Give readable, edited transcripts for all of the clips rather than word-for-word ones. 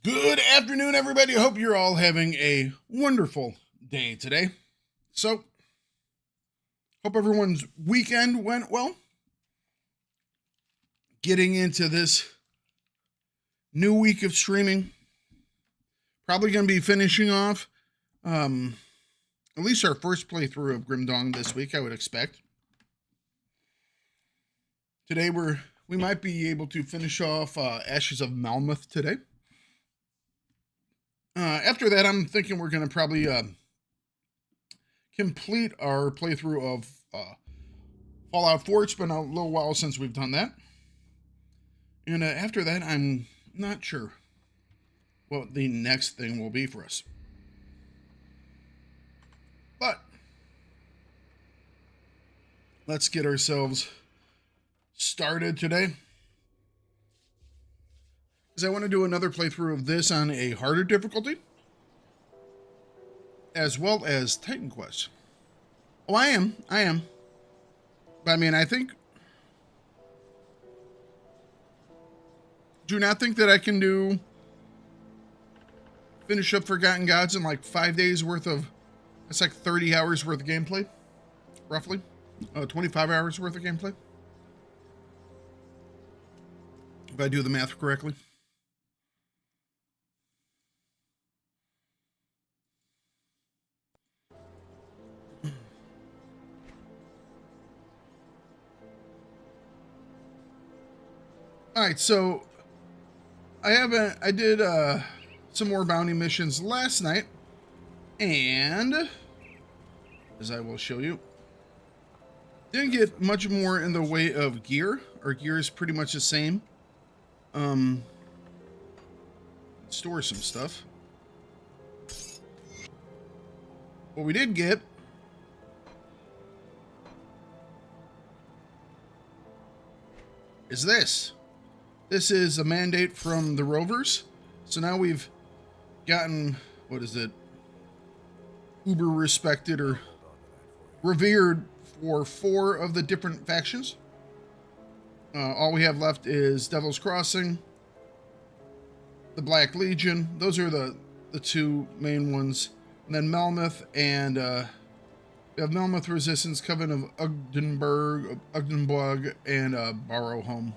Good afternoon, everybody. I hope you're all having a wonderful day today. So, hope everyone's weekend went well. Getting into this new week of streaming. Probably going to be finishing off at least our first playthrough of Grim Dawn this week, I would expect. Today we might be able to finish off Ashes of Malmouth today. After that, I'm thinking we're going to probably complete our playthrough of Fallout 4. It's been a little while since we've done that. And after that, I'm not sure what the next thing will be for us. But let's get ourselves started today, because I want to do another playthrough of this on a harder difficulty, as well as Titan Quest. Oh, I am. But I mean, I think... Do not think that I can finish up Forgotten Gods in like 5 days worth of... That's like 30 hours worth of gameplay, roughly. 25 hours worth of gameplay, if I do the math correctly. All right, so I did some more bounty missions last night, and as I will show you, didn't get much more in the way of gear. Our gear is pretty much the same. Store some stuff. What we did get is this. This is a mandate from the Rovers. So now we've gotten, what is it? Uber respected or revered for 4 of the different factions. All we have left is Devil's Crossing, the Black Legion. Those are the 2 main ones. And then Malmouth and we have Malmouth Resistance, Covenant of Ugdenburg, and Barrowhome.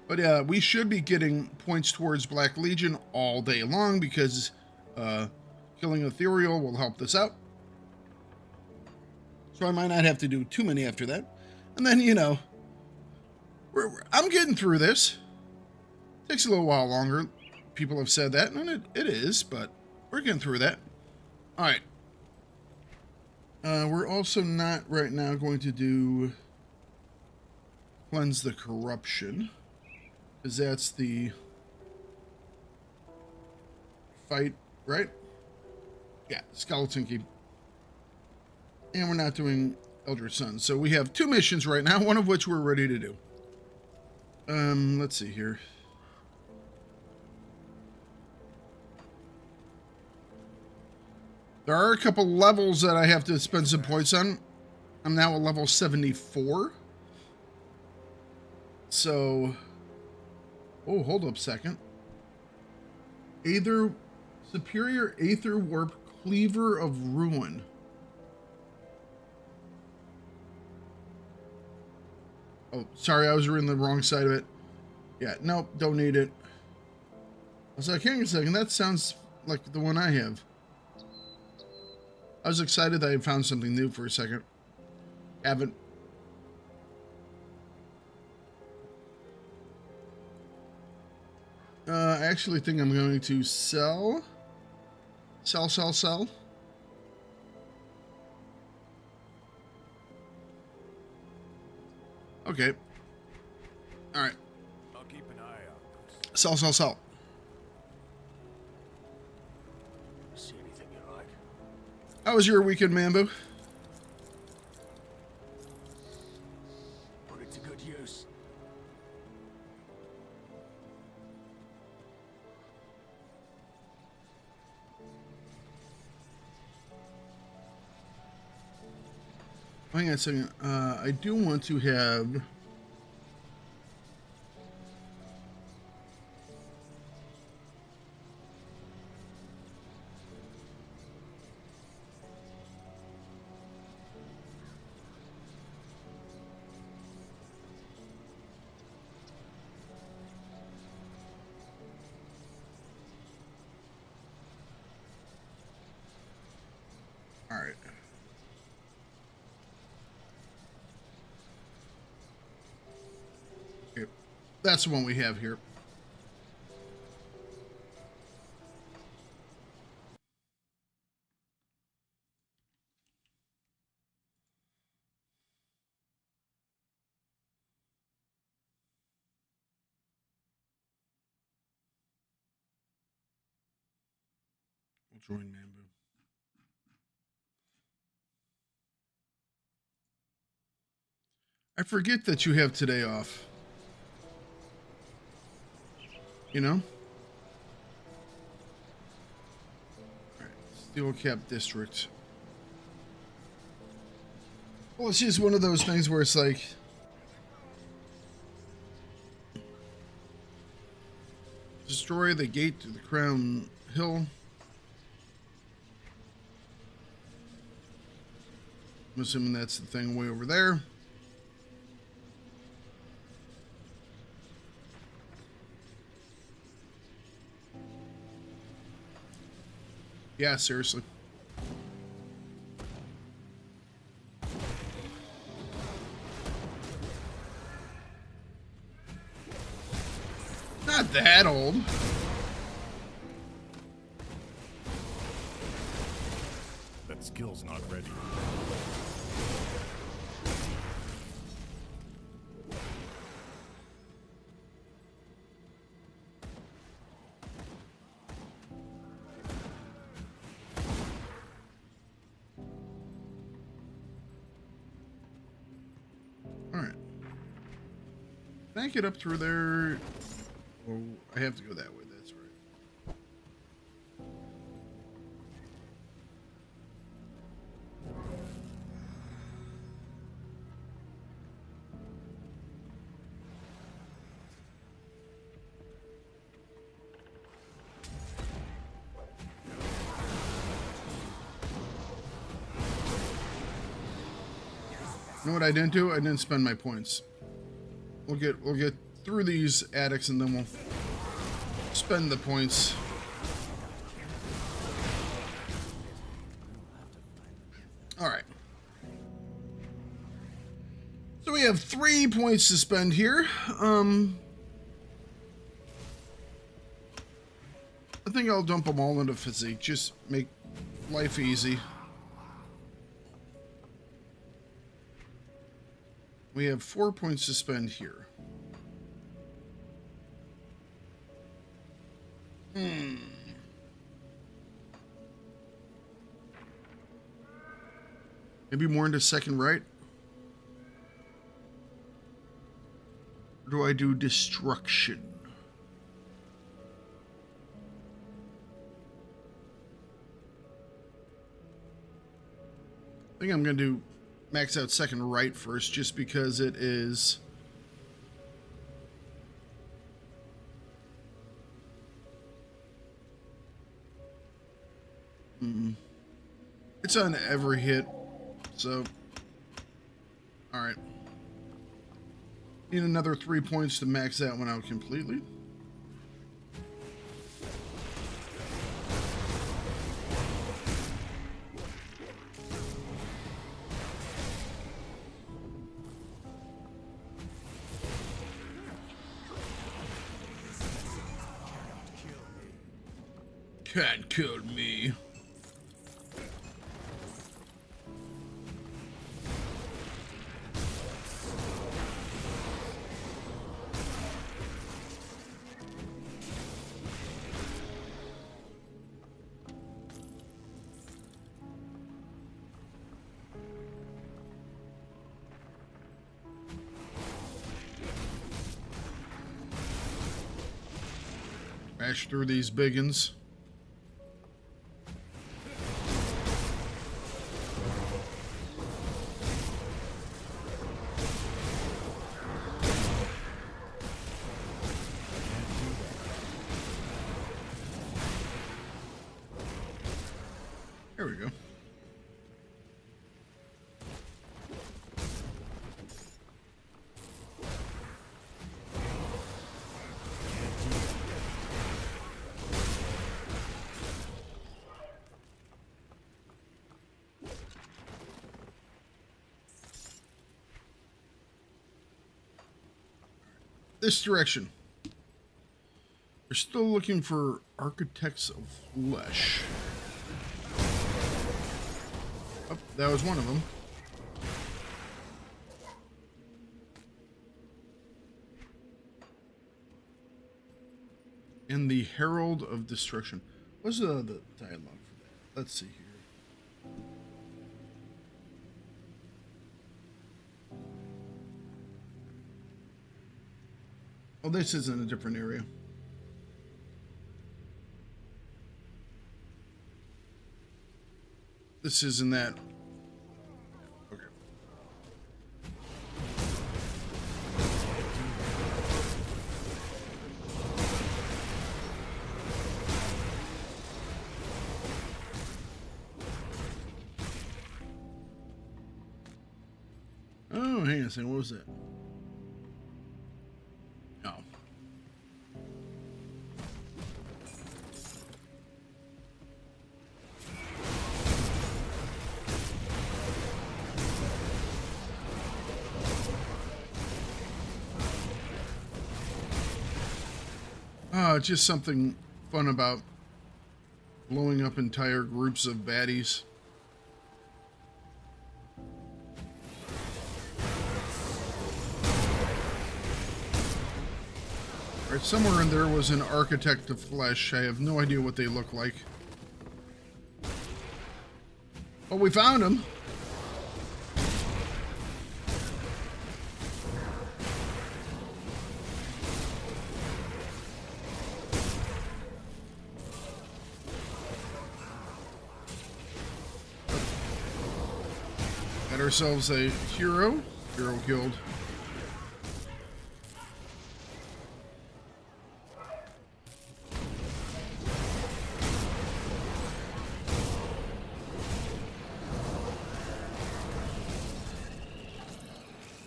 But we should be getting points towards Black Legion all day long, because killing Ethereal will help this out. So I might not have to do too many after that. And then, you know, I'm getting through this. Takes a little while longer. People have said that, and it is, but we're getting through that. All right. We're also not right now going to do Cleanse the Corruption, because that's the fight, right? Yeah, Skeleton Keep. And we're not doing Eldritch Sun. So we have 2 missions right now, one of which we're ready to do. Let's see here. There are a couple levels that I have to spend some points on. I'm now at level 74. So... Oh, hold up a second. Superior Aether Warp Cleaver of Ruin. Oh, sorry, I was reading the wrong side of it. Yeah, nope, don't need it. I was like, hang on a second, that sounds like the one I have. I was excited that I found something new for a second. Haven't. I actually think I'm going to sell. Okay. All right. I'll keep an eye out. Sell. See anything you like? How was your weekend, Mambo? Put it to good use. Hang on a second. I do want to have right. Okay. That's the one we have here. We'll join Mambu. I forget that you have today off. You know? Alright, Steel Cap District. Well, it's just one of those things where it's like... Destroy the gate to the Crown Hill. I'm assuming that's the thing way over there. Yeah, seriously. Not that old. That skill's not ready. Alright. Can I get up through there? Oh, I have to go that way, that's right. You know what I didn't do? I didn't spend my points. We'll get through these attics and then we'll spend the points. All right. So we have 3 points to spend here. I think I'll dump them all into physique. Just make life easy. We have 4 points to spend here. Maybe more into second right? Or do I do destruction? I think I'm going to do max out second right first, just because it is... It's on every hit, so... Alright. Need another 3 points to max that one out completely. Can't kill me. Bash through these biggins. There we go. this direction. We're still looking for Architects of Flesh. Oh, that was one of them. And the Herald of Destruction. What's the dialogue for that? Let's see here. Oh, this is in a different area. This is in that. Okay. Oh, hang on a second. What was that? No. Just something fun about blowing up entire groups of baddies. Alright, somewhere in there was an Architect of Flesh. I have no idea what they look like. But we found them. Got ourselves a hero. Hero killed.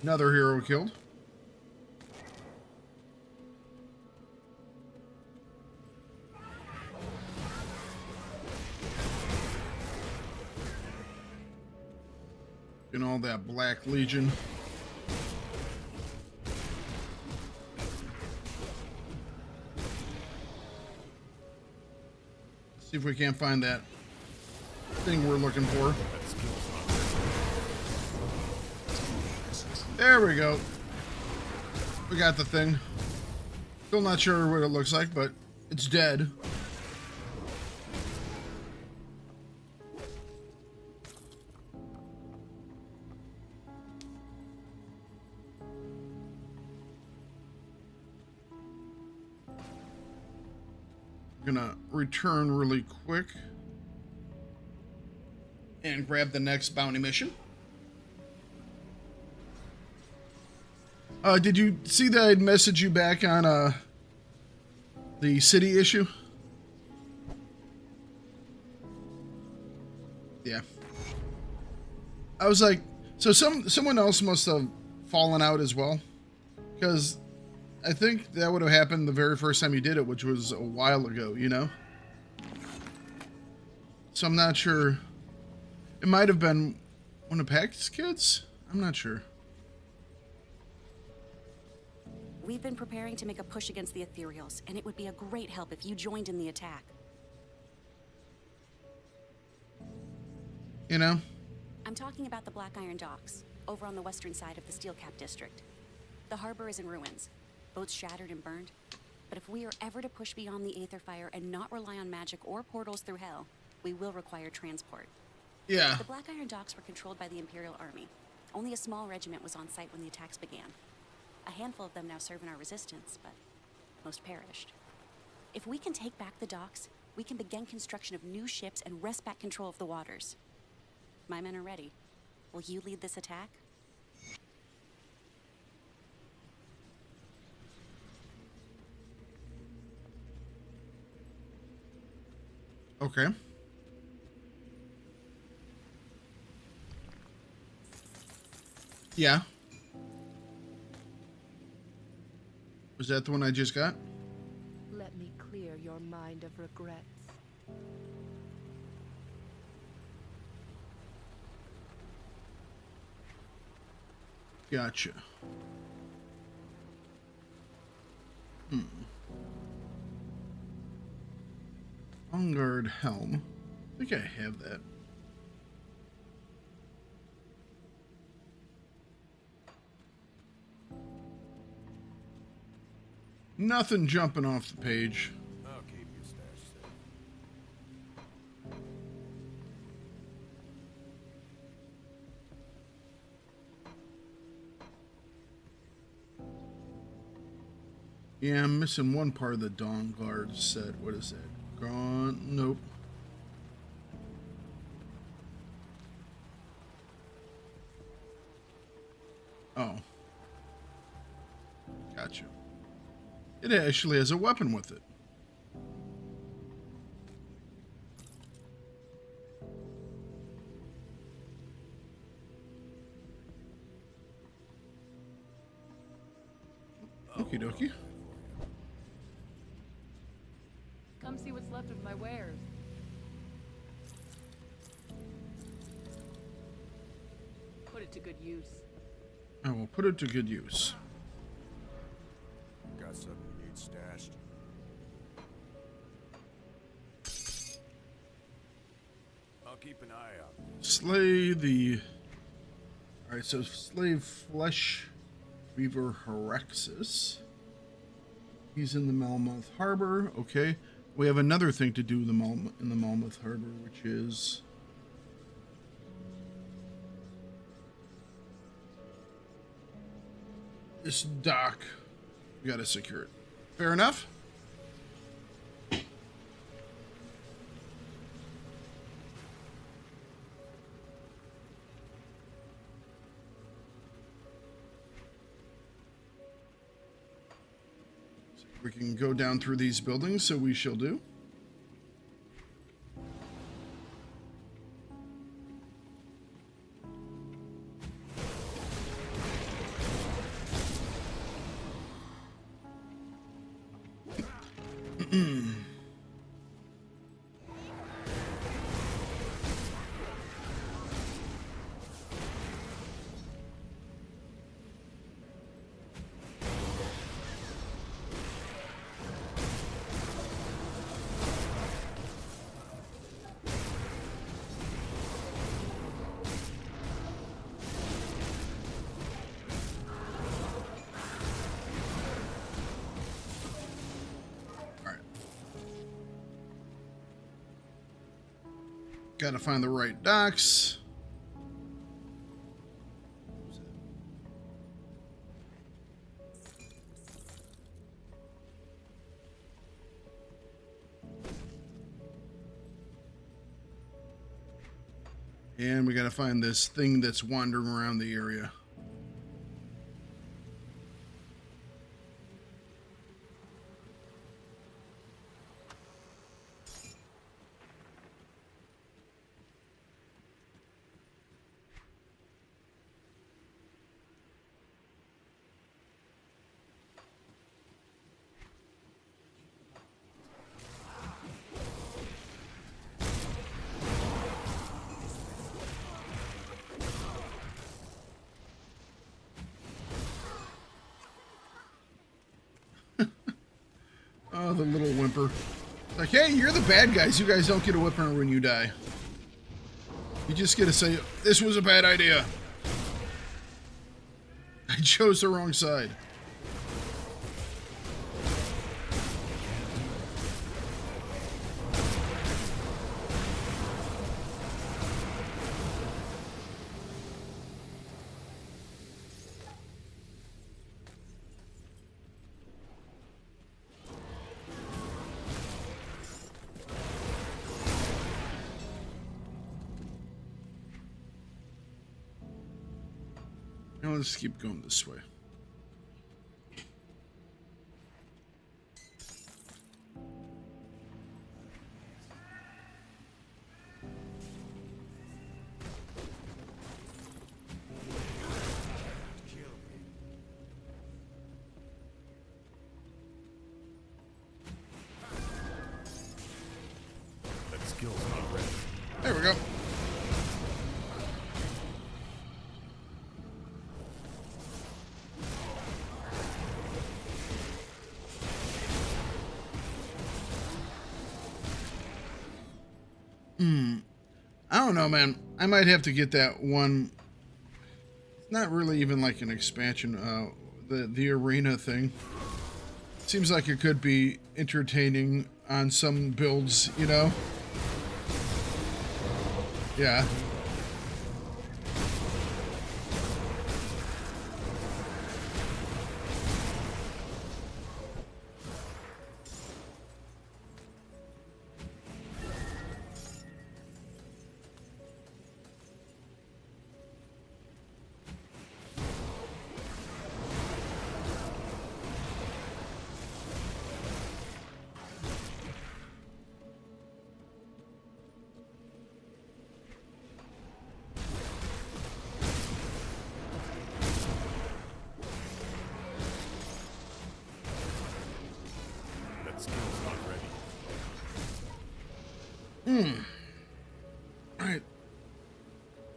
Another hero killed. And all that Black Legion. See if we can't find that thing we're looking for. There we go. We got the thing. Still not sure what it looks like, but it's dead. Gonna return really quick and grab the next bounty mission. Did you see that I'd messaged you back on the city issue? Yeah. I was like, so someone else must have fallen out as well, because I think that would have happened the very first time you did it, which was a while ago, you know? So I'm not sure. It might have been one of Pack's kids? I'm not sure. We've been preparing to make a push against the Ethereals, and it would be a great help if you joined in the attack. You know? I'm talking about the Black Iron Docks, over on the western side of the Steelcap District. The harbor is in ruins, boats shattered and burned. But if we are ever to push beyond the Aetherfire and not rely on magic or portals through hell, we will require transport. Yeah. The Black Iron Docks were controlled by the Imperial Army. Only a small regiment was on site when the attacks began. A handful of them now serve in our resistance, but most perished. If we can take back the docks, we can begin construction of new ships and wrest back control of the waters. My men are ready. Will you lead this attack? Okay. Yeah. Was that the one I just got? Let me clear your mind of regrets. Gotcha. On guard helm. I think I have that. Nothing jumping off the page. I'll keep your stash safe. Yeah, I'm missing one part of the Dawn Guard set. What is that? Gone? Nope. Oh. Gotcha. It actually has a weapon with it. Okie dokie. Come see what's left of my wares. Put it to good use. I will put it to good use. Got something you need stashed? I'll keep an eye out. Slay the... Alright, so slave flesh weaver Heraxis. He's in the Malmouth Harbor. Okay. We have another thing to do in the Malmouth Harbor, which is... this dock. We gotta secure it. Fair enough? We can go down through these buildings, so we shall do. Gotta find the right docks. And we gotta find this thing that's wandering around the area. Oh, the little whimper. Like, hey, you're the bad guys. You guys don't get a whimper when you die. You just get to say, this was a bad idea. I chose the wrong side. Now let's keep going this way. That skill's not ready. There we go. I don't know, man. I might have to get that one. It's not really even like an expansion. The arena thing. Seems like it could be entertaining on some builds, you know? Yeah. That skill's not ready. Alright.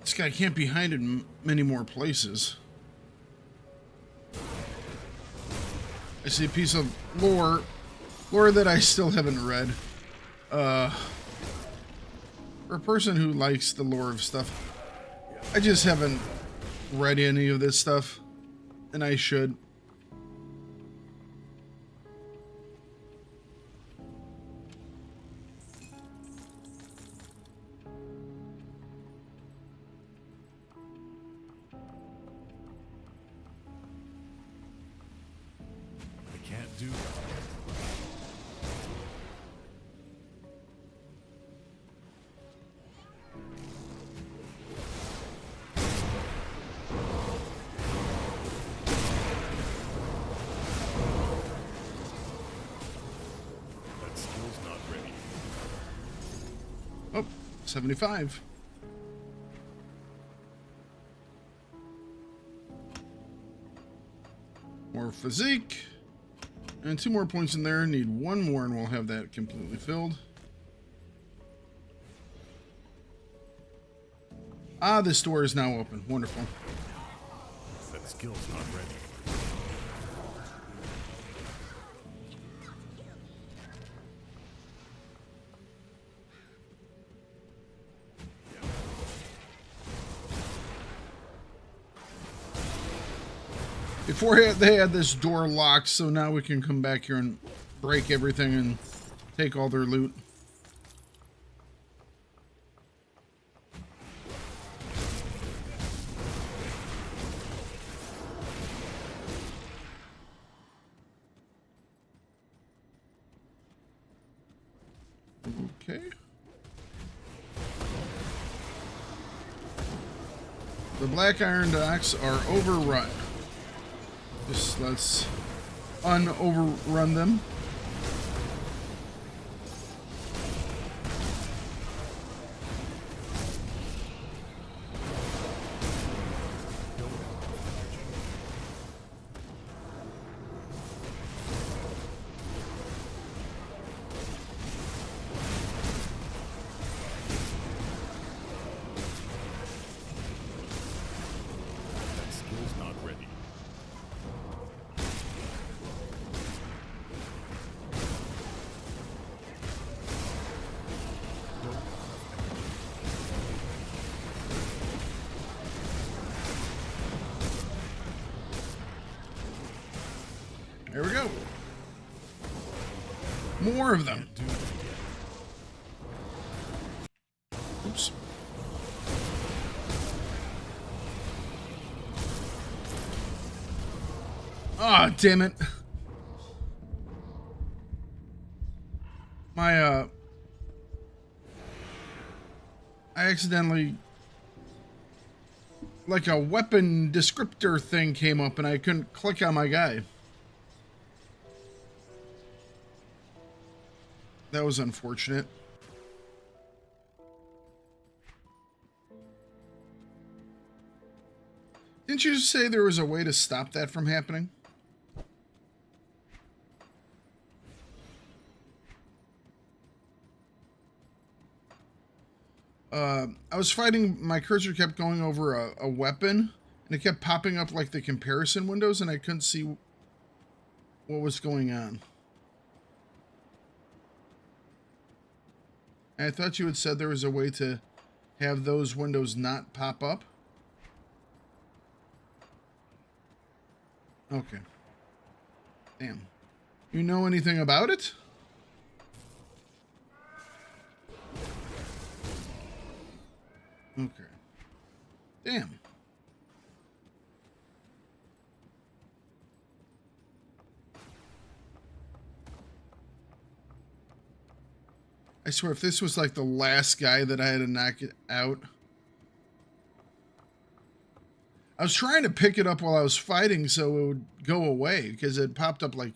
This guy can't be hiding in many more places. I see a piece of lore that I still haven't read. For a person who likes the lore of stuff, I just haven't read any of this stuff, and I should. I can't do that. That skill's not ready. Oh, 75. More physique. And 2 more points in there. Need 1 more and we'll have that completely filled. Ah, this door is now open. Wonderful. That skill's not ready. Before they had this door locked, so now we can come back here and break everything and take all their loot. Okay. The Black Iron docks are overrun. Just let's un-overrun them. That skill's not ready. There we go. More of them. Do that. Oops. Ah, damn it. I accidentally, like a weapon descriptor thing came up and I couldn't click on my guy. That was unfortunate. Didn't you say there was a way to stop that from happening? I was fighting, my cursor kept going over a weapon, and it kept popping up like the comparison windows, and I couldn't see what was going on. I thought you had said there was a way to have those windows not pop up. Okay. Damn. You know anything about it? Okay. Damn. I swear, if this was like the last guy that I had to knock it out. I was trying to pick it up while I was fighting so it would go away because it popped up like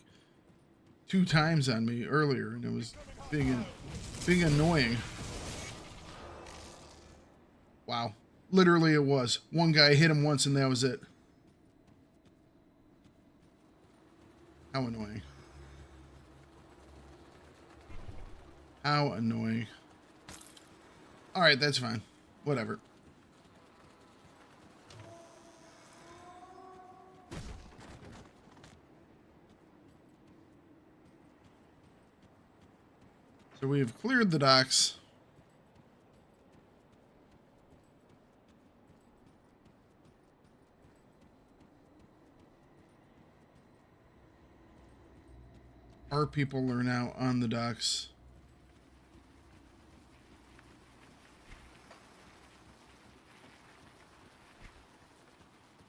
2 times on me earlier and it was being annoying. Wow. Literally it was. One guy hit him once and that was it. How annoying. How annoying. Alright, that's fine. Whatever. So we have cleared the docks. Our people are now on the docks.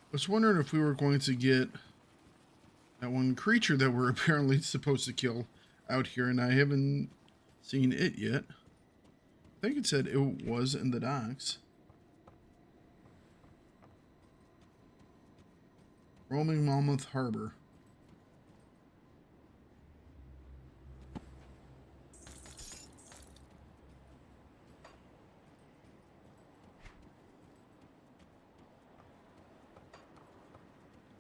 I was wondering if we were going to get that one creature that we're apparently supposed to kill out here, and I haven't seen it yet. I think it said it was in the docks. Roaming Malmouth Harbor.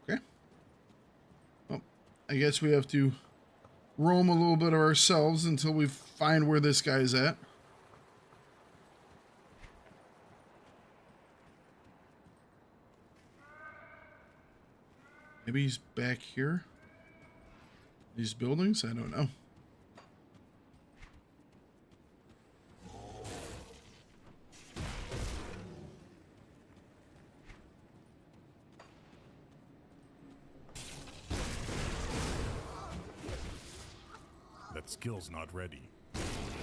Okay. Well, I guess we have to roam a little bit of ourselves until we find where this guy's at. Maybe he's back here. These buildings? I don't know. That skill's not ready.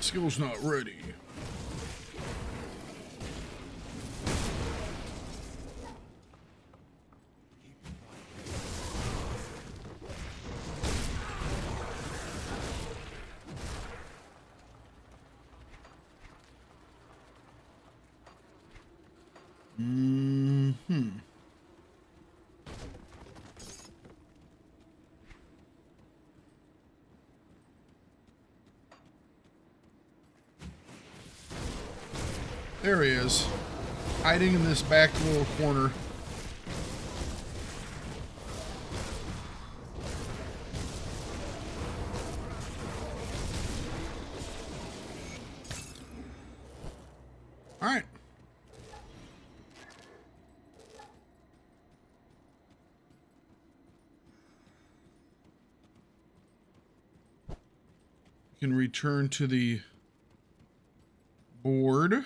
Skill's not ready. There he is, hiding in this back little corner. All right. You can return to the board.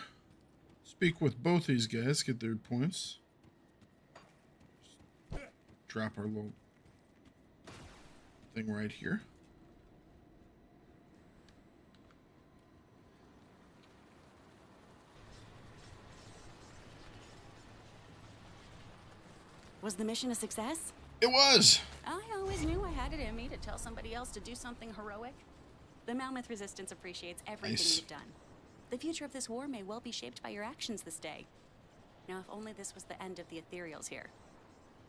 Speak with both these guys, get their points. Just drop our little thing right here. Was the mission a success? It was! I always knew I had it in me to tell somebody else to do something heroic. The Malmouth Resistance appreciates everything Nice. you've done. The future of this war may well be shaped by your actions this day. Now, if only this was the end of the ethereals here.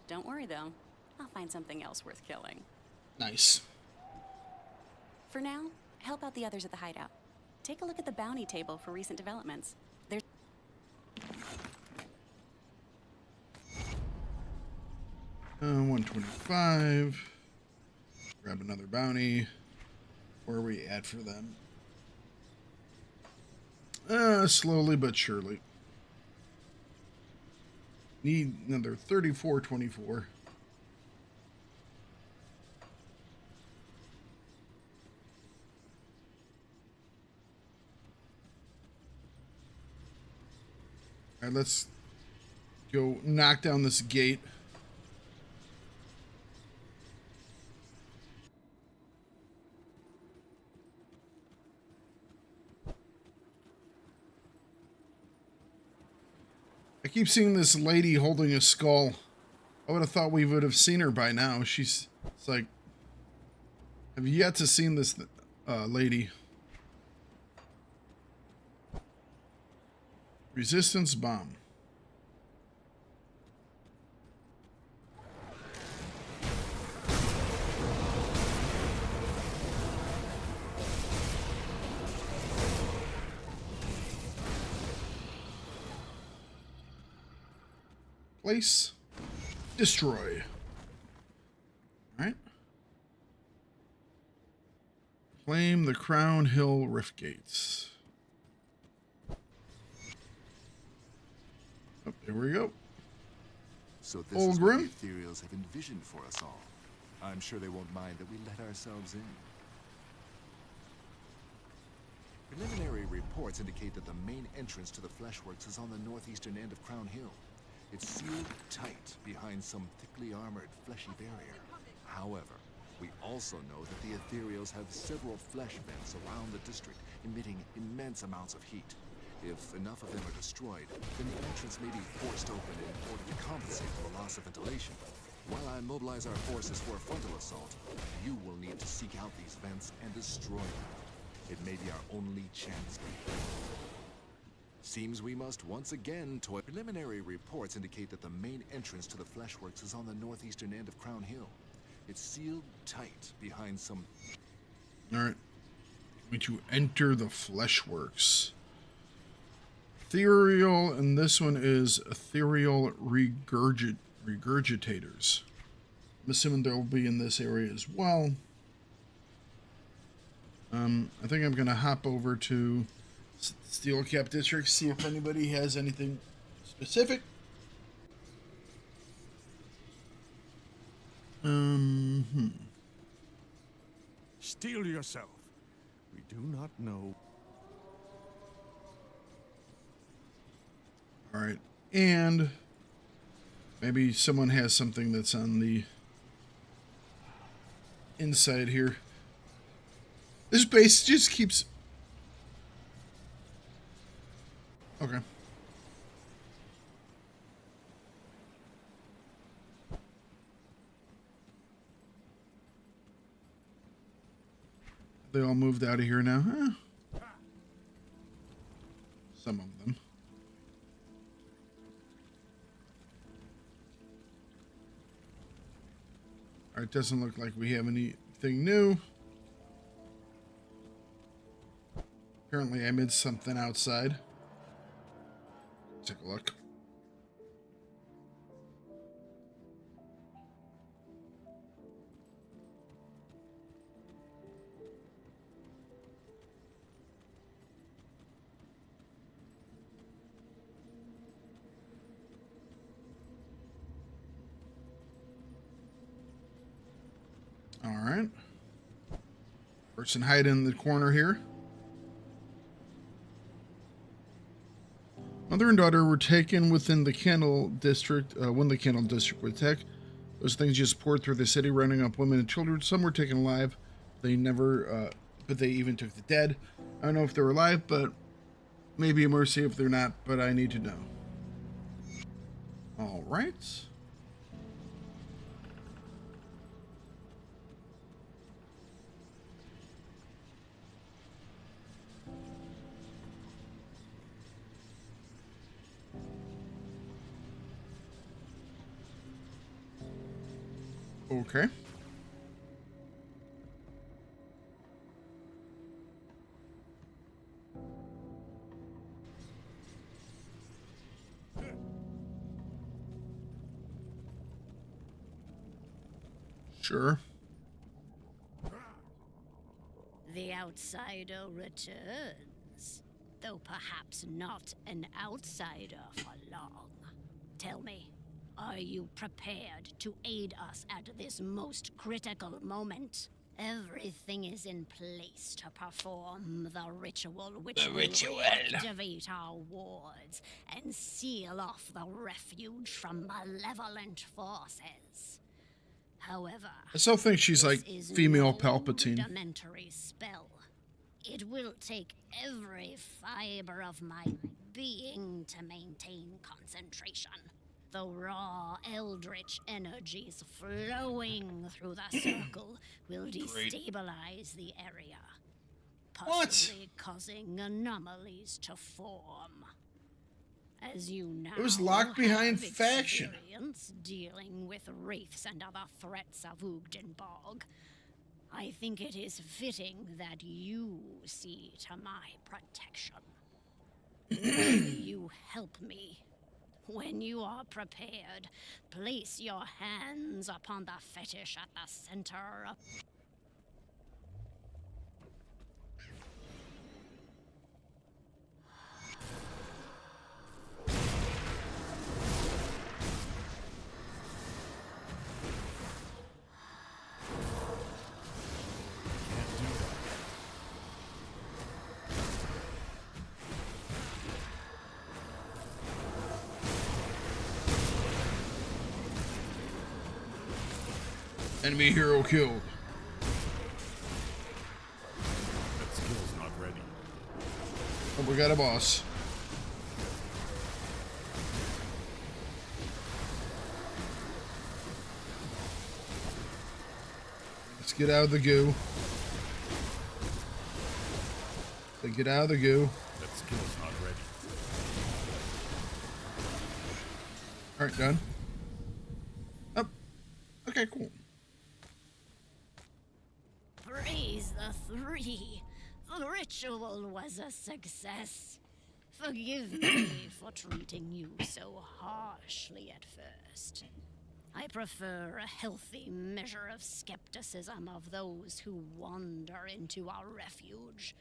Don't worry, though. I'll find something else worth killing. Nice. For now, help out the others at the hideout. Take a look at the bounty table for recent developments. There's 125. Grab another bounty. Where are we at for them? Slowly but surely. Need another 34.24. All right, let's go knock down this gate. I keep seeing this lady holding a skull. I would have thought we would have seen her by now. It's like, have you yet to seen this lady? Resistance bomb. Place. Destroy. All right. Claim the Crown Hill Rift Gates. Oh, there we go. So this is what the ethereals have envisioned for us all. I'm sure they won't mind that we let ourselves in. Preliminary reports indicate that the main entrance to the Fleshworks is on the northeastern end of Crown Hill. It's sealed tight behind some thickly armored, fleshy barrier. However, we also know that the ethereals have several flesh vents around the district, emitting immense amounts of heat. If enough of them are destroyed, then the entrance may be forced open in order to compensate for the loss of ventilation. While I mobilize our forces for a frontal assault, you will need to seek out these vents and destroy them. It may be our only chance. Seems we must once again toy. Preliminary reports indicate that the main entrance to the Fleshworks is on the northeastern end of Crown Hill. It's sealed tight behind some... Alright. Going to enter the Fleshworks. Ethereal, and this one is ethereal regurgitators. I'm assuming they'll be in this area as well. I think I'm going to hop over to Steel Cap District, see if anybody has anything specific. Steel yourself. We do not know. All right, and maybe someone has something that's on the inside here. This base just keeps... Okay. They all moved out of here now, huh? Some of them. All right, doesn't look like we have anything new. Apparently I missed something outside. Take a look. All right. Person hiding in the corner here. Mother and daughter were taken within the Candle District when the Candle District was attacked. Those things just poured through the city, running up women and children. Some were taken alive. They never, but they even took the dead. I don't know if they're alive, but maybe a mercy if they're not, but I need to know. All right. Okay. Sure. The outsider returns, though perhaps not an outsider for long. Tell me, are you prepared to aid us at this most critical moment? Everything is in place to perform the ritual which will activate our wards and seal off the refuge from malevolent forces. However, I still think she's like this is female no Palpatine. rudimentary spell. It will take every fiber of my being to maintain concentration. The raw eldritch energies flowing through the circle will destabilize the area, possibly causing anomalies to form. As you now It was locked behind have faction. experience dealing with wraiths and other threats of Ugdenborg, I think it is fitting that you see to my protection. Will you help me? When you are prepared, place your hands upon the fetish at the center of... Enemy hero killed. That skill's not ready. Oh, we got a boss. Let's get out of the goo. So get out of the goo. That skill's not ready. Alright, done. Oh. Okay, cool. Praise the three. The ritual was a success. Forgive me for treating you so harshly at first. I prefer a healthy measure of skepticism of those who wander into our refuge.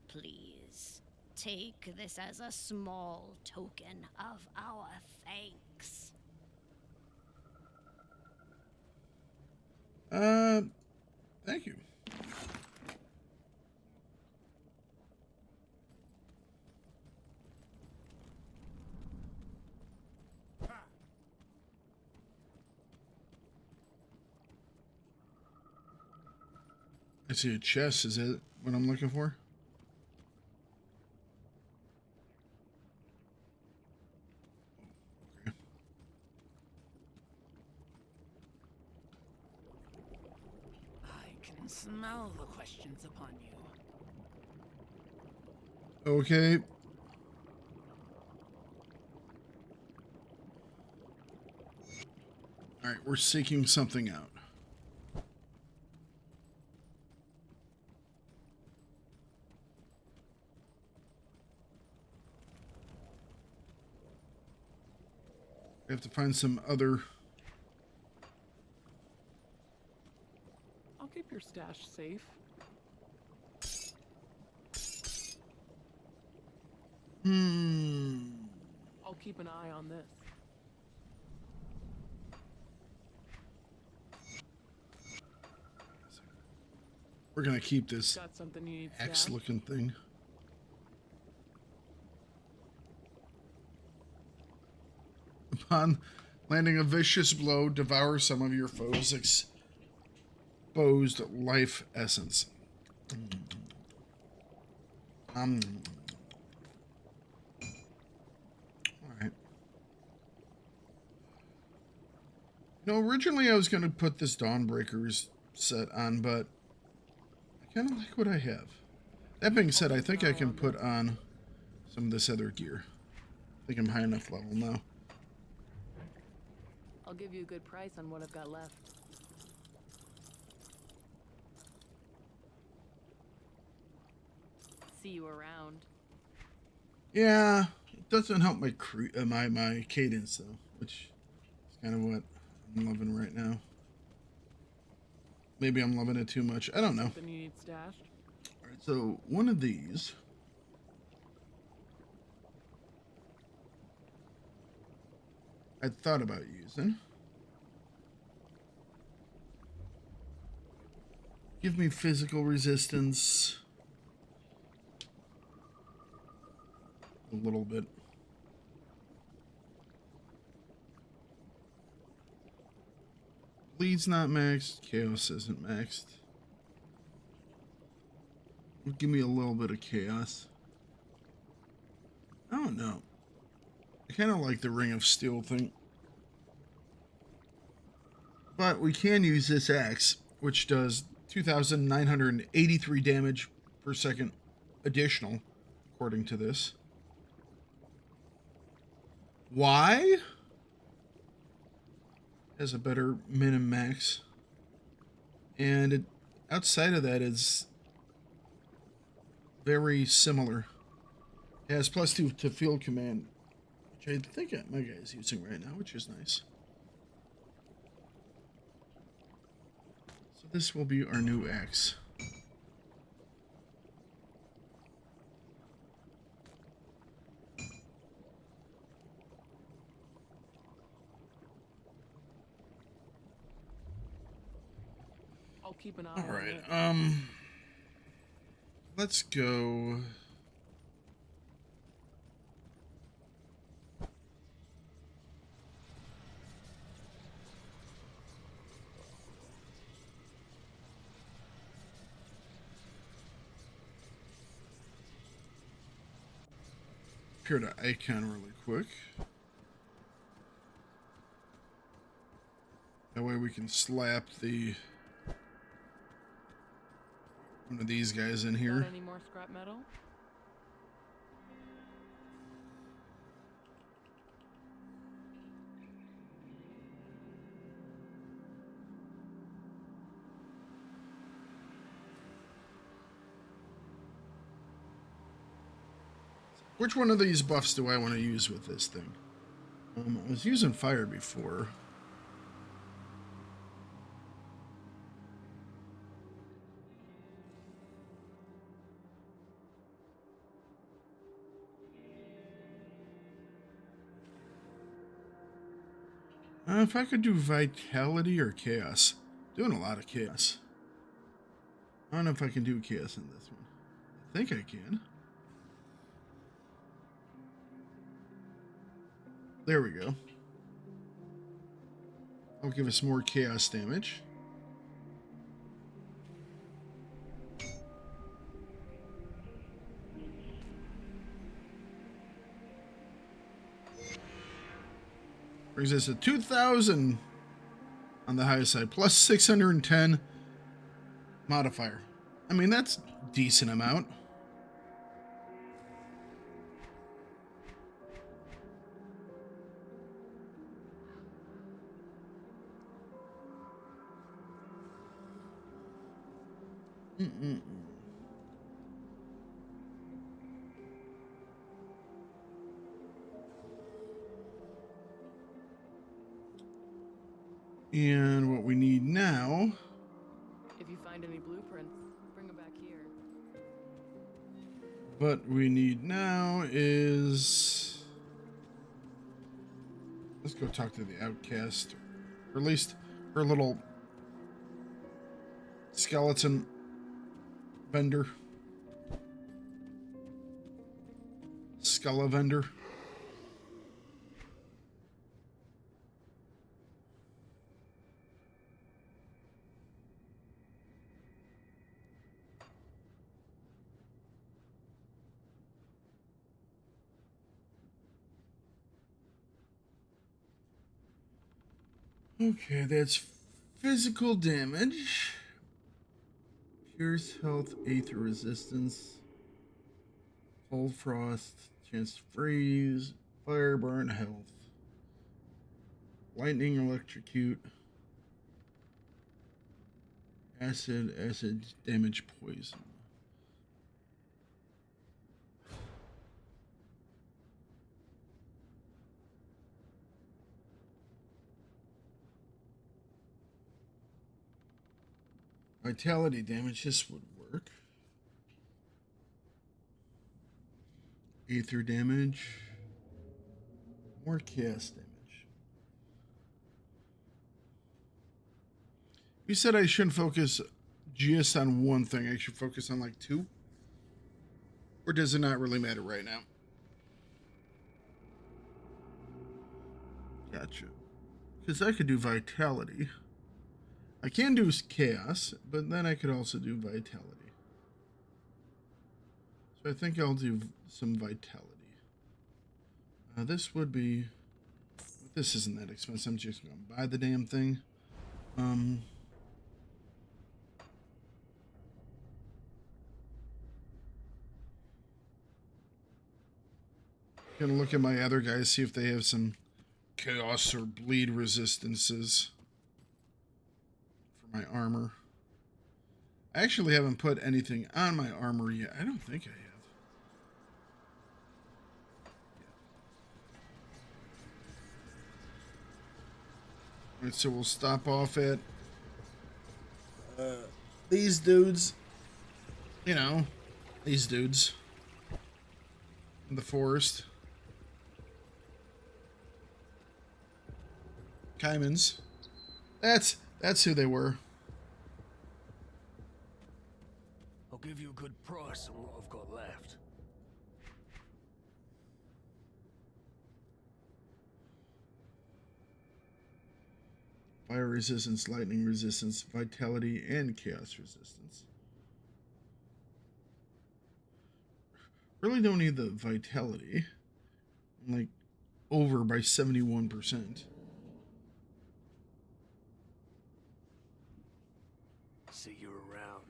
Please, take this as a small token of our thanks. Thank you. I see a chest. Is that what I'm looking for? Okay. I can smell the questions upon you. Okay. All right, we're seeking something out. We have to find some other. I'll keep your stash safe. I'll keep an eye on this. We're gonna keep this Got something you need axe looking thing. Upon landing a vicious blow, devour some of your foes' exposed life essence. Alright. No, originally I was going to put this Dawnbreakers set on, but I kind of like what I have. That being said, I think I can put on some of this other gear. I think I'm high enough level now. I'll give you a good price on what I've got left. See you around. Yeah, it doesn't help my my cadence though, which is kind of what I'm loving right now. Maybe I'm loving it too much. I don't know. Something you need stashed? All right, so one of these. I thought about using. Give me physical resistance. A little bit. Bleed's not maxed. Chaos isn't maxed. Give me a little bit of chaos. I don't know. I kind of like the Ring of Steel thing. But we can use this axe, which does 2,983 damage per second additional, according to this. Why? Has a better min and max. And it, outside of that, is very similar. It has +2 to field command, which I think my guy is using right now, which is nice. So this will be our new axe. I'll keep an eye All on right. it. Let's go. Appear to icon really quick. That way we can slap one of these guys in here. Got any more scrap metal? Which one of these buffs do I want to use with this thing? I was using fire before. If I could do vitality or chaos. Doing a lot of chaos. I don't know if I can do chaos in this one. I think I can. There we go. I'll give us more chaos damage. Brings us to 2,000 on the high side, plus 610 modifier. I mean, that's a decent amount. And what we need now, If you find any blueprints, bring them back here. what we need now is, let's go talk to the outcast, or at least her little skeleton vendor, Skulla vendor. Okay, that's physical damage. Pierce, health, aether resistance, cold frost, chance to freeze, fire burn, health, lightning, electrocute, acid damage, poison. Vitality damage, this would work. Aether damage. More chaos damage. You said I shouldn't focus just on one thing? I should focus on like two? Or does it not really matter right now? Gotcha. Because I could do vitality. I can do chaos, but then I could also do vitality. So I think I'll do some vitality. This would be... This isn't that expensive. I'm just going to buy the damn thing. Gonna look at my other guys, see if they have some chaos or bleed resistances for my armor. I actually haven't put anything on my armor yet. I don't think I have. Alright, so we'll stop off at these dudes. You know, these dudes in the forest. Caimans. That's who they were. I'll give you a good price on what I've got left. Fire resistance, lightning resistance, vitality, and chaos resistance. Really don't need the vitality. I'm like over by 71%. See you around.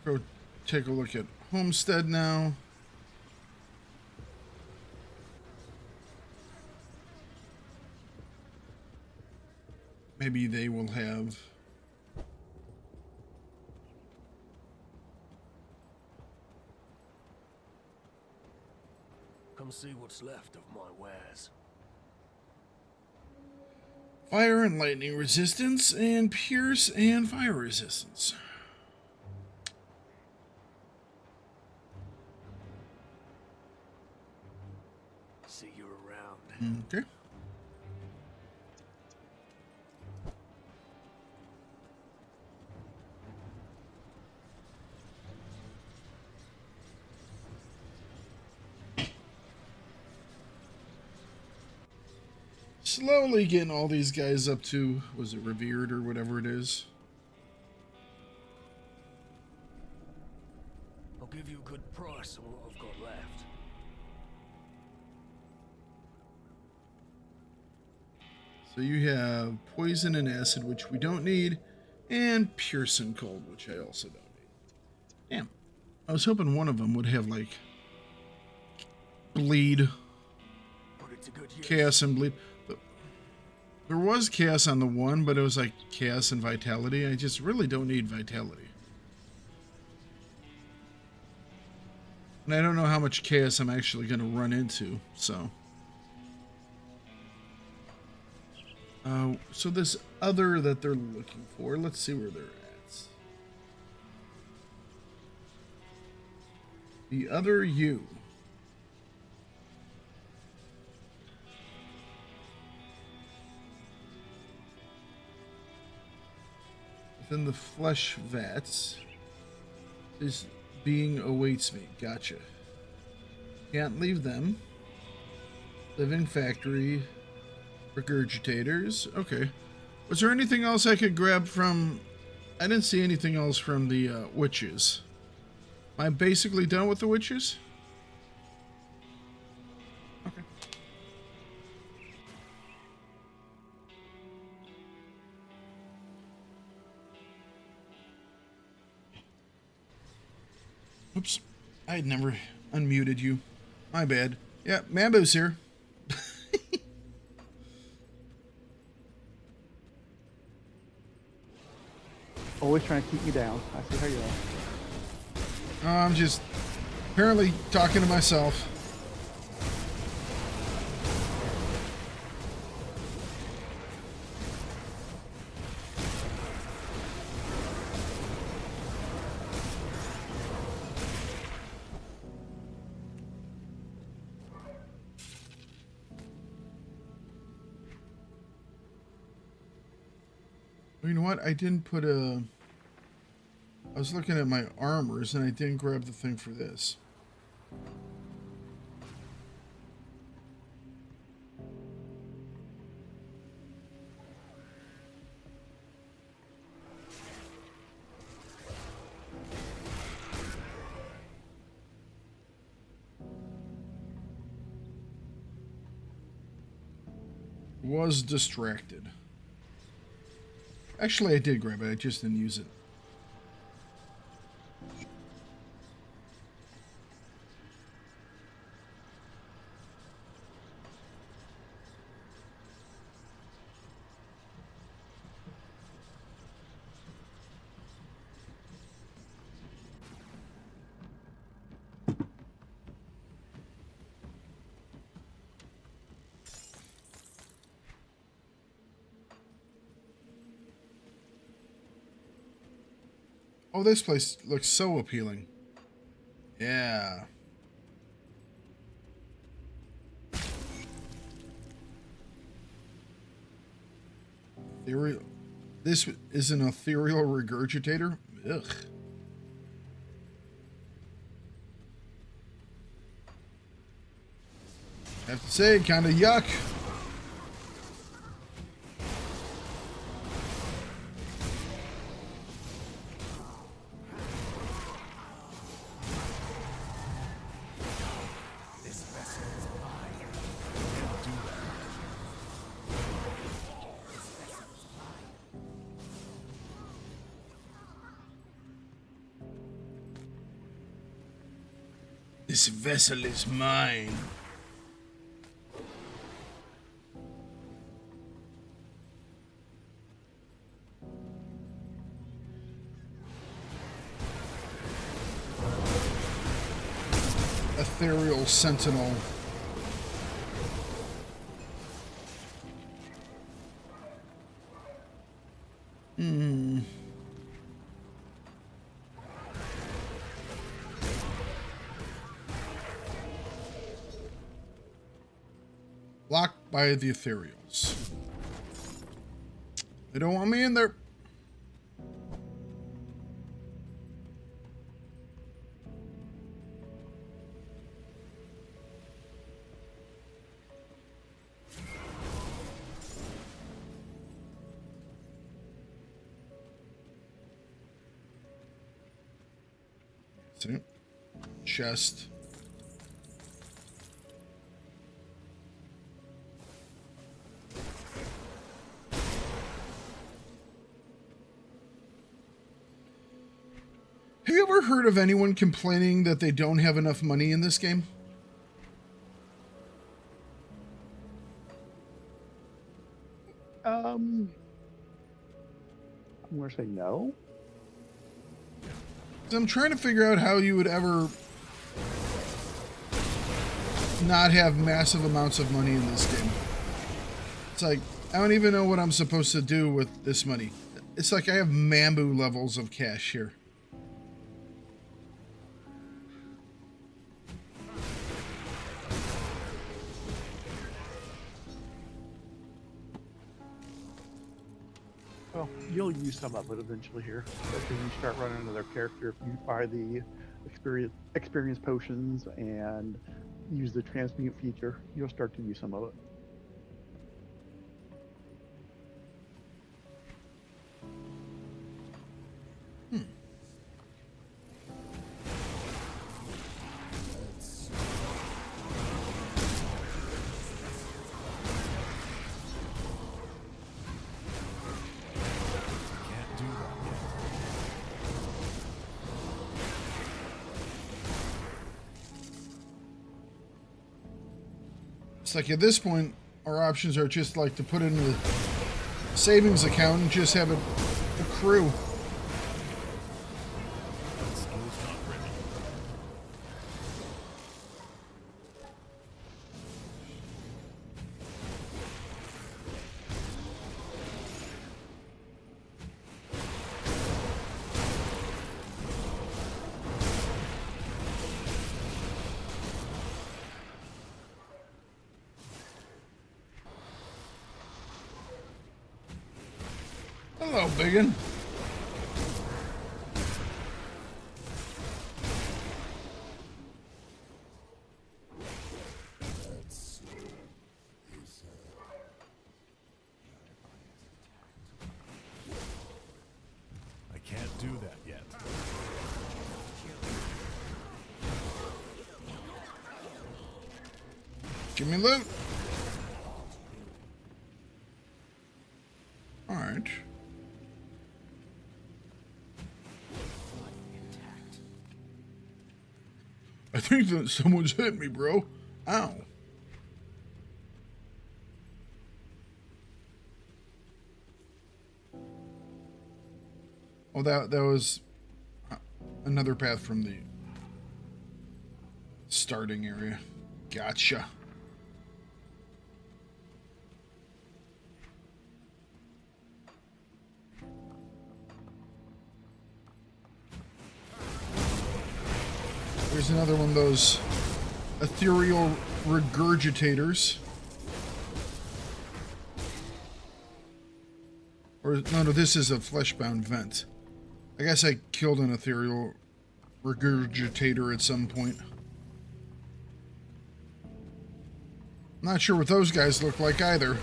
Go take a look at Homestead now. Maybe they will have Come see what's left of my wares. fire and lightning resistance and pierce and fire resistance. See you around. Okay. Slowly getting all these guys up to, was it revered or whatever it is? I'll give you a good price on what I've got left. So you have poison and acid, which we don't need, and pierce and cold, which I also don't need. Damn. I was hoping one of them would have, like, bleed, Put it to good use. chaos and bleed. There was chaos on the one, but it was like chaos and vitality. I just really don't need vitality. And I don't know how much chaos I'm actually going to run into, so. So this other that they're looking for, let's see where they're at. The other you. Within the flesh vats, this being awaits me. Gotcha. Can't leave them. Living factory. Regurgitators. Okay. Was there anything else I could grab from... I didn't see anything else from the witches. Am I basically done with the witches? Okay. Oops. I had never unmuted you. My bad. Yeah, Mambo's here. Always trying to keep me down. I see how you are. I'm just apparently talking to myself. You know what? I didn't put a... I was looking at my armors and I didn't grab the thing for this. Was distracted. Actually, I did grab it. I just didn't use it. Oh, this place looks so appealing. Yeah. Ethereal. This is an ethereal regurgitator? Ugh. I have to say, kind of yuck. This vessel is mine. Ethereal Sentinel. Blocked by the Ethereals. They don't want me in there. See? Chest. Have you ever heard of anyone complaining that they don't have enough money in this game? I'm gonna say no. I'm trying to figure out how you would ever not have massive amounts of money in this game. It's like, I don't even know what I'm supposed to do with this money. It's like I have Mambu levels of cash here. Well, you'll use some of it eventually here. Especially when you start running another character. If you buy the experience potions and use the transmute feature, you'll start to use some of it. It's like at this point, our options are just like to put in the savings account and just have it accrue. Hello, biggin. I can't do that yet. Give me loot. All right. I think that someone's hit me, bro. Ow. Oh, that was another path from the starting area. Gotcha. There's another one of those ethereal regurgitators. Or, no, this is a fleshbound vent. I guess I killed an ethereal regurgitator at some point. Not sure what those guys look like either.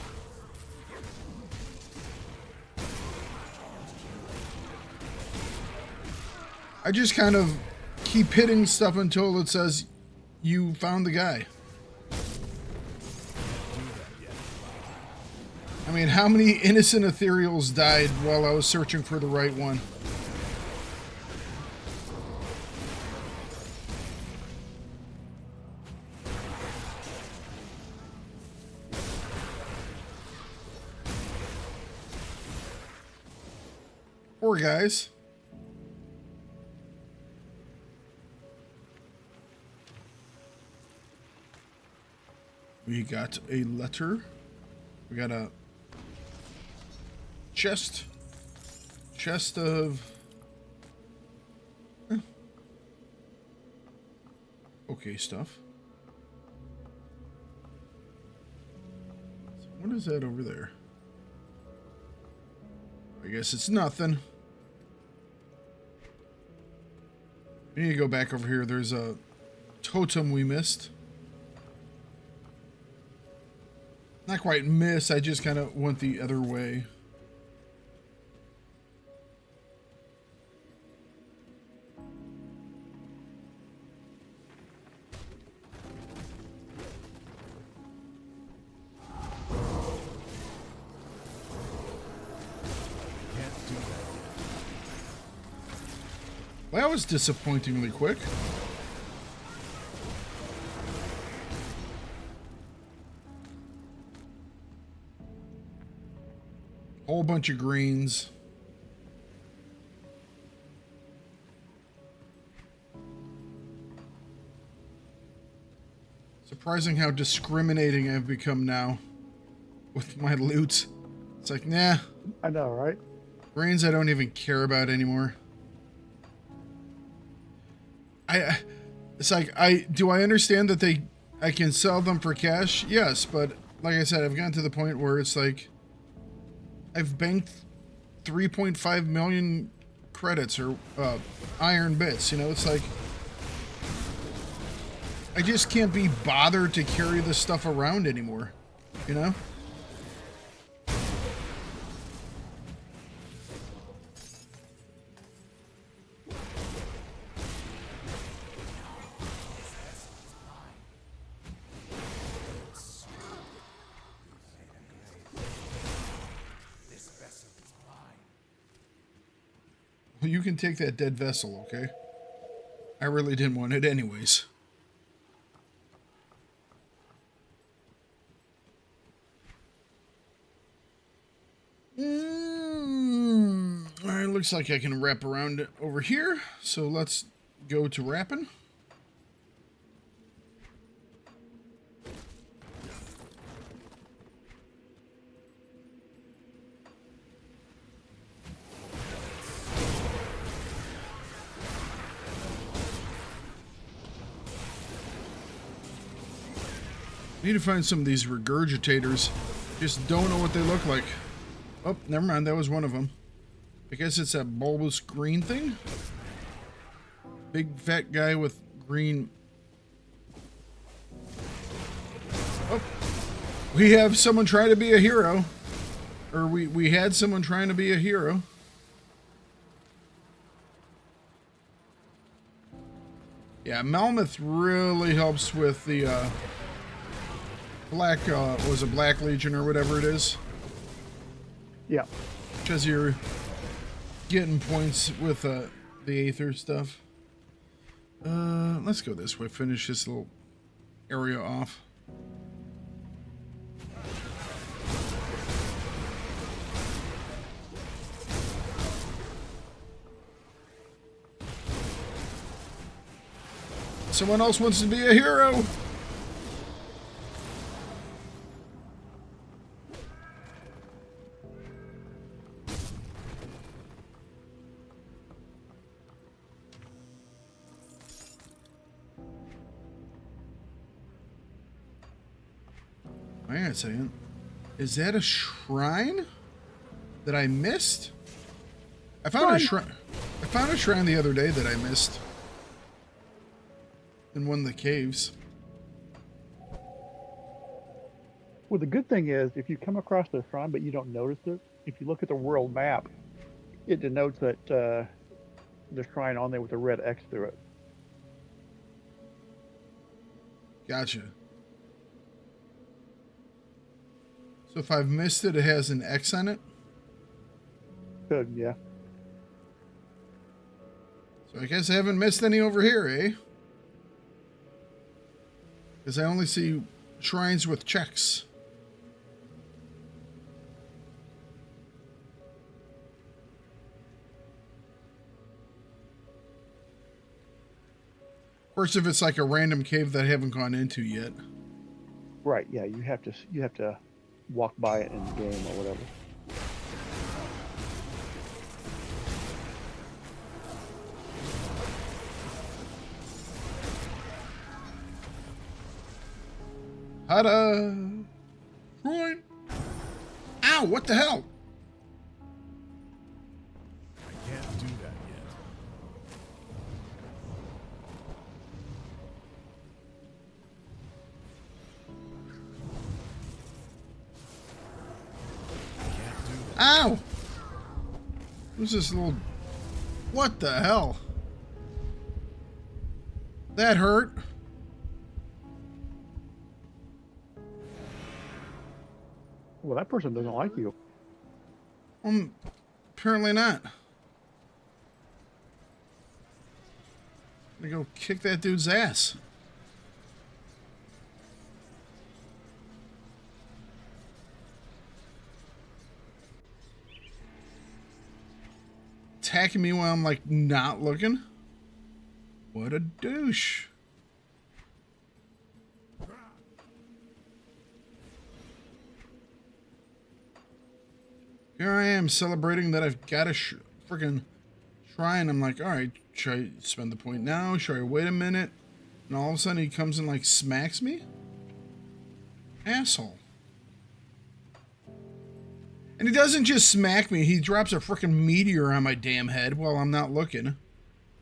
I just kind of keep hitting stuff until it says you found the guy. I mean, how many innocent ethereals died while I was searching for the right one? Poor guys. We got a letter. We got a chest of okay stuff. So what is that over there? I guess it's nothing. We need to go back over here. There's a totem we missed. Not quite miss, I just kind of went the other way. Well, that was disappointingly quick. Whole bunch of greens. Surprising how discriminating I've become now with my loot. It's like, nah. I know, right? Greens I don't even care about anymore. It's like, do I understand that I can sell them for cash? Yes, but like I said, I've gotten to the point where it's like I've banked 3.5 million credits or iron bits, you know, it's like I just can't be bothered to carry this stuff around anymore, you know? You can take that dead vessel, okay? I really didn't want it anyways. Alright, looks like I can wrap around over here. So let's go to wrapping. Need to find some of these regurgitators. Just don't know what they look like. Oh, never mind. That was one of them. I guess it's that bulbous green thing. Big fat guy with green. Oh, we have someone trying to be a hero. Or we had someone trying to be a hero. Yeah, Malmouth really helps with the Black, was it Black Legion or whatever it is? Yeah. Because you're getting points with the Aether stuff. Let's go this way. Finish this little area off. Someone else wants to be a hero. Hang on a second. Is that a shrine that I missed? I found a shrine. I found a shrine the other day that I missed in one of the caves. Well, the good thing is, if you come across the shrine but you don't notice it, if you look at the world map, it denotes that the shrine on there with a red X through it. Gotcha. So if I've missed it, it has an X on it? Good, yeah. So I guess I haven't missed any over here, eh? Because I only see shrines with checks. Of course, if it's like a random cave that I haven't gone into yet. Right, yeah, you have to walk by it in the game or whatever. Ta-da! Right. Ow, what the hell? I can't do that yet. Ow! Who's this little... What the hell? That hurt. Well, that person doesn't like you. Apparently not. I'm gonna go kick that dude's ass. Attacking me while I'm like not looking. What a douche. Here I am celebrating that I've got a freaking shrine. I'm like, all right, should I spend the point now? Should I wait a minute? And all of a sudden he comes and like smacks me? Asshole. And he doesn't just smack me, he drops a freaking meteor on my damn head while I'm not looking.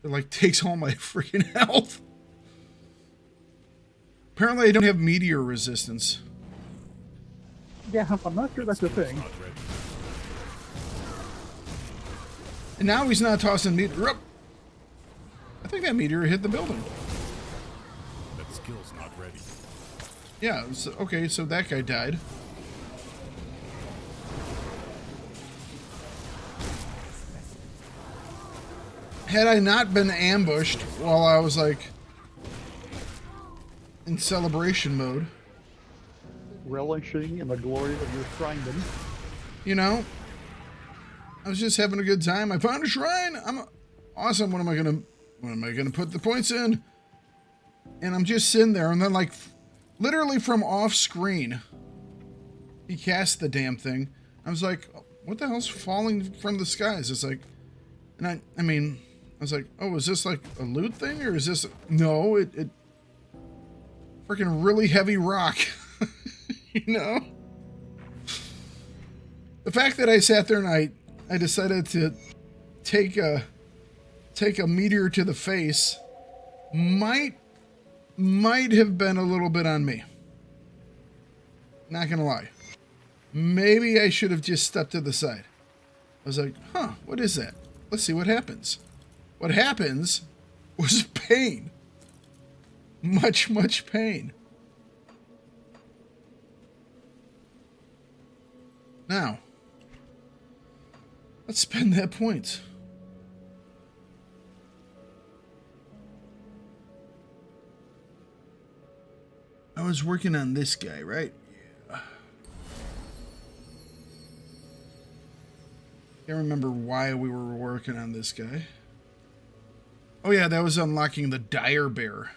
It like takes all my freaking health. Apparently I don't have meteor resistance. Yeah, I'm not sure that's a thing. And now he's not tossing meteor up. I think that meteor hit the building. That skill's not ready. Yeah, so, okay, so that guy died. Had I not been ambushed while I was like in celebration mode, Relishing in the glory of your shrine-dom. you know, I was just having a good time. I found a shrine. Awesome. When am I gonna put the points in? And I'm just sitting there, and then like literally from off screen, he cast the damn thing. I was like, what the hell's falling from the skies? It's like, and I mean, I was like, oh, is this like a loot thing, or is this? No, it freaking really heavy rock, you know? The fact that I sat there and I decided to take a meteor to the face might have been a little bit on me. Not gonna lie. Maybe I should have just stepped to the side. I was like, huh, what is that? Let's see what happens. What happens was pain. Much, much pain. Now, let's spend that point. I was working on this guy, right? Yeah. Can't remember why we were working on this guy. Oh yeah, that was unlocking the Dire Bear.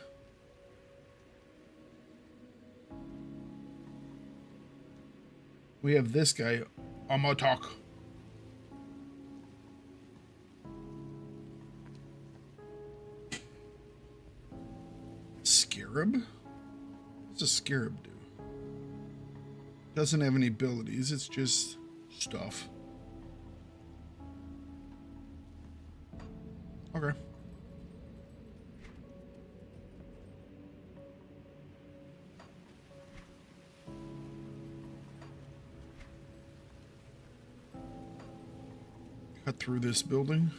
We have this guy, Amatok. Scarab? What's a scarab do? Doesn't have any abilities, it's just stuff. Okay. Cut through this building.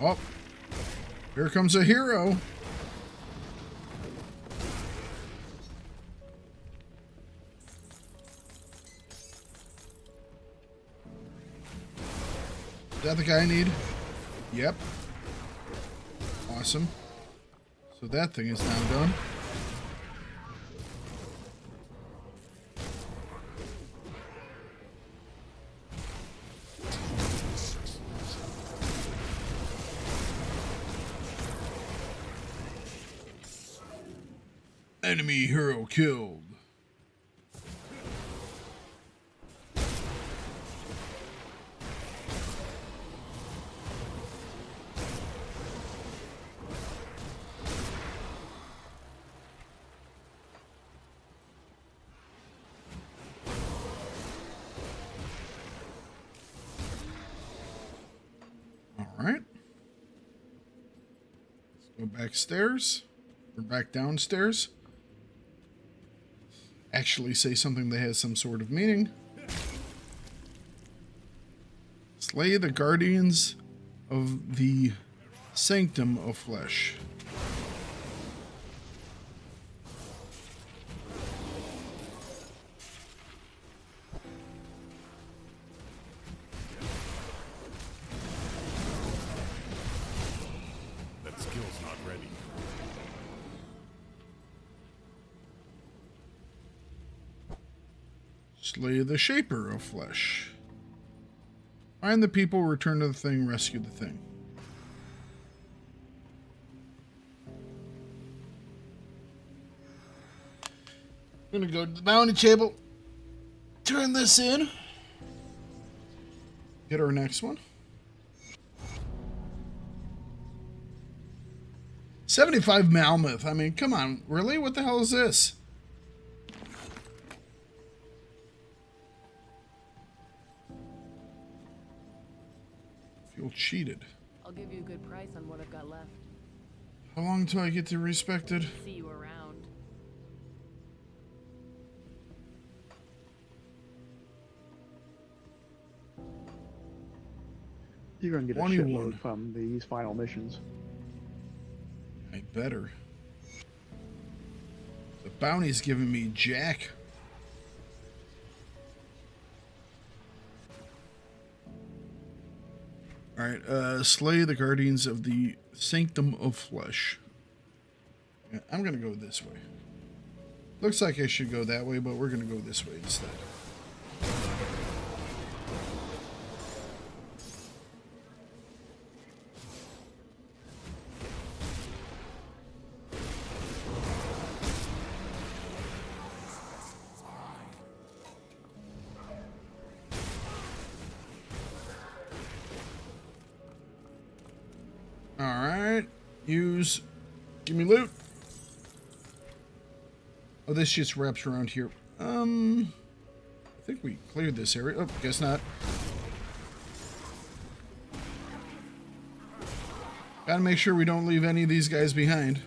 Oh, here comes a hero. Is that the guy I need? Yep. Awesome. So that thing is now done. Enemy hero killed. All right. Let's go backstairs. Or back downstairs. Actually say something that has some sort of meaning. Slay the guardians of the sanctum of flesh. That skill's not ready. Slay the shaper of flesh. Find the people, return to the thing, rescue the thing. I'm gonna go to the bounty table. Turn this in. Get our next one. 75 Malmouth. I mean, come on. Really? What the hell is this? Feel cheated. I'll give you a good price on what I've got left. How long till I get to respected? See you around. You're going to get a 21. shitload from these final missions. I better. The bounty's giving me jack. Alright, slay the guardians of the sanctum of flesh. Yeah, I'm gonna go this way. Looks like I should go that way, but we're gonna go this way instead. Use. Give me loot. Oh, this just wraps around here. I think we cleared this area. Oh, guess not. Gotta make sure we don't leave any of these guys behind.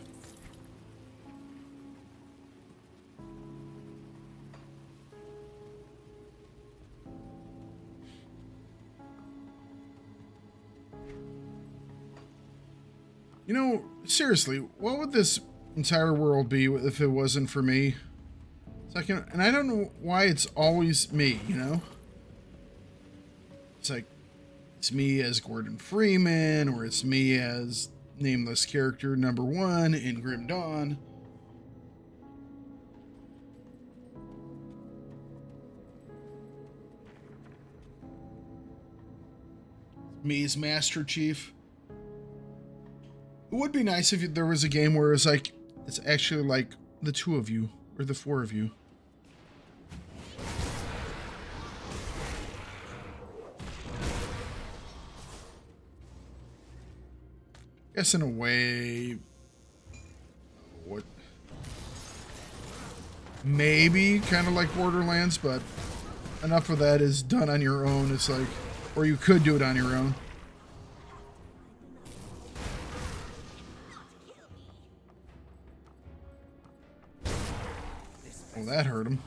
You know, seriously, what would this entire world be if it wasn't for me? And I don't know why it's always me, you know? It's like, it's me as Gordon Freeman, or it's me as nameless character number 1 in Grim Dawn. Me as Master Chief. It would be nice if there was a game where it's like, it's actually like the 2 of you, or the 4 of you. Guess in a way, what? Maybe kind of like Borderlands, but enough of that is done on your own. It's like, or you could do it on your own. Well, that hurt him.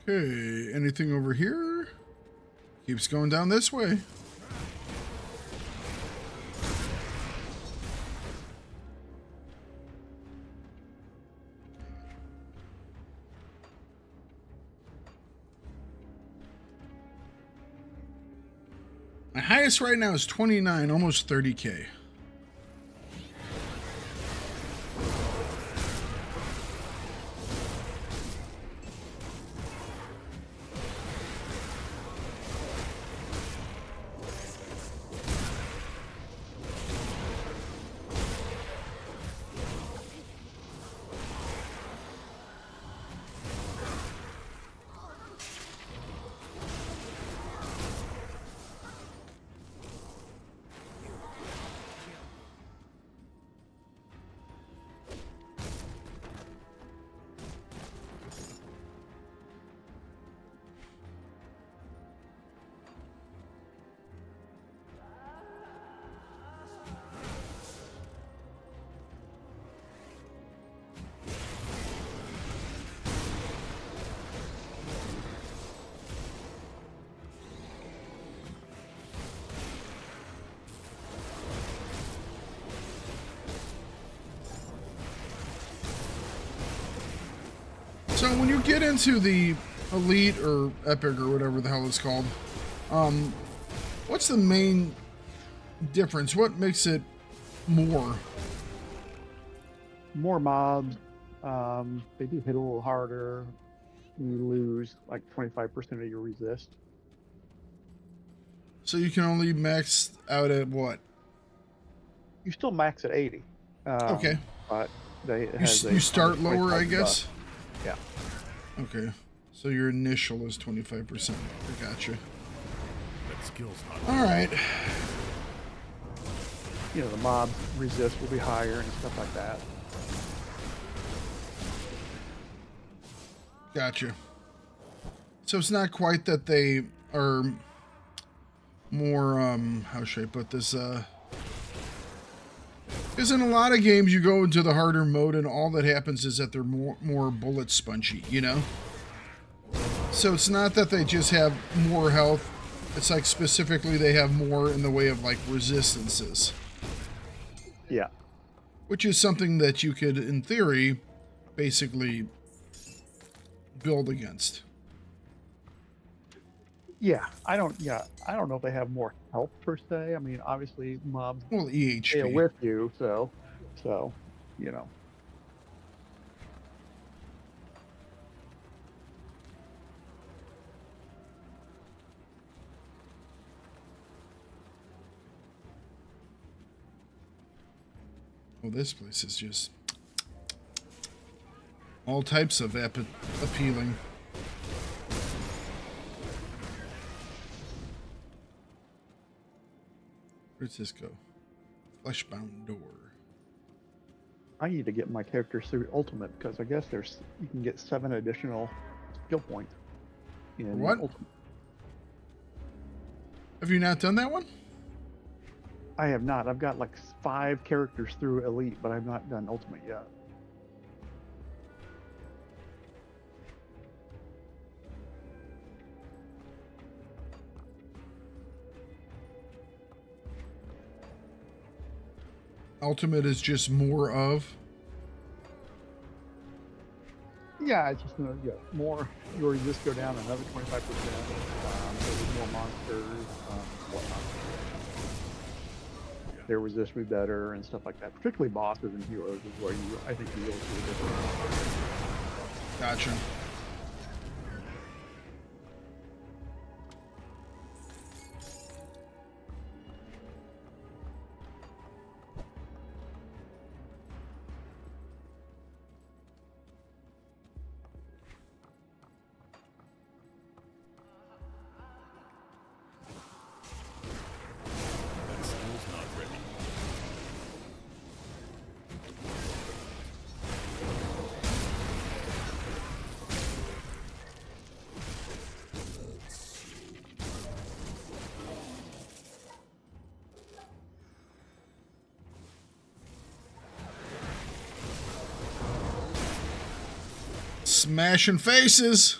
Okay, anything over here? Keeps going down this way. My highest right now is 29, almost 30K. So when you get into the Elite or Epic or whatever the hell it's called, what's the main difference? What makes it more? More mobs. They do hit a little harder. You lose like 25% of your resist. So you can only max out at what? You still max at 80. Okay. But you start lower, I guess? Yeah. Okay. So your initial is 25%. I gotcha. All right. You know, the mob resist will be higher and stuff like that. Gotcha. So it's not quite that they are more, how should I put this, because in a lot of games you go into the harder mode and all that happens is that they're more bullet spongy, you know? So it's not that they just have more health, it's like specifically they have more in the way of like resistances. Yeah. Which is something that you could, in theory, basically build against. Yeah, I don't know if they have more health per se. I mean, obviously mobs Well, EHP. stay with you, so So, you know. Well, this place is just all types of appealing. Where does this go? Fleshbound door. I need to get my character suit ultimate because I guess you can get 7 additional skill points in What? ultimate. Have you not done that one? I have not. I've got like 5 characters through elite, but I've not done ultimate yet. Ultimate is just more of. Yeah, it's just more. Your resist go down another 25%. There's more monsters, whatnot. Their resist will be better and stuff like that. Particularly bosses and heroes is where I think you really see the difference. Gotcha. That skill's not ready. Smashing faces.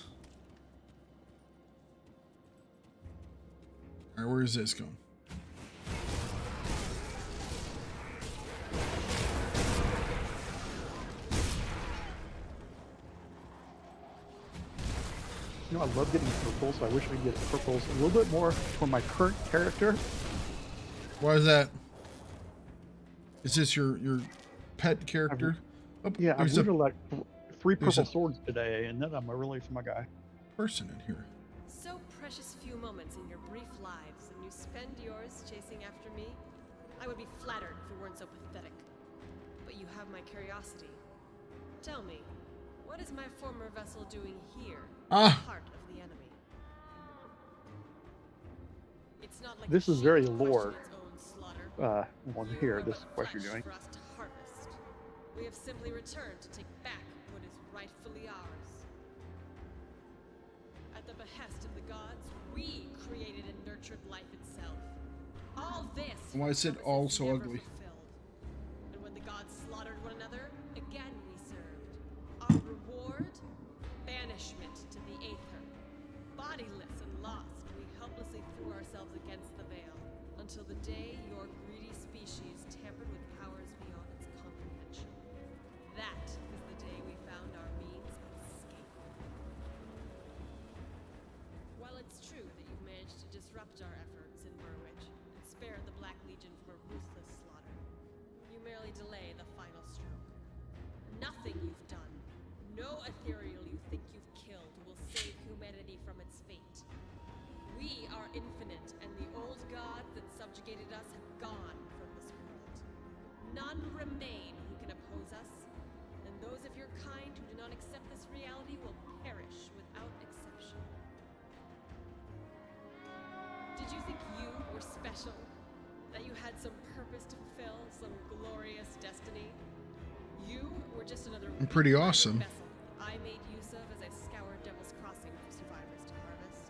All right, where is this going? You know, I love getting purples. So I wish I could get purples a little bit more for my current character. Why is that? Is this your pet character? Oh, Yeah, I've there's a looted like 3 there's purple a- swords today, and then I'm really for my guy. person in here. So precious few moments in your brief lives, and you spend yours chasing after me? I would be flattered if you weren't so pathetic. But you have my curiosity. Tell me, what is my former vessel doing here, in the heart of the enemy? It's not like This a is very sheep question lore. its own slaughter. One You here, are this but quest you're flesh doing. for us to harvest. We have simply returned to take back what is rightfully ours. At the behest of the gods, we created and nurtured life itself. All this. Why is it for all purposes so never ugly? fulfilled. And when the gods slaughtered one another, again we served. Our reward? Banishment to the Aether. Bodiless and lost, we helplessly threw ourselves against the veil, until the day your greedy species tampered with powers beyond its comprehension. That is the day we found our means of escape. While it's true that you've managed to disrupt our efforts in Merwich and spare the Black Legion from a ruthless slaughter, you merely delay the final stroke. Nothing you've done, no ethereal you think you've killed will save humanity from its fate. We are infinite, and the old gods that subjugated us have gone from this world. None remain who can oppose us, and those of your kind who do not accept this reality will perish without exception. Did you think you were special? That you had some purpose to fulfill, some glorious destiny? You were just another Pretty weak-minded awesome. vessel I made use of as I scoured Devil's Crossing for survivors to harvest.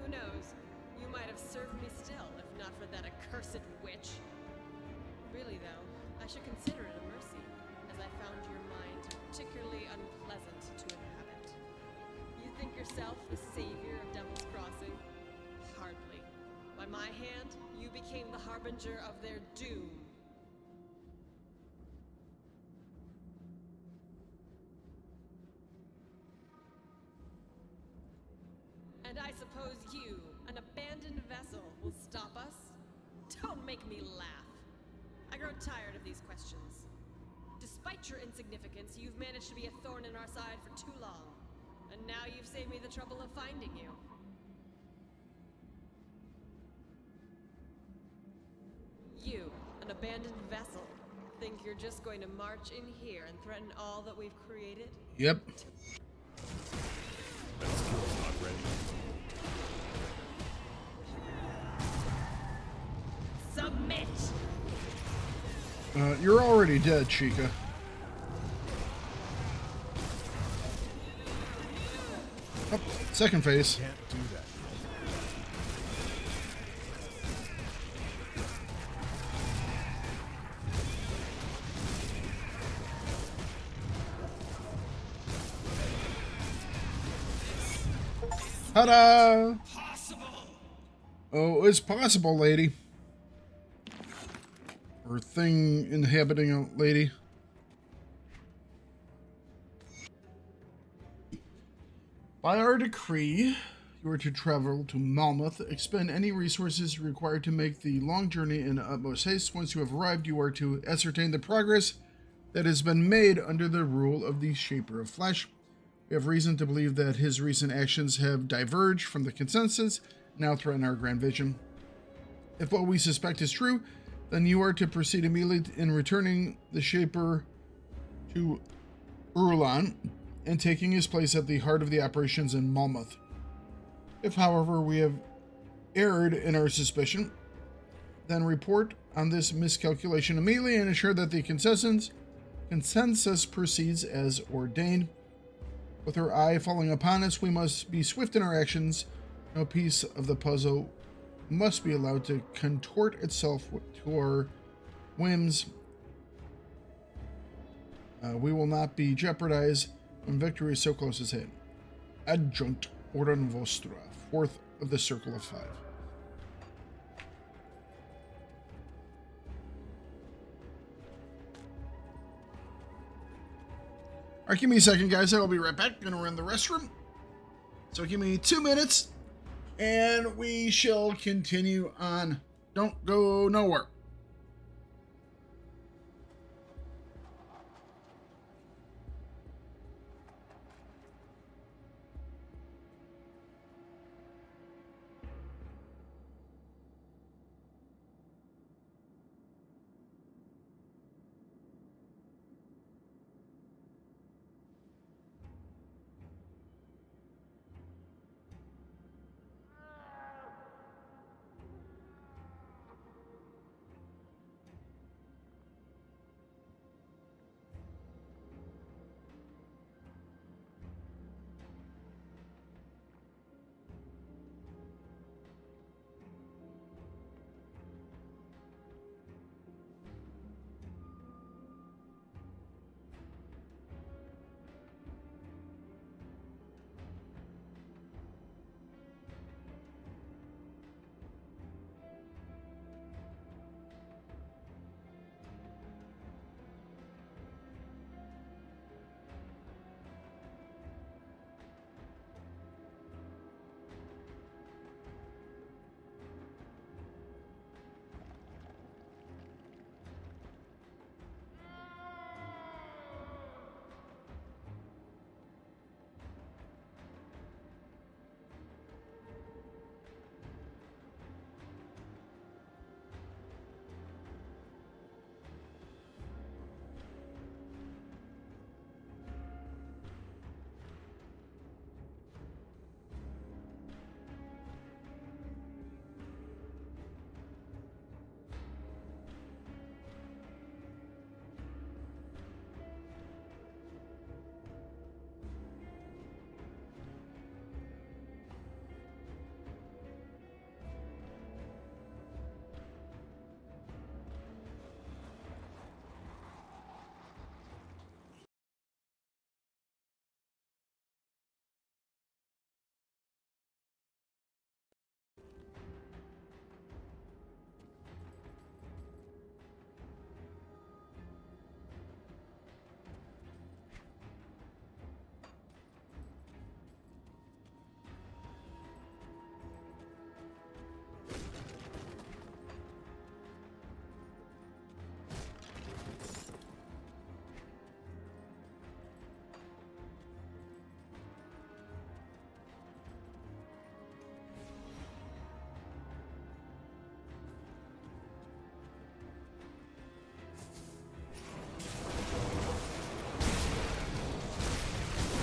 Who knows? You might have served me still, if not for that accursed witch. Really, though, I should consider it a mercy, as I found your mind particularly unpleasant to inhabit. You think yourself the savior of Devil's Crossing? Hardly. By my hand, you became the harbinger of their doom. And I suppose you, an abandoned vessel, will stop us? Don't make me laugh. I grow tired of these questions. your insignificance, you've managed to be a thorn in our side for too long. And now you've saved me the trouble of finding you. You, an abandoned vessel, think you're just going to march in here and threaten all that we've created? Yep. Submit! You're already dead, Chica. Oh, second phase. Can't do that. Ta-da! Oh, it's possible, lady. Or thing inhabiting a lady. By our decree, you are to travel to Malmouth, expend any resources required to make the long journey in utmost haste. Once you have arrived, you are to ascertain the progress that has been made under the rule of the Shaper of Flesh. We have reason to believe that his recent actions have diverged from the consensus, now threaten our grand vision. If what we suspect is true, then you are to proceed immediately in returning the Shaper to Urulan and taking his place at the heart of the operations in Malmouth. If, however, we have erred in our suspicion, then report on this miscalculation immediately and ensure that the consensus proceeds as ordained. With her eye falling upon us, we must be swift in our actions. No piece of the puzzle must be allowed to contort itself to our whims. We will not be jeopardized when victory is so close as hand. Adjunct Ordem Vostra, fourth of the Circle of Five. All right, give me a second, guys. I will be right back. Gonna run the restroom. So give me 2 minutes, and we shall continue on. Don't go nowhere.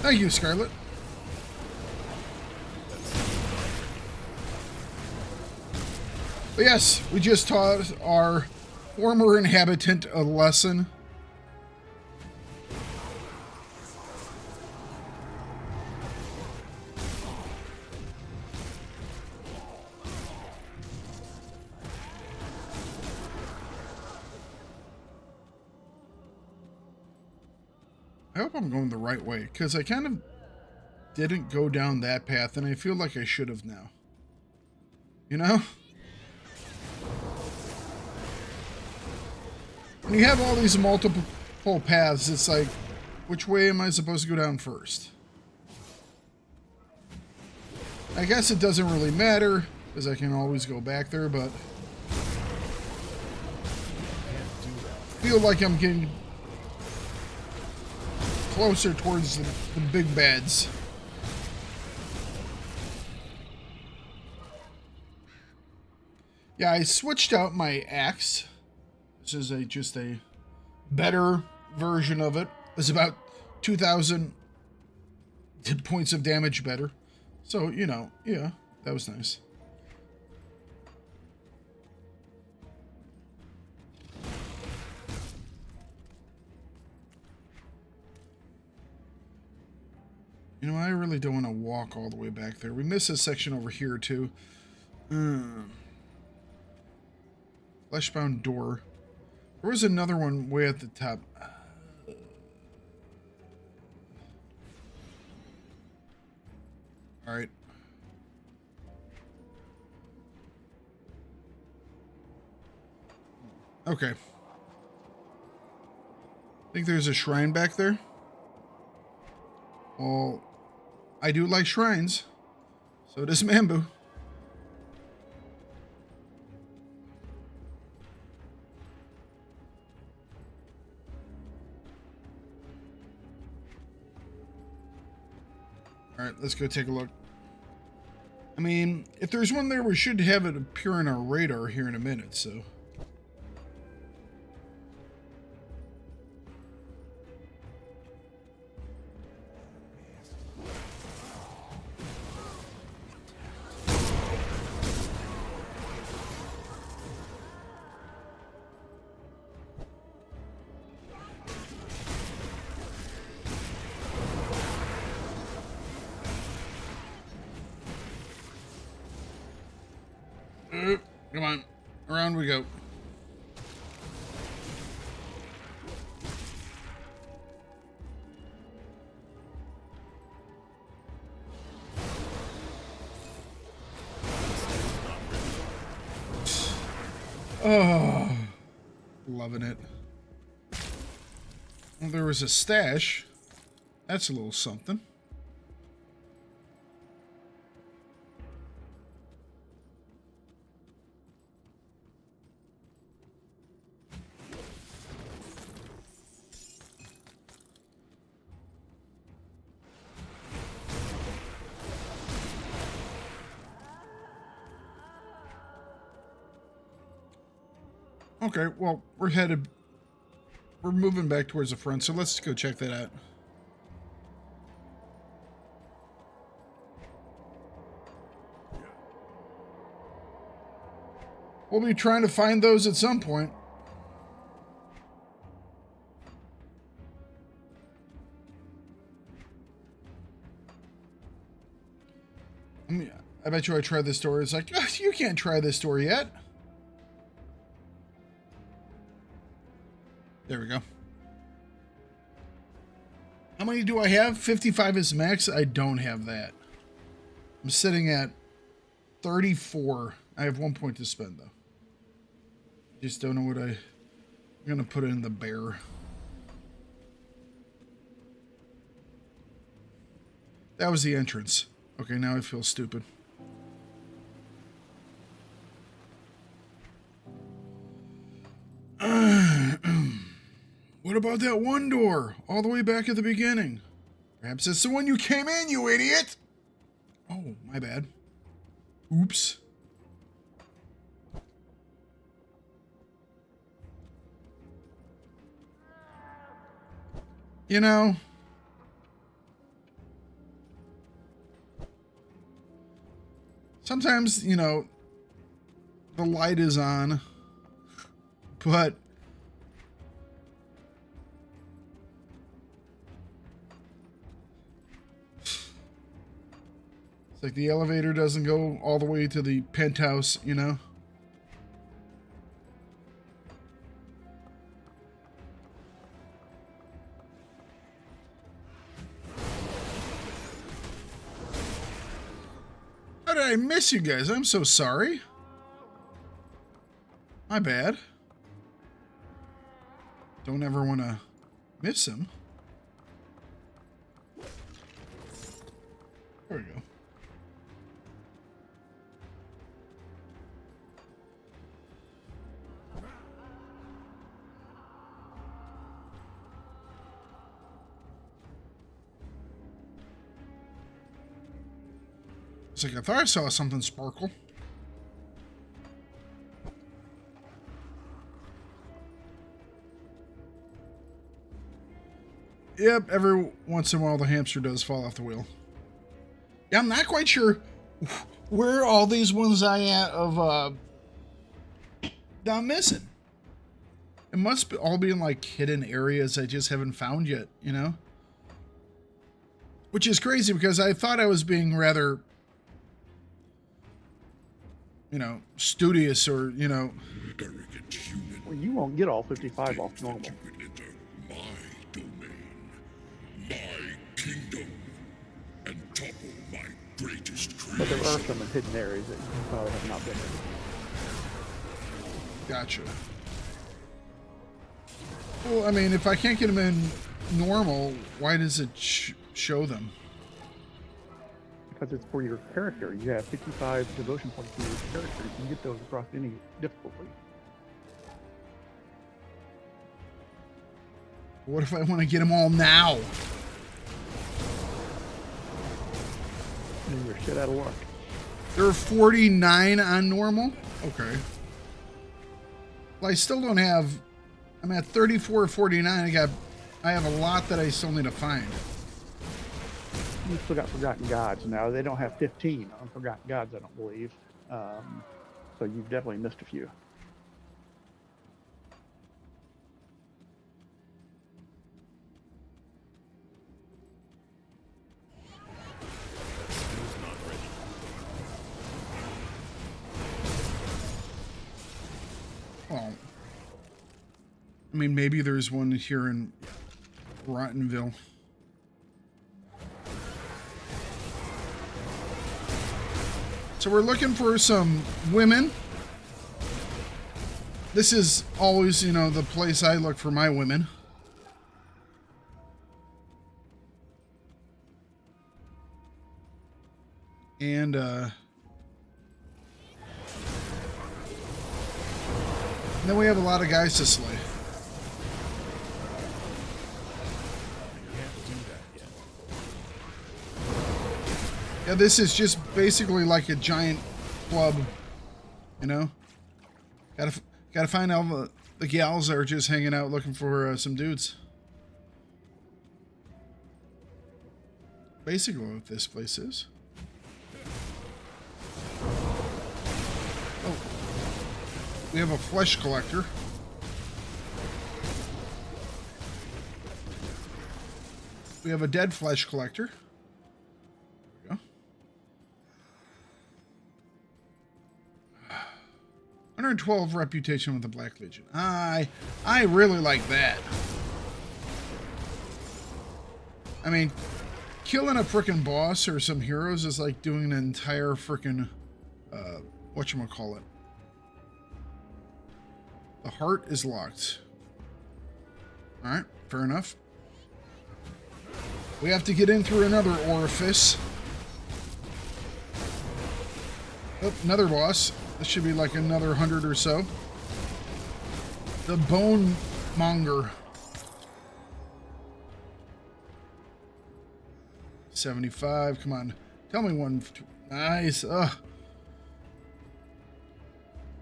Thank you, Scarlet. But yes, we just taught our former inhabitant a lesson. I hope I'm going the right way, because I kind of didn't go down that path, and I feel like I should have now. You know? When you have all these multiple paths, it's like, which way am I supposed to go down first? I guess it doesn't really matter, because I can always go back there, but I feel like I'm getting closer towards the big bads. Yeah, I switched out my axe. This is just a better version of it. It's about 2,000 points of damage better. So, you know, yeah, that was nice. You know, I really don't want to walk all the way back there. We missed a section over here, too. Fleshbound door. There was another one way at the top. All right. Okay. I think there's a shrine back there. Well, I do like shrines. So does Mambu. All right, let's go take a look. I mean, if there's one there, we should have it appear on our radar here in a minute, so. Come on, around we go. Oh, loving it. Well, there was a stash. That's a little something. Okay, well, we're moving back towards the front, so let's go check that out. We'll be trying to find those at some point. I mean, I bet you I tried this door. It's like, oh, you can't try this door yet. There we go. How many do I have? 55 is max. I don't have that. I'm sitting at 34. I have 1 point to spend, though. Just don't know what I'm going to put in the bear. That was the entrance. Okay, now I feel stupid. What about that one door all the way back at the beginning? Perhaps it's the one you came in, you idiot! Oh, my bad. Oops. You know, Sometimes, you know, the light is on, but it's like the elevator doesn't go all the way to the penthouse, you know? How did I miss you guys? I'm so sorry. My bad. Don't ever want to miss him. There we go. It's like I thought I saw something sparkle. Yep, every once in a while the hamster does fall off the wheel. Yeah, I'm not quite sure where all these ones I that I'm missing. It must be all be in like hidden areas I just haven't found yet, you know? Which is crazy because I thought I was being rather, you know, studious or, you know. Well, you won't get all 55 off normal. But there are some hidden areas that you probably have not been in. Gotcha. Well, I mean, if I can't get them in normal, why does it show them? Because it's for your character. You have 55 devotion points for your character. You can get those across any difficulty. What if I want to get them all now? And you're shit out of luck. There are 49 on normal? Okay. Well, I still don't have... I'm at 34 or 49. I have a lot that I still need to find. You still got Forgotten Gods now. They don't have 15 on Forgotten Gods, I don't believe. So you've definitely missed a few. Well, I mean, maybe there's one here in Rottenville. So we're looking for some women. This is always, you know, the place I look for my women. And, then we have a lot of guys to slay. Yeah, this is just basically like a giant club, you know? Gotta find all the gals that are just hanging out looking for some dudes. Basically what this place is. Oh. We have a flesh collector. We have a dead flesh collector. There we go. 112 reputation with the Black Legion. I really like that. I mean, killing a frickin' boss or some heroes is like doing an entire frickin' whatchamacallit. The heart is locked. Alright, fair enough. We have to get in through another orifice. Oh, another boss. This should be like another 100 or so. The Bone Monger. 75. Come on. Tell me one. Nice. Ugh.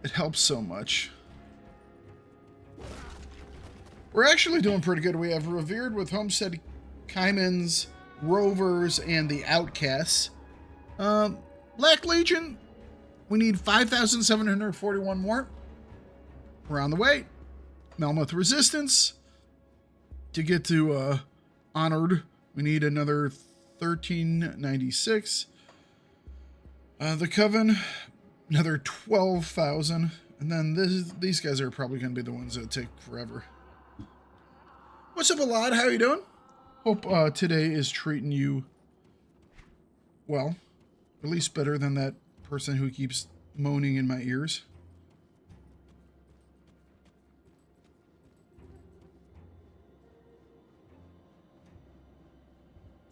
It helps so much. We're actually doing pretty good. We have Revered with Homestead Caimans, Rovers, and the Outcasts. Black Legion, We need 5,741 more. We're on the way. Malmouth Resistance. To get to Honored, we need another 1396. The Coven, another 12,000. And then these guys are probably going to be the ones that take forever. What's up, Alad? How you doing? Hope today is treating you well. At least better than that person who keeps moaning in my ears.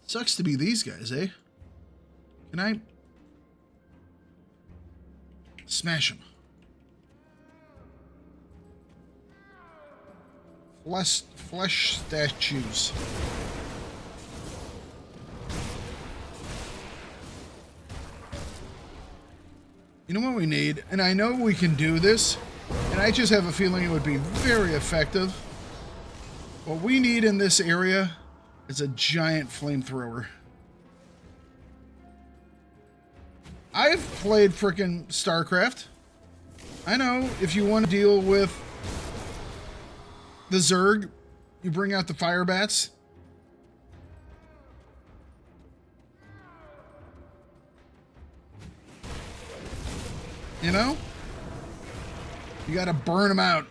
Sucks to be these guys, eh? Can I smash them? Flesh statues. You know what we need? And I know we can do this, and I just have a feeling it would be very effective. What we need in this area is a giant flamethrower. I've played frickin' StarCraft. I know if you want to deal with the Zerg, you bring out the fire bats. You know? You gotta burn them out.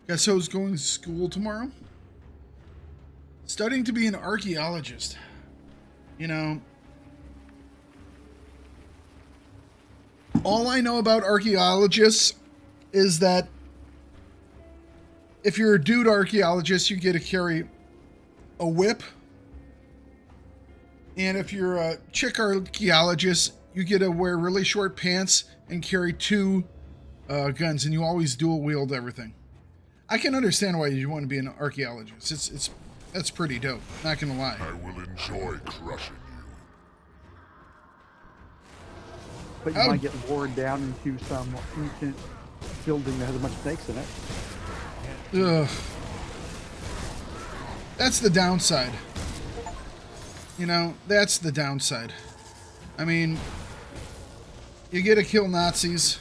Guess who's going to school tomorrow? Studying to be an archaeologist. You know, all I know about archaeologists is that if you're a dude archaeologist, you get to carry a whip. And if you're a chick archaeologist, you get to wear really short pants and carry two guns, and you always dual wield everything. I can understand why you want to be an archaeologist. That's pretty dope. Not gonna lie. I will enjoy crushing you. But you might get lured down into some ancient building that has a bunch of snakes in it. Ugh. That's the downside. You know, that's the downside. I mean, you get to kill Nazis.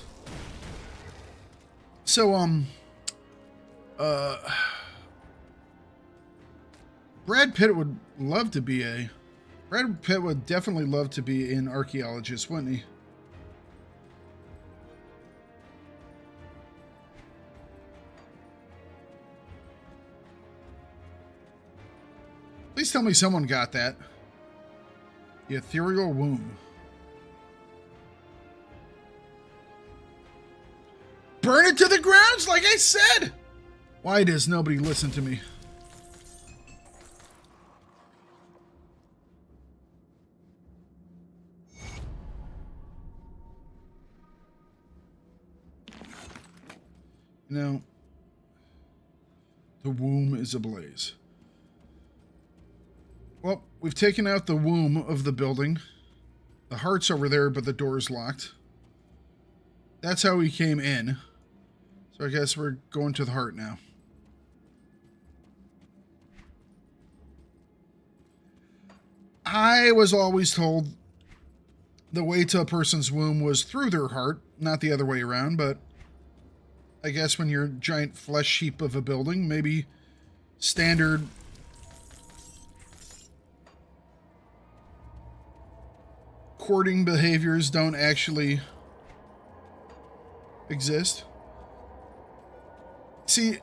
So, Brad Pitt would definitely love to be an archaeologist, wouldn't he? Please tell me someone got that. The ethereal womb. Burn it to the grounds, like I said! Why does nobody listen to me? You know, the womb is ablaze. Well, we've taken out the womb of the building. The heart's over there, but the door's locked. That's how we came in. So I guess we're going to the heart now. I was always told the way to a person's womb was through their heart, not the other way around, but I guess when you're a giant flesh heap of a building, maybe standard courting behaviors don't actually exist. See,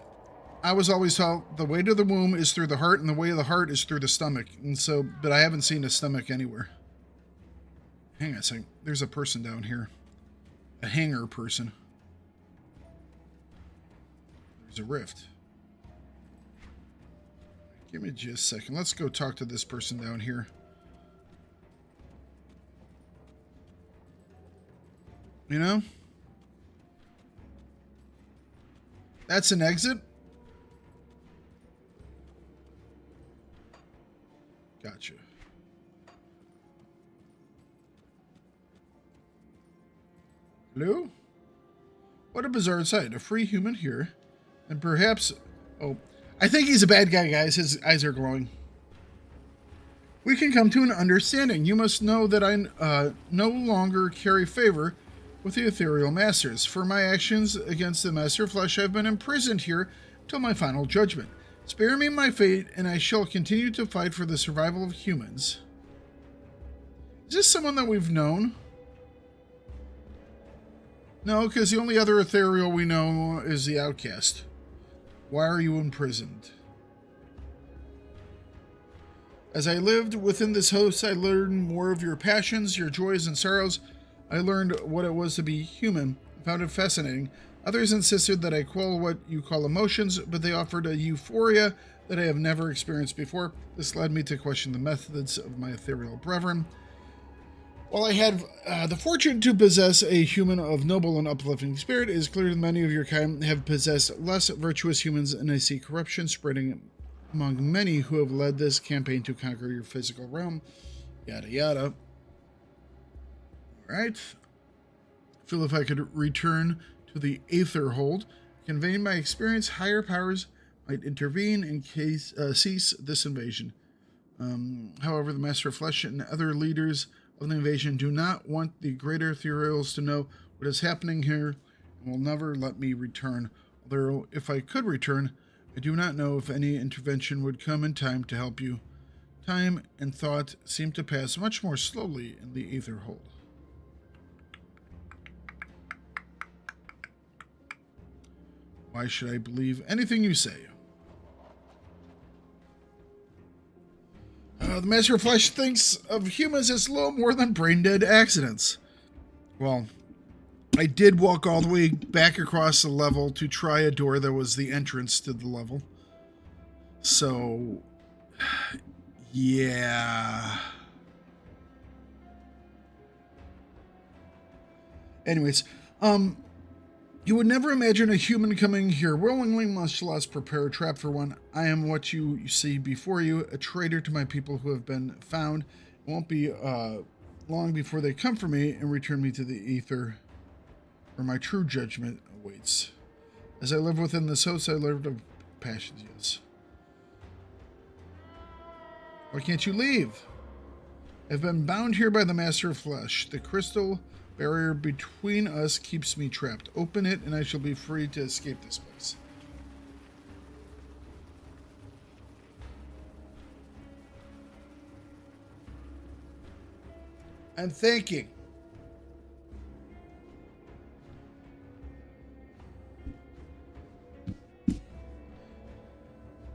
I was always told the way to the womb is through the heart, and the way of the heart is through the stomach. And so, but I haven't seen a stomach anywhere. Hang on a second. There's a person down here. A hanger person. There's a rift. Give me just a second. Let's go talk to this person down here. You know? That's an exit. Gotcha. Hello? What a bizarre sight. A free human here. And perhaps... Oh, I think he's a bad guy, guys. His eyes are glowing. We can come to an understanding. You must know that I no longer carry favor with the ethereal masters. For my actions against the Master of Flesh, I've been imprisoned here till my final judgment. Spare me my fate, and I shall continue to fight for the survival of humans. Is this someone that we've known? No, because the only other ethereal we know is the outcast. Why are you imprisoned? As I lived within this house, I learned more of your passions, your joys and sorrows. I learned what it was to be human. I found it fascinating. Others insisted that I quell what you call emotions, but they offered a euphoria that I have never experienced before. This led me to question the methods of my ethereal brethren. While I had the fortune to possess a human of noble and uplifting spirit, it is clear that many of your kind have possessed less virtuous humans, and I see corruption spreading among many who have led this campaign to conquer your physical realm. Yada yada. Alright. I feel if I could return to the Aether Hold, conveying my experience, higher powers might intervene in case cease this invasion. However, the Master of Flesh and other leaders of the invasion do not want the greater ethereals to know what is happening here and will never let me return. Although, if I could return, I do not know if any intervention would come in time to help you. Time and thought seem to pass much more slowly in the Aether Hold. Why should I believe anything you say? The Master of Flesh thinks of humans as little more than brain-dead accidents. Well, I did walk all the way back across the level to try a door that was the entrance to the level. So, yeah. Anyways, you would never imagine a human coming here willingly, much less prepare a trap for one. I am what you see before you, a traitor to my people who have been found. It won't be long before they come for me and return me to the ether, where my true judgment awaits. As I live within this house, I learned of passions, yes. Why can't you leave? I've been bound here by the Master of Flesh. The crystal barrier between us keeps me trapped. Open it and I shall be free to escape this place. I'm thinking.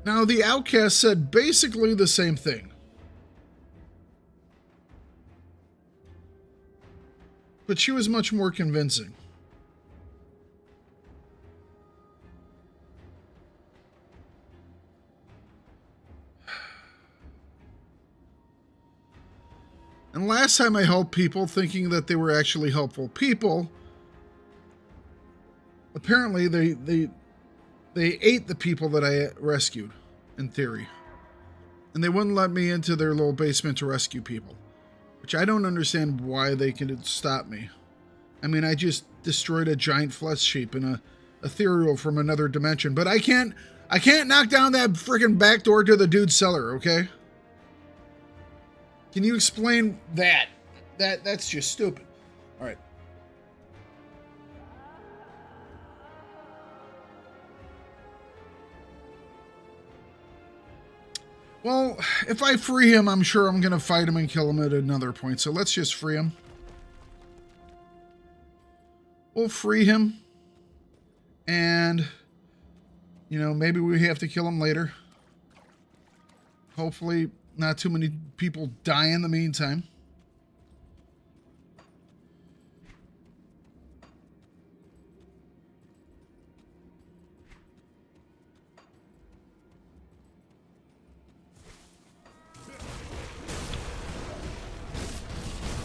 Now, the outcast said basically the same thing. But she was much more convincing. And last time I helped people thinking that they were actually helpful people, apparently they ate the people that I rescued, in theory. And they wouldn't let me into their little basement to rescue people. Which I don't understand why they can stop me. I mean, I just destroyed a giant flesh sheep and a ethereal from another dimension, but I can't knock down that freaking back door to the dude's cellar, okay? Can you explain that? That's just stupid. All right. Well, if I free him, I'm sure I'm going to fight him and kill him at another point. So let's just free him. We'll free him. And, you know, maybe we have to kill him later. Hopefully not too many people die in the meantime.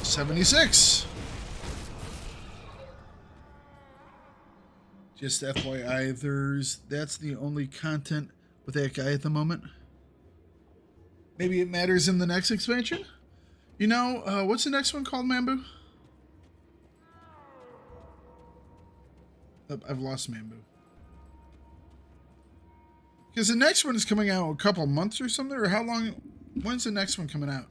$76. Just FYI, that's the only content with that guy at the moment. Maybe it matters in the next expansion? You know, what's the next one called, Mambu? Oh, I've lost Mambu. Because the next one is coming out in a couple months or something, or how long? When's the next one coming out?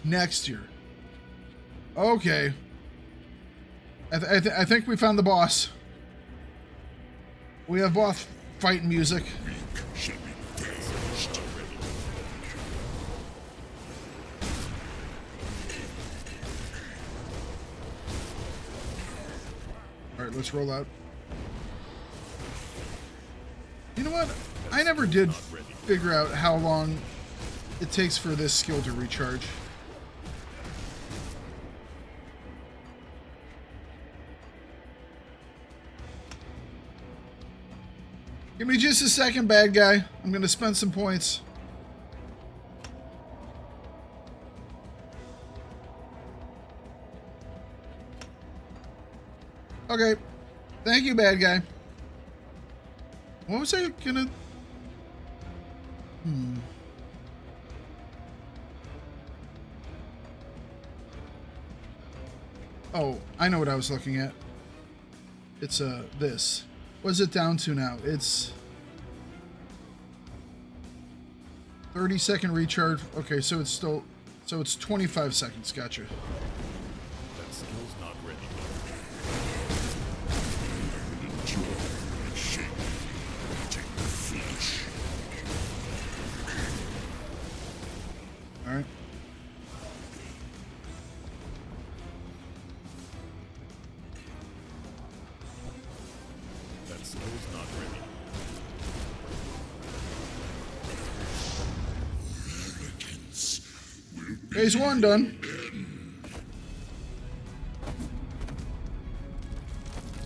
Next year. Okay. I think we found the boss. We have boss fight music. Alright, let's roll out. You know what? I never did figure out how long it takes for this skill to recharge. Give me just a second, bad guy. I'm gonna spend some points. Okay. Thank you, bad guy. What was I gonna... Oh, I know what I was looking at. It's, this. What's it down to now? It's 30-second recharge. Okay, so it's still... So it's 25 seconds. Gotcha. That skill's not ready. Alright. That skill's not ready. Phase 1 done.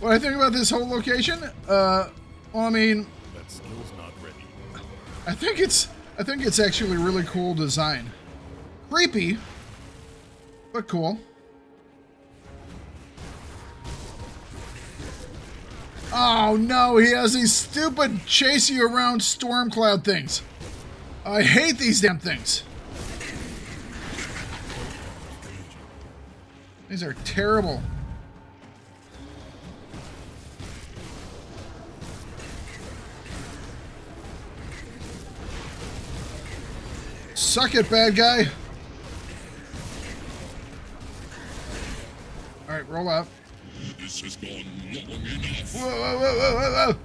What I think about this whole location? Well, I mean, That skill's not ready. I think it's actually a really cool design. Creepy, but cool. Oh no, he has these stupid chase you around storm cloud things. I hate these damn things. These are terrible. Suck it, bad guy. All right, roll out. This has gone long enough. Whoa, whoa, whoa, whoa, whoa, whoa.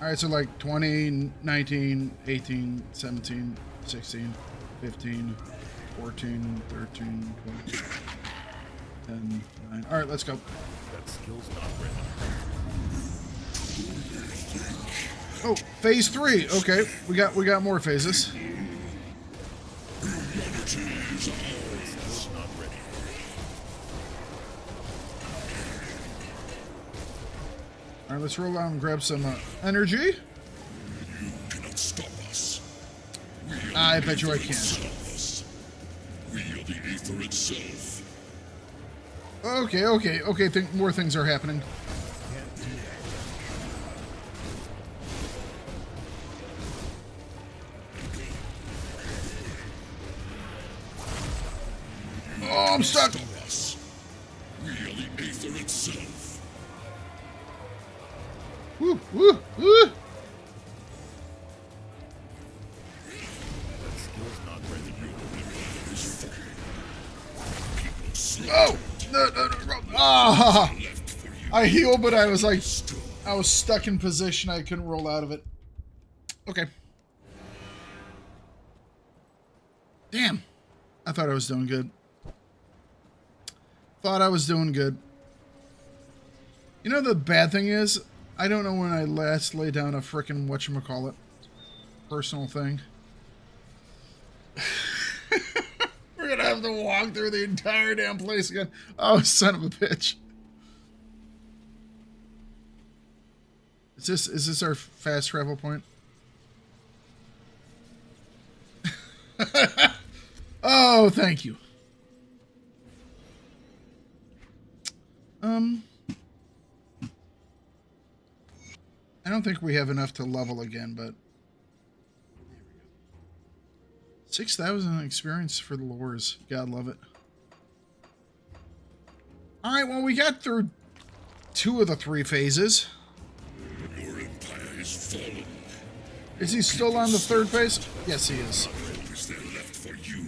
All right, so like 20, 19, 18, 17, 16, 15, 14, 13, 12, 10, 9. All right, let's go. That skill's not ready. Oh, phase 3. Okay, we got more phases. Skill's not ready. All right, let's roll out and grab some energy. You cannot stop us. I bet you I can. Stop us. We are the Aether itself. Okay. Think more things are happening. Oh, I'm stuck. Stop us. We are the Aether itself. Woo, woo, woo. That skill's not ready. Oh, no. Ah, I healed, but I was stuck in position. I couldn't roll out of it. Okay. Damn. I thought I was doing good. You know, the bad thing is, I don't know when I last laid down a frickin' whatchamacallit personal thing. We're gonna have to walk through the entire damn place again. Oh, son of a bitch. Is this our fast travel point? Oh, thank you. I don't think we have enough to level again, but 6,000 experience for the lures. God love it. All right, well, we got through 2 of the 3 phases. Your empire is fallen. Is he still on the 3rd phase? Yes, he is. What is there left for you?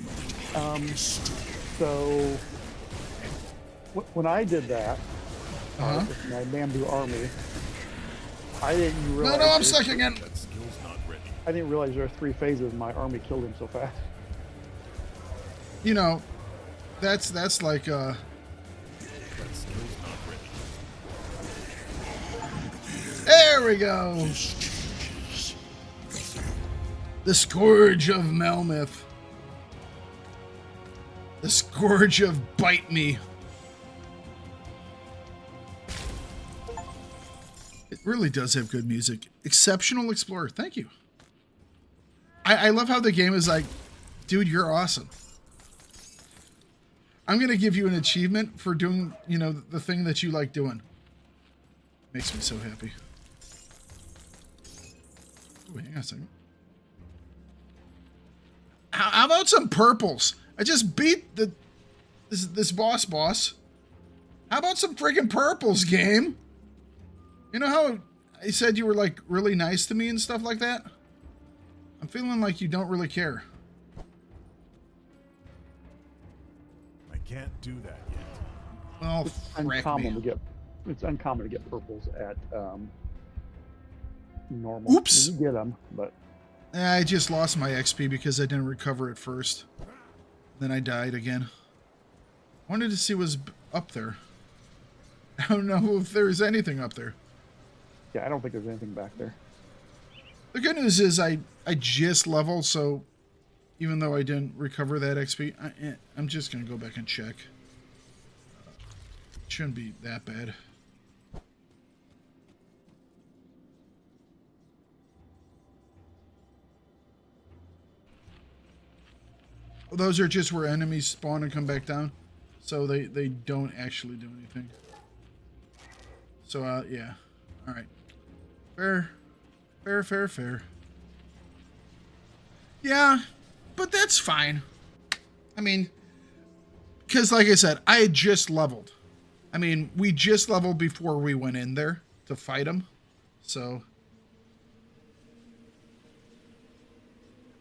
So when I did that with my bamboo army, I didn't realize. No, I'm stuck again. That skill's not ready. I didn't realize there were 3 phases. My army killed him so fast. You know, that's like That skill's not ready. there we go. The Scourge of Malmouth. The Scourge of Bite Me. It really does have good music. Exceptional Explorer. Thank you. I love how the game is like, dude, you're awesome. I'm going to give you an achievement for doing, you know, the thing that you like doing. Makes me so happy. Oh, hang on a second. How about some purples? I just beat this boss. How about some friggin' purples, game? You know how I said you were like really nice to me and stuff like that? I'm feeling like you don't really care. I can't do that yet. Well, It's frack uncommon me. to get. It's uncommon to get purples at normal. Oops. You get them, but I just lost my XP because I didn't recover it first. Then I died again. Wanted to see what's up there. I don't know if there's anything up there. yeah, I don't think there's anything back there. The good news is I just leveled, so even though I didn't recover that XP, I'm just going to go back and check. It shouldn't be that bad. Those are just where enemies spawn and come back down, so they don't actually do anything. So, yeah. All right. Fair. Yeah, but that's fine. I mean, because like I said, I had just leveled. I mean, we just leveled before we went in there to fight him. So,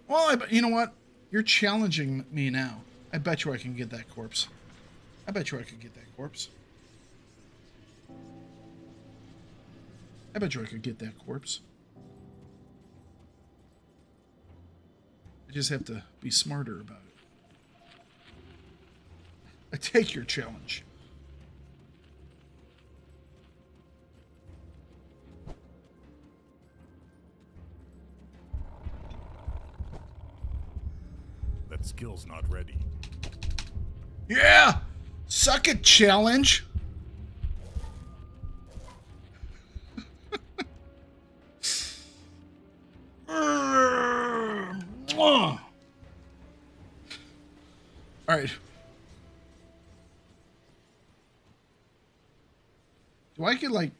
well, you know what? You're challenging me now. I bet you I can get that corpse. I bet you I could get that corpse. I bet you I could get that corpse. I just have to be smarter about it. I take your challenge. That skill's not ready. Yeah! Suck it, challenge! Alright. Do I get like...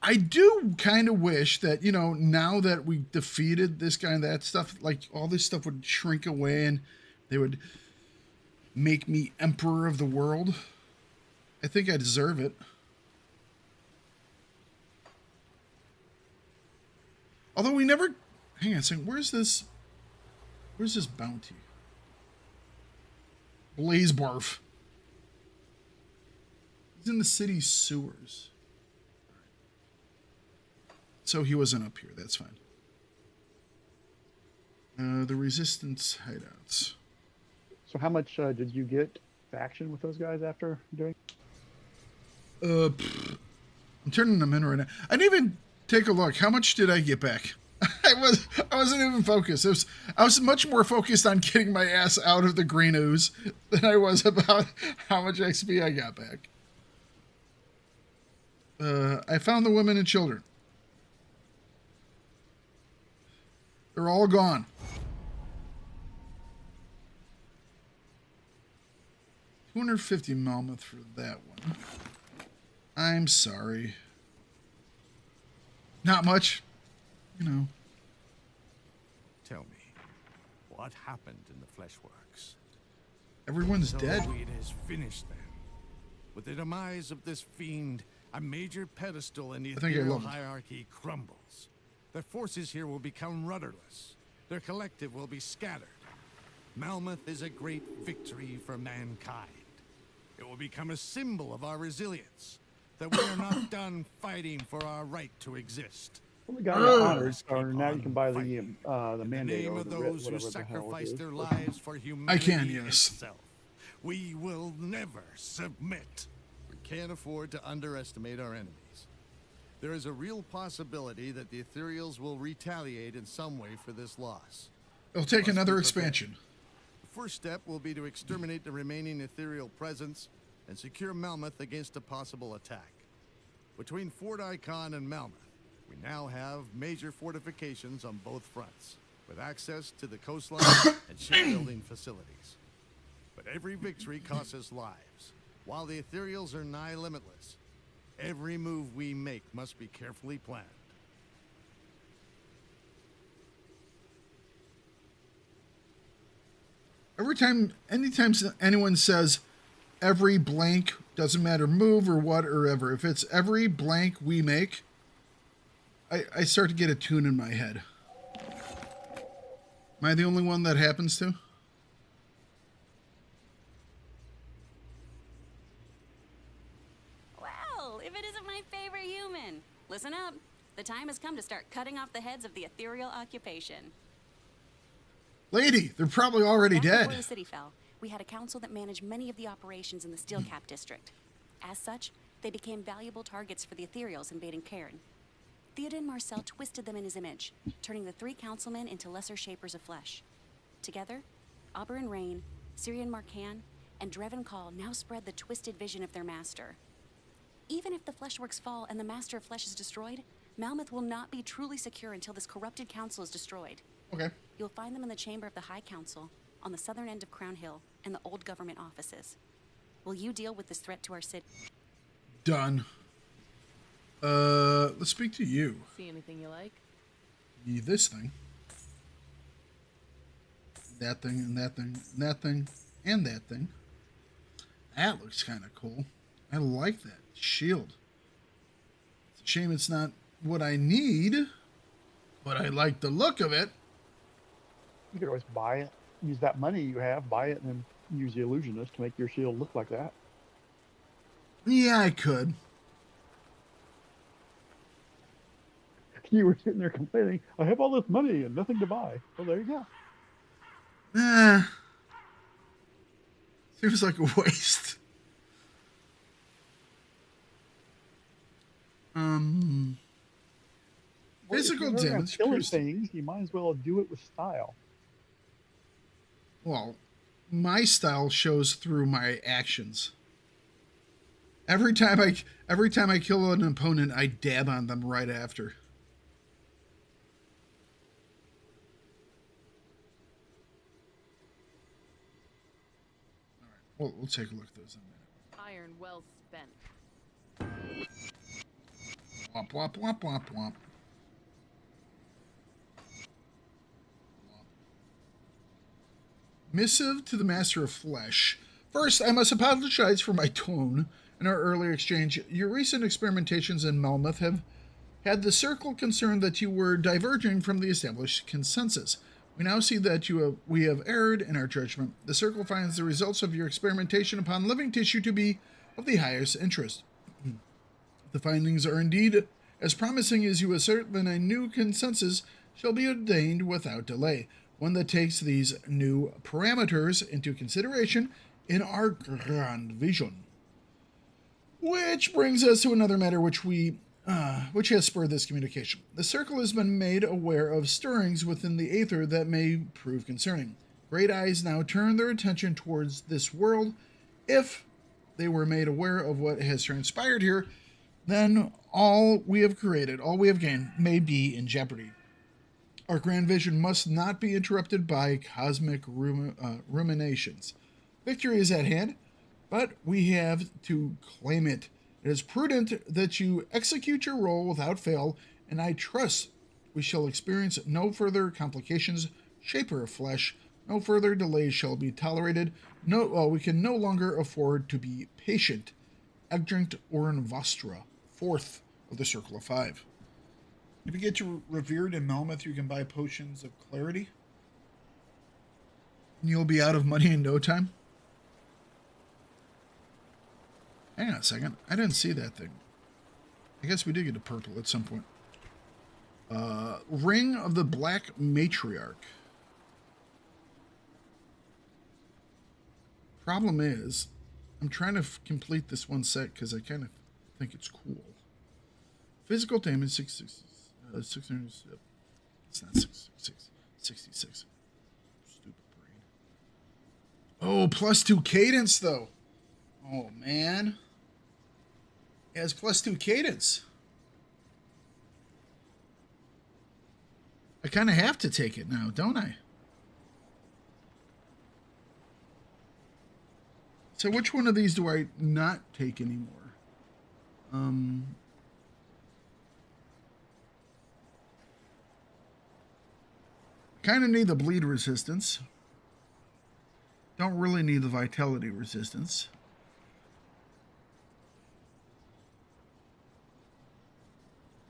I do kind of wish that, you know, now that we defeated this guy and that stuff, like all this stuff would shrink away and they would make me emperor of the world. I think I deserve it. Although we never... Hang on a second. Where's this bounty? Blaze Barf. He's in the city sewers. So he wasn't up here. That's fine. The resistance hideouts. So how much did you get faction with those guys after doing? I'm turning them in right now. I didn't even take a look. How much did I get back? I wasn't even focused. I was much more focused on getting my ass out of the green ooze than I was about how much XP I got back. I found the women and children. They're all gone. $250 Malmouth for that one. I'm sorry. Not much, you know. Tell me, what happened in the Fleshworks? Everyone's So dead. it is finished then. With the demise of this fiend, a major pedestal in the I think I ethereal love it. hierarchy crumbles. Their forces here will become rudderless. Their collective will be scattered. Malmouth is a great victory for mankind. It will become a symbol of our resilience, that we are not done fighting for our right to exist. Well, we got you honored, Let's so keep now you on can buy fighting. the In the mandate name or of the writ, those who whatever the hell it sacrificed is. their lives for humanity can, yes. itself, we will never submit. We can't afford to underestimate our enemies. There is a real possibility that the Ethereals will retaliate in some way for this loss. It'll take Must another be prepared. expansion. The first step will be to exterminate the remaining ethereal presence and secure Malmouth against a possible attack. Between Fort Icon and Malmouth, we now have major fortifications on both fronts, with access to the coastline and shipbuilding facilities. But every victory costs us lives. While the Ethereals are nigh limitless, every move we make must be carefully planned. Anytime anyone says every blank, doesn't matter move or whatever, if it's every blank we make, I start to get a tune in my head. Am I the only one that happens to? Well, if it isn't my favorite human. Listen up. The time has come to start cutting off the heads of the ethereal occupation. Lady, they're probably already Back dead. before the city fell, we had a council that managed many of the operations in the Steelcap district. As such, they became valuable targets for the Ethereals invading Cairn. Theoden Marcel twisted them in his image, turning the 3 councilmen into lesser shapers of flesh. Together, Oberyn Rain, Syrian Marcan, and Dreven Call now spread the twisted vision of their master. Even if the Fleshworks fall and the Master of Flesh is destroyed, Malmouth will not be truly secure until this corrupted council is destroyed. Okay. You'll find them in the chamber of the High Council, on the southern end of Crown Hill, in the old government offices. Will you deal with this threat to our city? Done. Let's speak to you. See anything you like? This thing. That thing, and that thing, and that thing, and that thing. That looks kind of cool. I like that shield. It's a shame it's not what I need, but I like the look of it. You could always buy it, use that money you have, buy it, and then use the illusionist to make your shield look like that. Yeah, I could. You were sitting there complaining, I have all this money and nothing to buy. Well, there you go. Seems like a waste. Well, Physical if you're damage. killing piercing. things, you might as well do it with style. Well, my style shows through my actions. Every time I kill an opponent, I dab on them right after. All right, we'll take a look at those in a minute. Iron well spent. Womp womp womp womp womp. Missive to the Master of Flesh. First, I must apologize for my tone in our earlier exchange. Your recent experimentations in Malmouth have had the Circle concerned that you were diverging from the established consensus. We now see that we have erred in our judgment. The Circle finds the results of your experimentation upon living tissue to be of the highest interest. The findings are indeed as promising as you assert, then a new consensus shall be ordained without delay, one that takes these new parameters into consideration in our grand vision. Which brings us to another matter which has spurred this communication. The Circle has been made aware of stirrings within the Aether that may prove concerning. Great eyes now turn their attention towards this world. If they were made aware of what has transpired here, then all we have created, all we have gained, may be in jeopardy. Our grand vision must not be interrupted by cosmic ruminations. Victory is at hand, but we have to claim it. It is prudent that you execute your role without fail, and I trust we shall experience no further complications. Shaper of Flesh, no further delays shall be tolerated. We can no longer afford to be patient. Adjunct Orin Vostra, 4th of the Circle of 5. If you get your revered in Malmouth, you can buy potions of clarity. And you'll be out of money in no time. Hang on a second. I didn't see that thing. I guess we did get a purple at some point. Ring of the Black Matriarch. Problem is, I'm trying to complete this one set because I kind of think it's cool. Physical damage 666. 600. It's not 666. 66. Stupid brain. Oh, +2 cadence though. Oh man. It has +2 cadence. I kind of have to take it now, don't I? So which one of these do I not take anymore? Kind of need the bleed resistance. Don't really need the vitality resistance.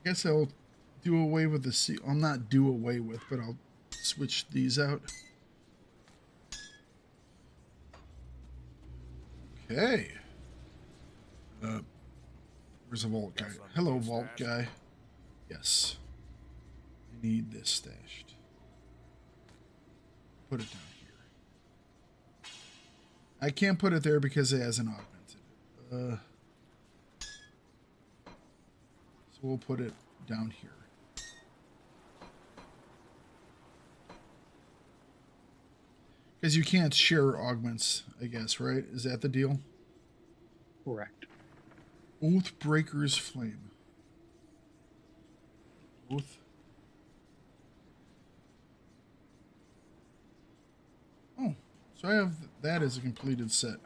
I guess I'll do away with the C. I'll not do away with, but I'll switch these out. Okay. Where's the vault guy? Hello, vault guy. Yes. I need this stashed. Put it down here. I can't put it there because it hasn't augmented. So we'll put it down here. Because you can't share augments, I guess, right? Is that the deal? Correct. Oathbreaker's Flame. Oath. Oh, so I have that as a completed set.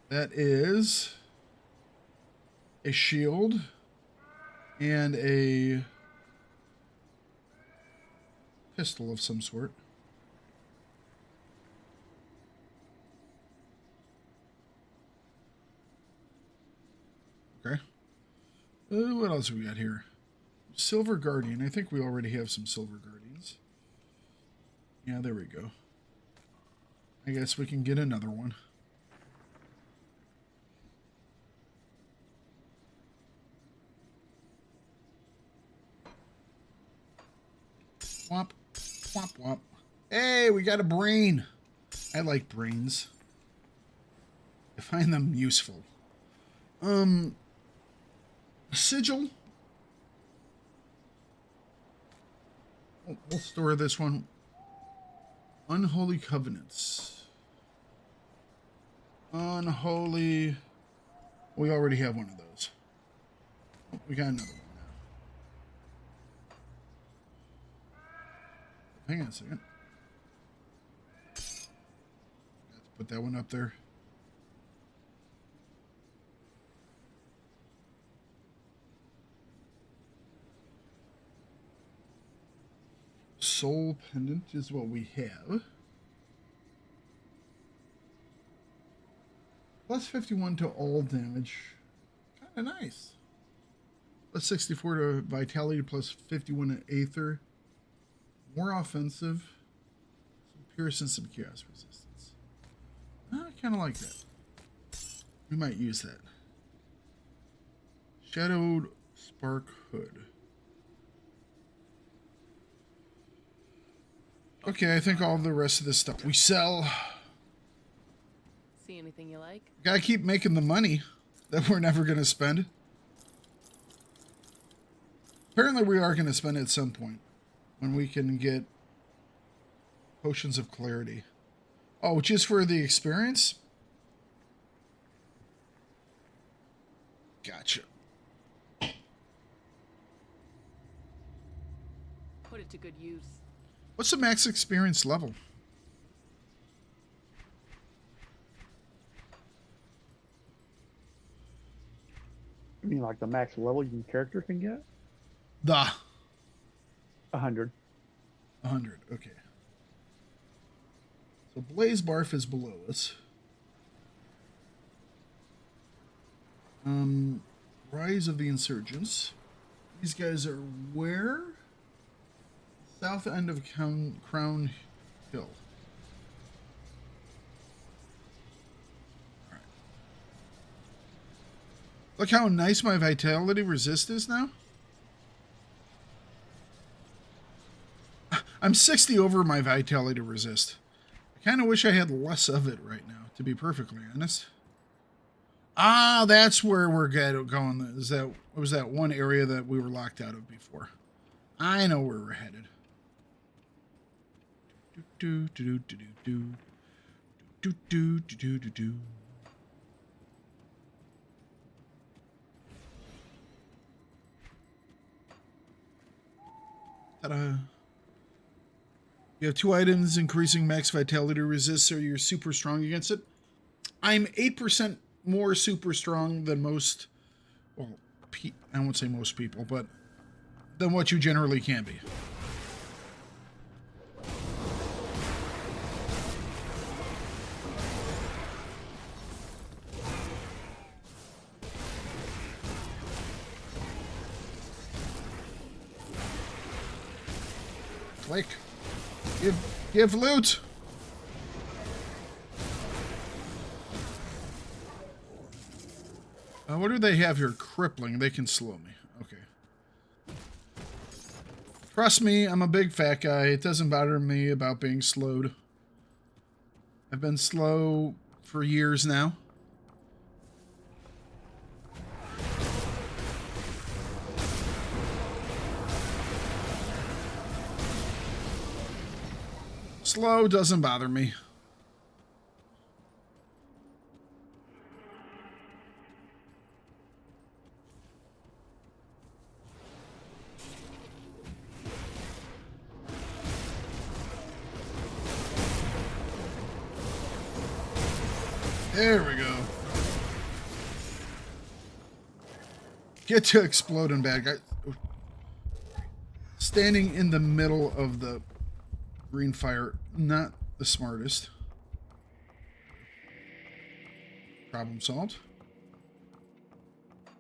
That is a shield and a pistol of some sort. Okay. What else have we got here? Silver Guardian. I think we already have some Silver Guardians. Yeah, there we go. I guess we can get another one. Womp, womp, womp. Hey, we got a brain. I like brains. I find them useful. Sigil. Oh, we'll store this one. Unholy Covenants. Unholy. We already have one of those. Oh, we got another one now. Hang on a second. Forgot to put that one up there. Soul Pendant is what we have. Plus 51 to all damage. Kind of nice. Plus 64 to Vitality, plus 51 to Aether. More offensive. Some Pierce and some Chaos Resistance. I kind of like that. We might use that. Shadowed Spark Hood. Okay, I think all the rest of this stuff we sell. See anything you like? Gotta keep making the money that we're never gonna spend. Apparently we are gonna spend it at some point when we can get potions of clarity. Oh, just for the experience? Gotcha. Put it to good use. What's the max experience level? You mean like the max level your character can get? 100. 100, okay. So Blaze Barf is below us. Rise of the Insurgents. These guys are where? South end of Crown Hill. Alright. Look how nice my vitality resist is now. I'm 60 over my vitality resist. I kind of wish I had less of it right now, to be perfectly honest. Ah, that's where we're going. Was that one area that we were locked out of before? I know where we're headed. Do do do do do do do do do do do. Ta-da! You have 2 items increasing max vitality resist, so you're super strong against it. I'm 8% more super strong than most, well, I won't say most people, but than what you generally can be. Click. Give loot. What do they have here? Crippling. They can slow me. Okay. Trust me, I'm a big fat guy. It doesn't bother me about being slowed. I've been slow for years now. Slow doesn't bother me. There we go. Get to exploding, bad guy. Standing in the middle of the green fire, not the smartest. Problem solved. Can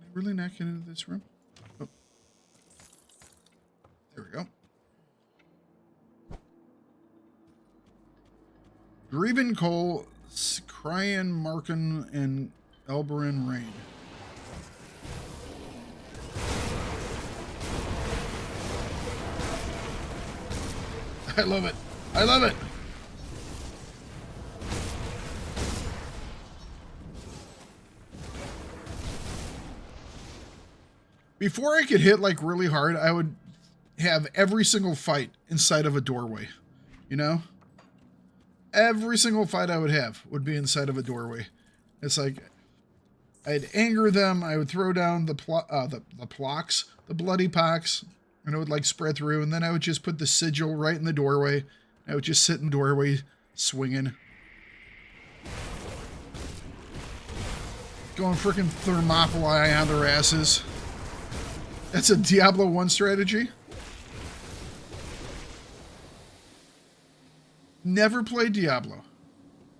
I really not get into this room? Oh. There we go. Greven Cole, Cryan Markin, and Elberin Rain. I love it. I love it. Before I could hit like really hard, I would have every single fight inside of a doorway. You know? Every single fight I would have would be inside of a doorway. It's like I'd anger them. I would throw down the blocks, the bloody pox, and it would like spread through. And then I would just put the sigil right in the doorway. I would just sit in the doorway swinging. Going freaking Thermopylae on their asses. That's a Diablo 1 strategy. Never played Diablo.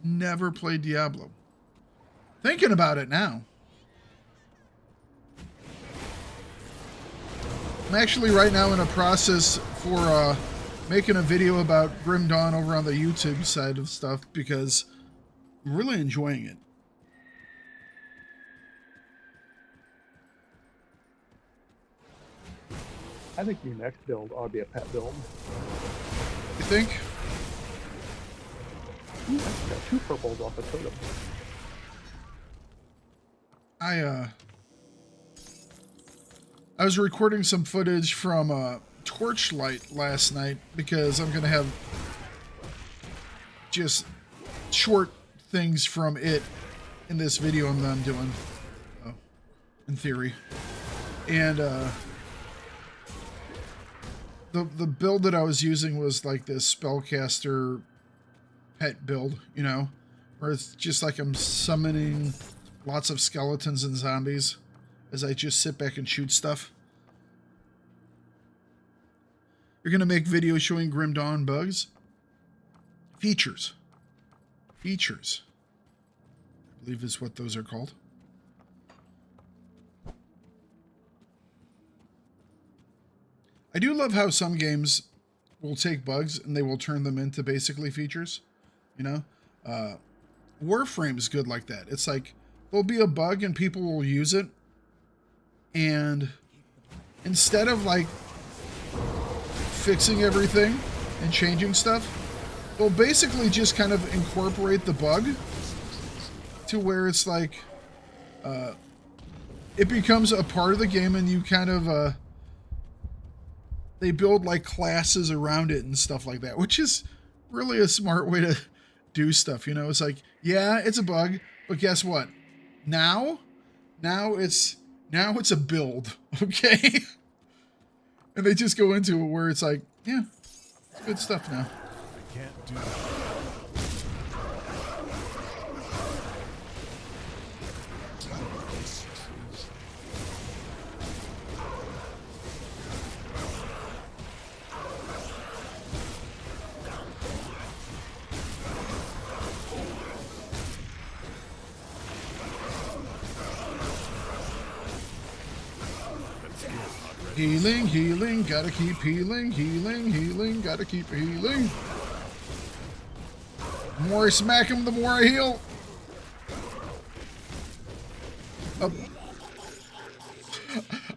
Never played Diablo. Thinking about it now. I'm actually right now in a process for making a video about Grim Dawn over on the YouTube side of stuff because I'm really enjoying it. I think your next build ought to be a pet build. You think? Ooh, I got 2 purples off the totem. I was recording some footage from Torchlight last night because I'm going to have just short things from it in this video I'm doing, in theory. And the build that I was using was like this spellcaster pet build, you know, where it's just like I'm summoning lots of skeletons and zombies as I just sit back and shoot stuff. You're going to make videos showing Grim Dawn bugs? Features. Features. I believe is what those are called. I do love how some games will take bugs and they will turn them into basically features. You know, Warframe's good like that. It's like there'll be a bug and people will use it, and instead of like fixing everything and changing stuff, they'll basically just kind of incorporate the bug to where it's like it becomes a part of the game, and you kind of they build like classes around it and stuff like that, which is really a smart way to do stuff. You know, it's like, yeah, it's a bug, but guess what? Now it's a build, okay? And they just go into it where it's like, yeah, it's good stuff now. I can't do that. Healing, healing, gotta keep healing, healing, healing, gotta keep healing. The more I smack him, the more I heal.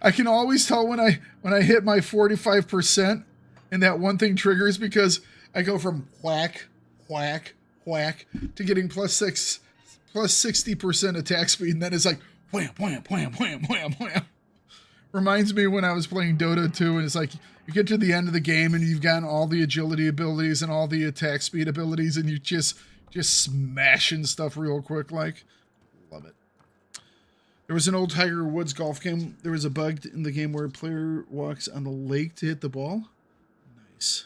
I can always tell when I hit my 45% and that one thing triggers, because I go from whack, whack, whack to getting plus 60% attack speed, and then it's like wham, wham, wham, wham, wham, wham. Reminds me when I was playing Dota 2, and it's like you get to the end of the game and you've gotten all the agility abilities and all the attack speed abilities, and you just smashing stuff real quick. Like, love it. There was an old Tiger Woods golf game. There was a bug in the game where a player walks on the lake to hit the ball. Nice.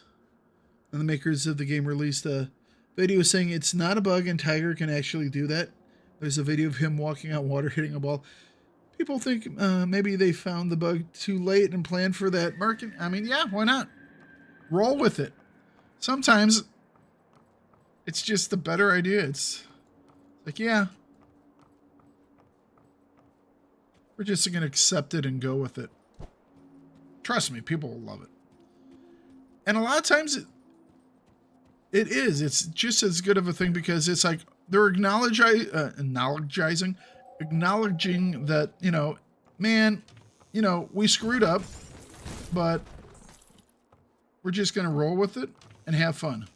And the makers of the game released a video saying it's not a bug and Tiger can actually do that. There's a video of him walking on water hitting a ball. People think maybe they found the bug too late and planned for that market. I mean, yeah, why not? Roll with it. Sometimes it's just a better idea. It's like, yeah, we're just going to accept it and go with it. Trust me, people will love it. And a lot of times it is. It's just as good of a thing because it's like they're acknowledging that, you know, man, you know, we screwed up, but we're just going to roll with it and have fun.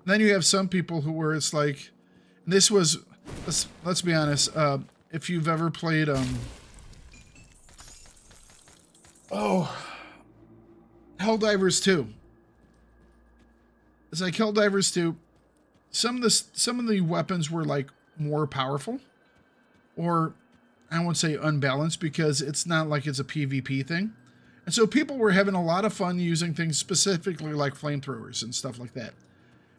Then you have some people who where it's like, this was, let's be honest, if you've ever played, Helldivers 2. It's like Helldivers 2. Some of the weapons were like more powerful, or I won't say unbalanced, because it's not like it's a PvP thing. And so people were having a lot of fun using things specifically like flamethrowers and stuff like that.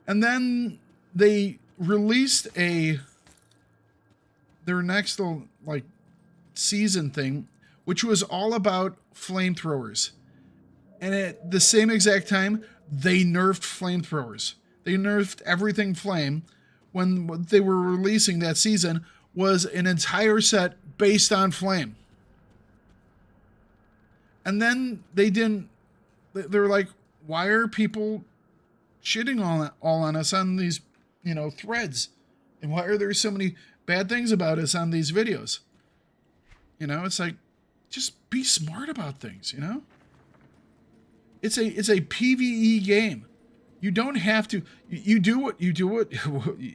And then they released their next like season thing, which was all about flamethrowers. And at the same exact time, they nerfed flamethrowers. They nerfed everything flame when what they were releasing that season was an entire set based on flame. And then they were like, why are people shitting all on us on these, you know, threads? And why are there so many bad things about us on these videos? You know, it's like, just be smart about things, you know? It's a PvE game. You don't have to, you do what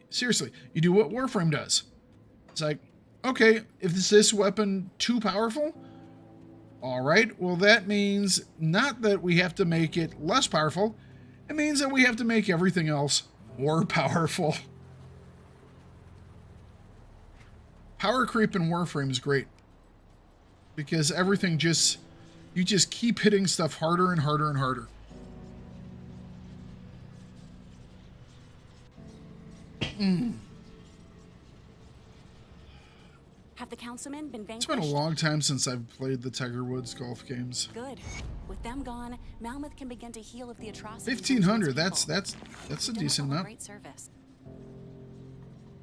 seriously, you do what Warframe does. It's like, okay, if is this weapon too powerful? All right, well that means not that we have to make it less powerful. It means that we have to make everything else more powerful. Power creep in Warframe is great. Because everything you just keep hitting stuff harder and harder and harder. Have the councilmen been vanquished? It's been a long time since I've played the Tiger Woods golf games. Good. With them gone, Malmouth can begin to heal of the atrocities. 1,500. That's a decent amount. Great service.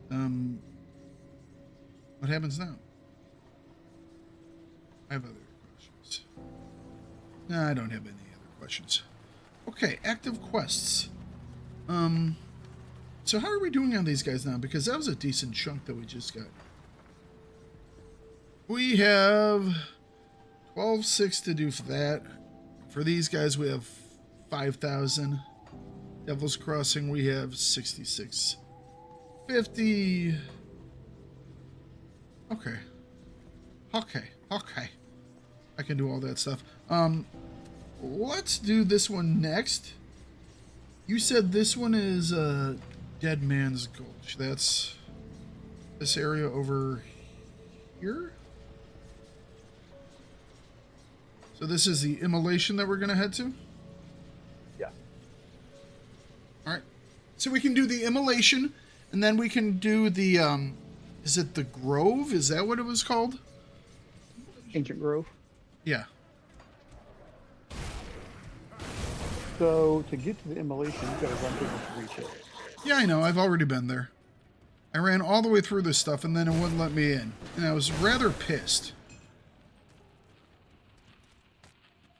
What happens now? I have other questions. No, I don't have any other questions. Okay, active quests. So how are we doing on these guys now? Because that was a decent chunk that we just got. We have 12,600 to do for that. For these guys, we have 5,000. Devil's Crossing, we have 6650. Okay. Okay. I can do all that stuff. Let's do this one next. You said this one is Dead Man's Gulch. That's this area over here. So this is the immolation that we're going to head to? Yeah. All right. So we can do the immolation, and then we can do the, is it the Grove? Is that what it was called? Ancient Grove. Yeah. So to get to the immolation, you gotta run through this retail. Yeah, I know. I've already been there. I ran all the way through this stuff, and then it wouldn't let me in. And I was rather pissed.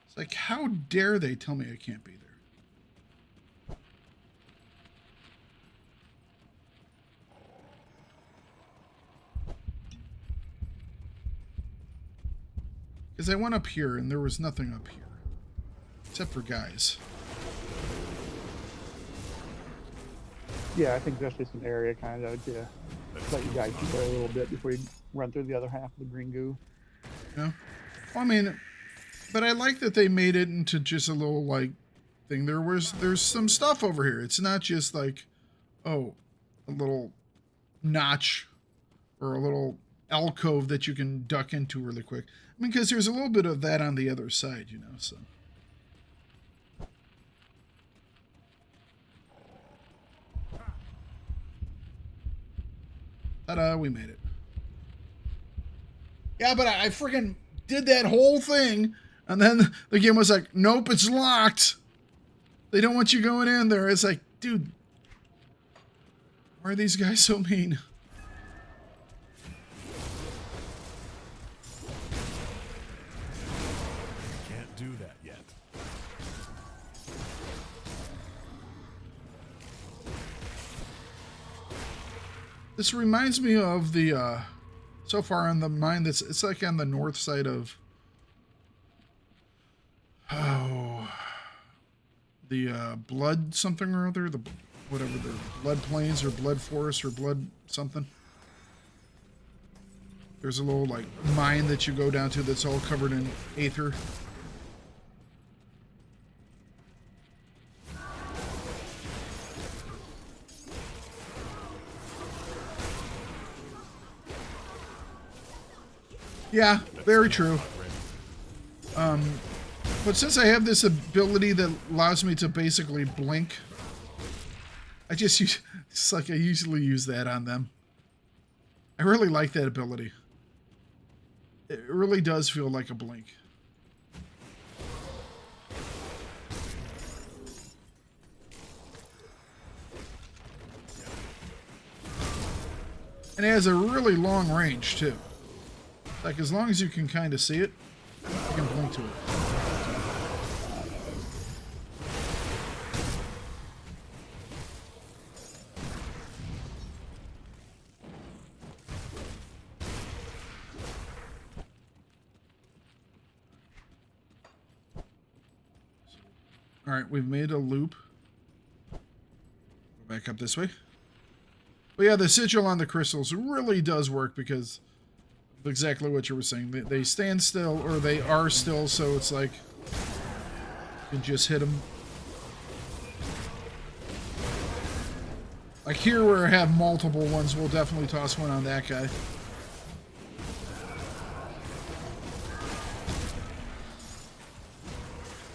It's like, how dare they tell me I can't be there? Because I went up here, and there was nothing up here. Except for guys. Yeah, I think that's just an area kind of to let you guys there a little bit before you run through the other half of the green goo. Yeah. Well, I mean, but I like that they made it into just a little, like, thing. There's some stuff over here. It's not just like, oh, a little notch or a little alcove that you can duck into really quick. I mean, because there's a little bit of that on the other side, you know, so. Ta-da, we made it. Yeah, but I freaking did that whole thing, and then the game was like, nope, it's locked. They don't want you going in there. It's like, dude, why are these guys so mean? Can't do that yet. This reminds me of the, so far on the mine, it's like on the north side of, the blood something or other, whatever, the blood plains or blood forest or blood something. There's a little, like, mine that you go down to that's all covered in aether. Yeah, very true. But since I have this ability that allows me to basically blink, I just use, it's like I usually use that on them. I really like that ability. It really does feel like a blink. And it has a really long range too. Like, as long as you can kind of see it, you can blink to it. All right, we've made a loop. Go back up this way. But yeah, the sigil on the crystals really does work because of exactly what you were saying. They stand still, or they are still, so it's like you can just hit them. Like here where I have multiple ones, we'll definitely toss one on that guy.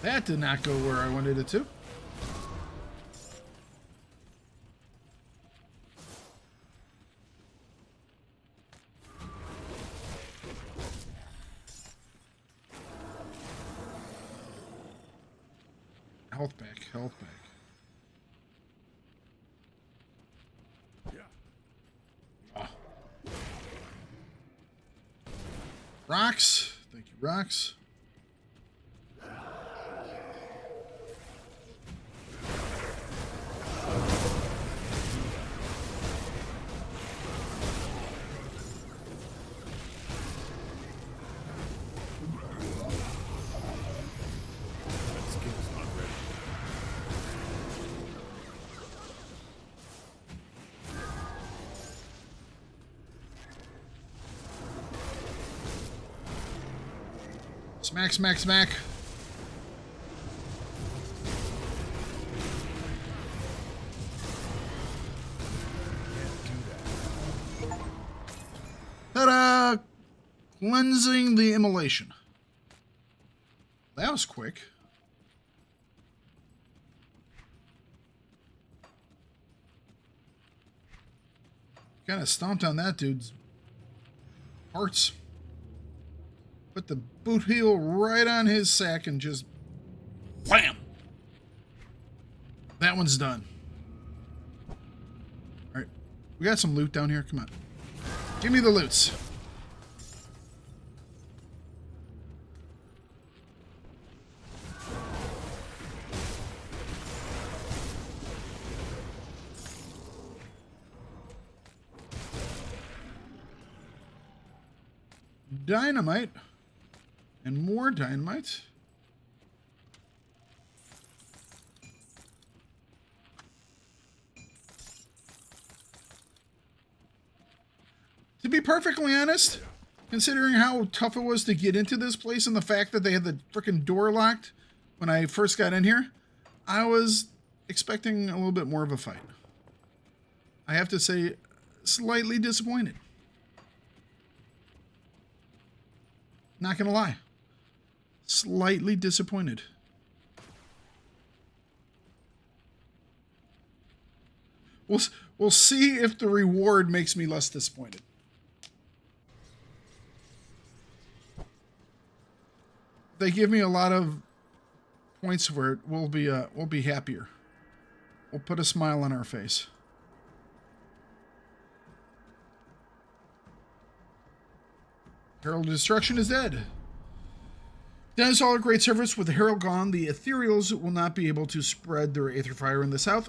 That did not go where I wanted it to. Health back, health back. Rocks, Thank you, rocks. Smack, smack, smack. Ta-da! Cleansing the immolation. That was quick. Kind of stomped on that dude's hearts. Put the boot heel right on his sack and just wham! That one's done. Alright. We got some loot down here. Come on. Give me the loots. Dynamite. And more dynamite. To be perfectly honest, considering how tough it was to get into this place and the fact that they had the frickin' door locked when I first got in here, I was expecting a little bit more of a fight. I have to say, slightly disappointed. Not gonna lie. Slightly disappointed. We'll see if the reward makes me less disappointed. They give me a lot of points for it. We'll be happier. We'll put a smile on our face. Herald of Destruction is dead. That is all a great service. With the Herald gone, the Ethereals will not be able to spread their aether fire in the south.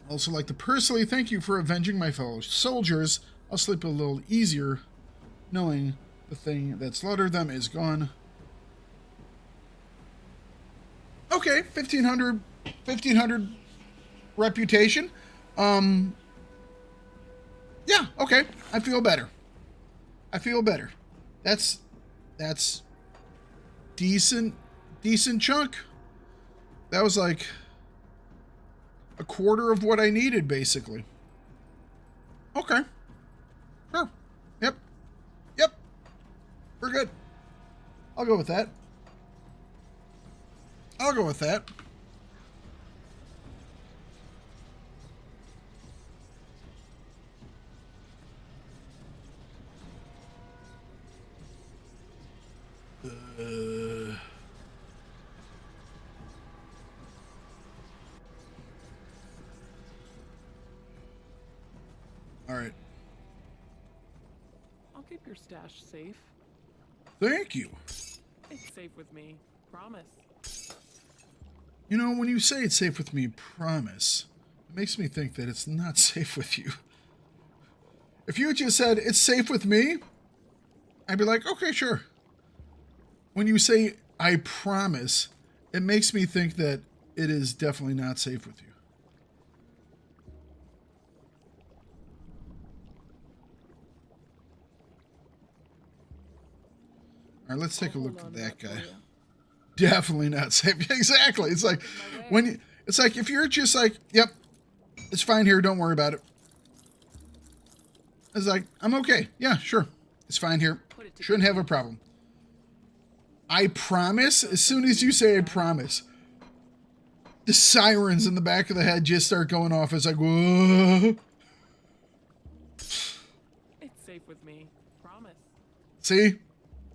I'd also like to personally thank you for avenging my fellow soldiers. I'll sleep a little easier knowing the thing that slaughtered them is gone. Okay, 1500 reputation. Yeah, okay. I feel better. That's decent chunk. That was like a quarter of what I needed, basically. Okay. Sure. Yep. We're good. I'll go with that. All right. I'll keep your stash safe. Thank you. It's safe with me. Promise. You know, when you say it's safe with me, promise, it makes me think that it's not safe with you. If you had just said, it's safe with me, I'd be like, okay, sure. When you say, I promise, it makes me think that it is definitely not safe with you. All right, let's take a look at that guy. Definitely not safe. Exactly. It's like it's like if you're just like, yep, it's fine here, don't worry about it. It's like, I'm okay. Yeah, sure. It's fine here. Shouldn't have a problem. I promise, as soon as you say I promise, the sirens in the back of the head just start going off. It's like, whoa. It's safe with me. Promise. See?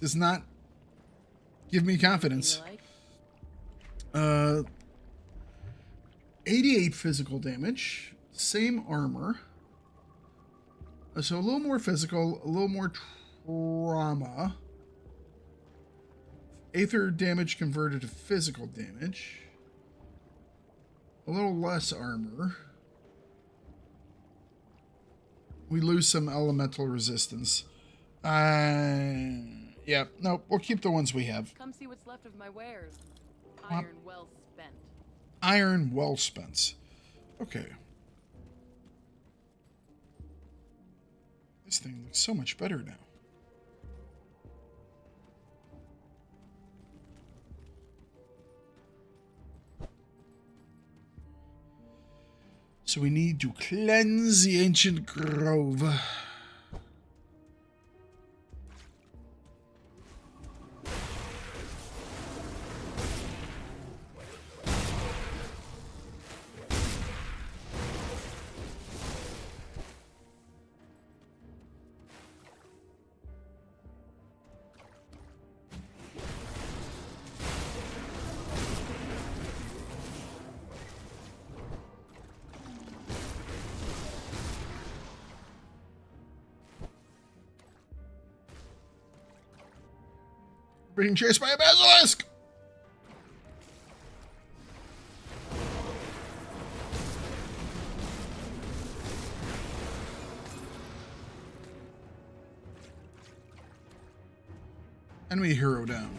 Does not give me confidence. 88 physical damage. Same armor. So a little more physical, a little more trauma. Aether damage converted to physical damage. A little less armor. We lose some elemental resistance. Yeah, no, we'll keep the ones we have. Come see what's left of my wares. Iron well spent. Iron well spent. Okay. This thing looks so much better now. So we need to cleanse the ancient grove. Being chased by a basilisk! Enemy hero down.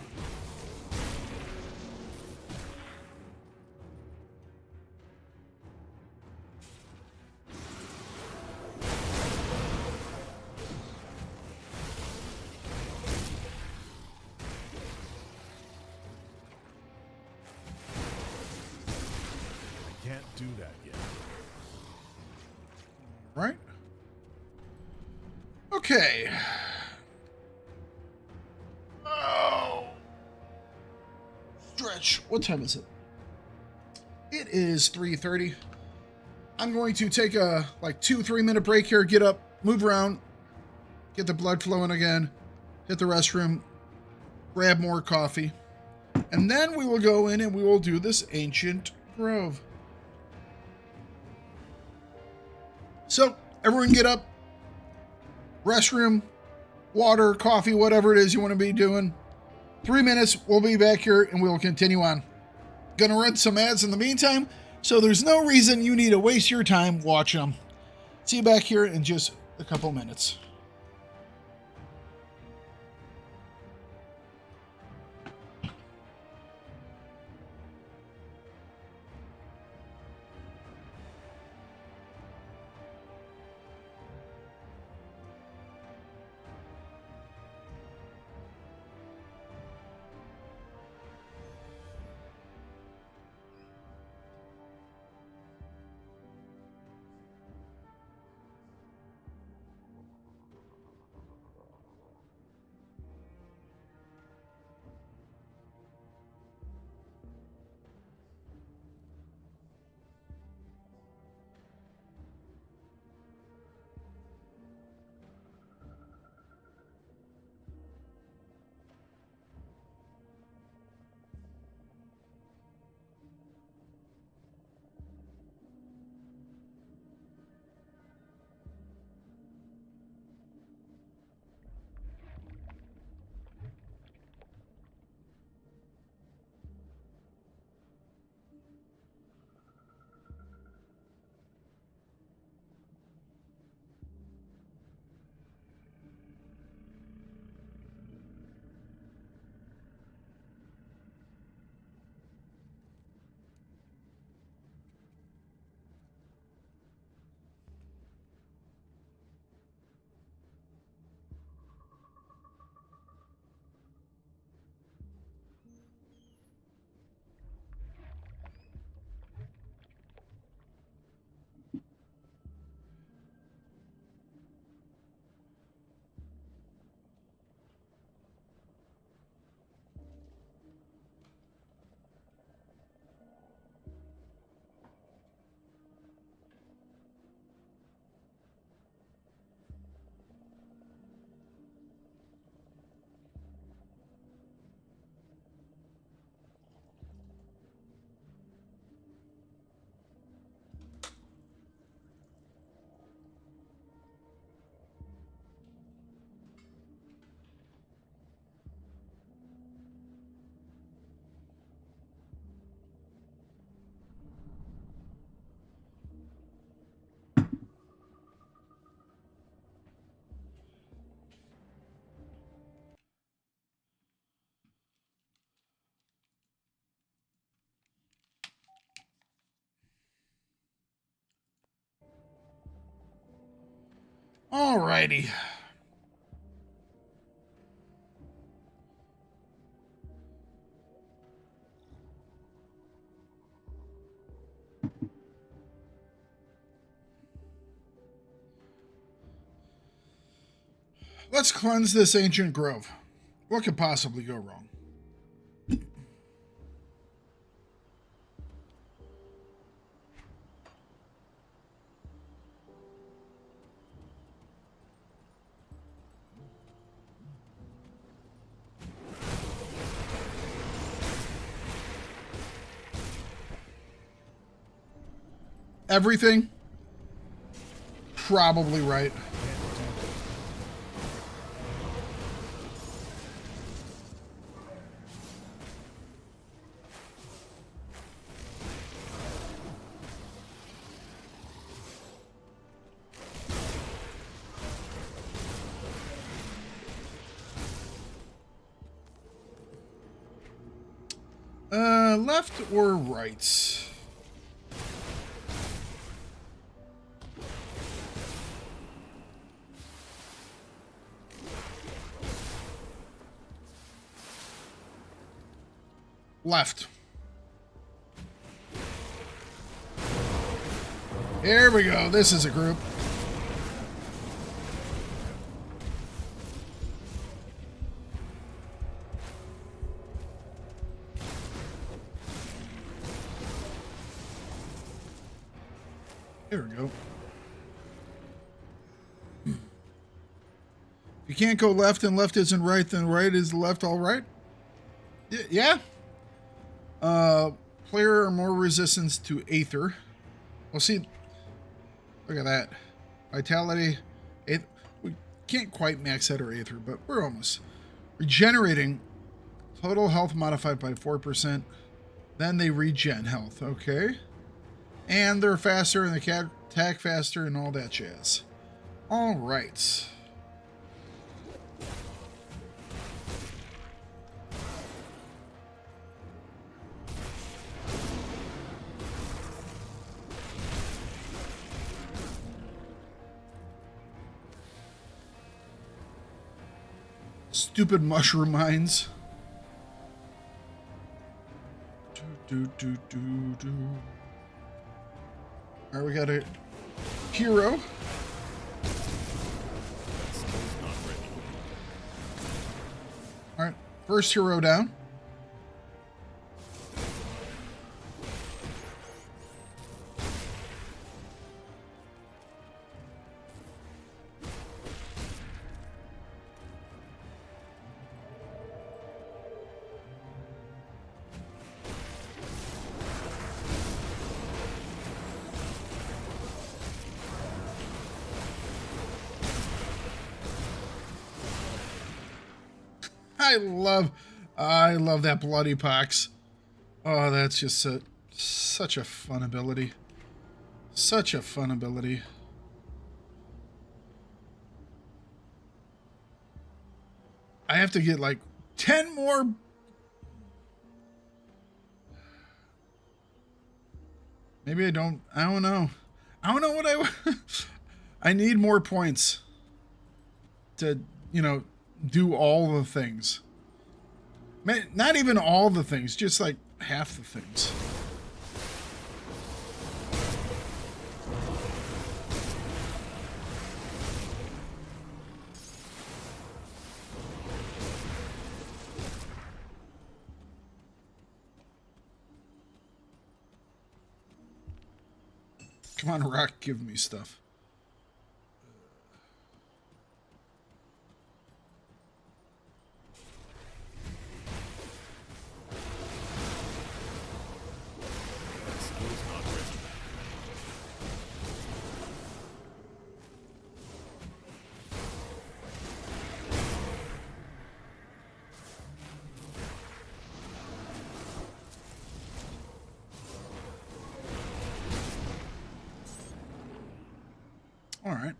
Can't do that yet. Right? Okay. Oh. Stretch. What time is it? It is 3:30. I'm going to take a 2-3 minute break here, get up, move around, get the blood flowing again, hit the restroom, grab more coffee, and then we will go in and we will do this ancient grove. So, everyone get up, restroom, water, coffee, whatever it is you want to be doing. 3 minutes, we'll be back here and we'll continue on. Gonna run some ads in the meantime, so there's no reason you need to waste your time watching them. See you back here in just a couple minutes. Alrighty. Let's cleanse this ancient grove. What could possibly go wrong? Everything? Probably right. Left or right? Left. Here we go. This is a group. There we go. If you can't go left and left isn't right, then right is left all right? Yeah. Player or more resistance to Aether. Well, see, look at that. Vitality. We can't quite max out our Aether, but we're almost. Regenerating. Total health modified by 4%. Then they regen health. Okay. And they're faster, and they can attack faster, and all that jazz. All right. Stupid mushroom mines. All right, we got a hero. All right, first hero down. I love that bloody pox. Oh, that's just such a fun ability. Such a fun ability. I have to get like 10 more. Maybe I don't know. I don't know what I need more points to, do all the things. Not even all the things, just like half the things. Come on, Rock, give me stuff. All right.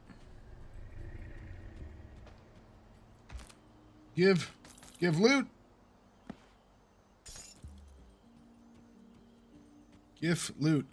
Give loot. Give loot.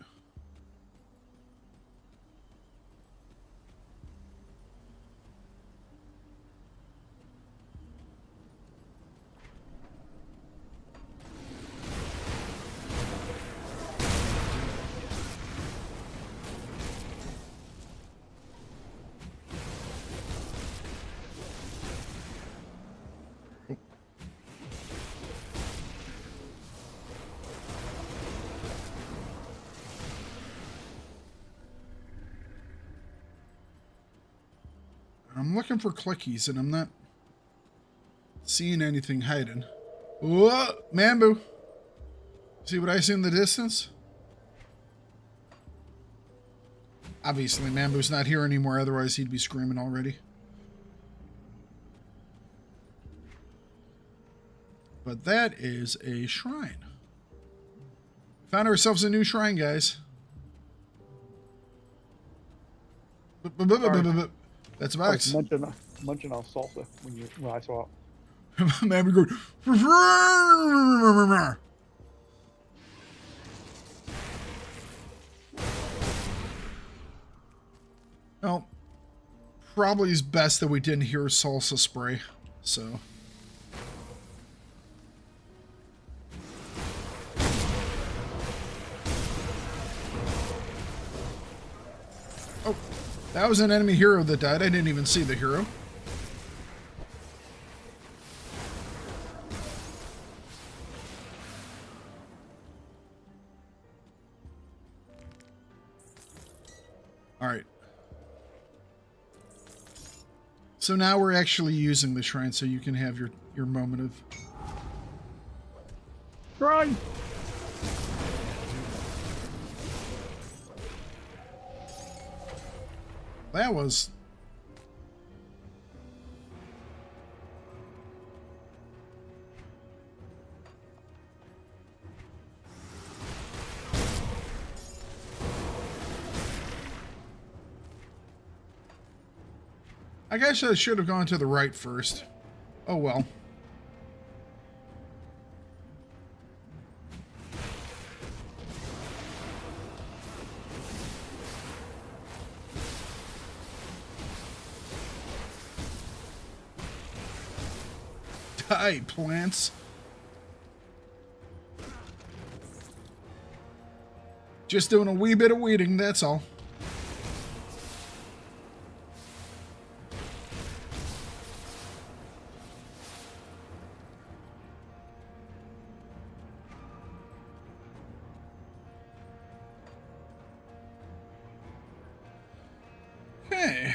I'm looking for clickies, and I'm not seeing anything hiding. Whoa, Mambu. See what I see in the distance? Obviously, Mambu's not here anymore, otherwise he'd be screaming already. But that is a shrine. Found ourselves a new shrine, guys. That's a box. Munching on salsa when I saw it. Mambu going. Well, probably is best that we didn't hear salsa spray, so. Oh, that was an enemy hero that died. I didn't even see the hero. All right. So now we're actually using the shrine, so you can have your moment of... Shrine! That was... I guess I should have gone to the right first. Oh well. Die, plants. Just doing a wee bit of weeding, that's all. Okay.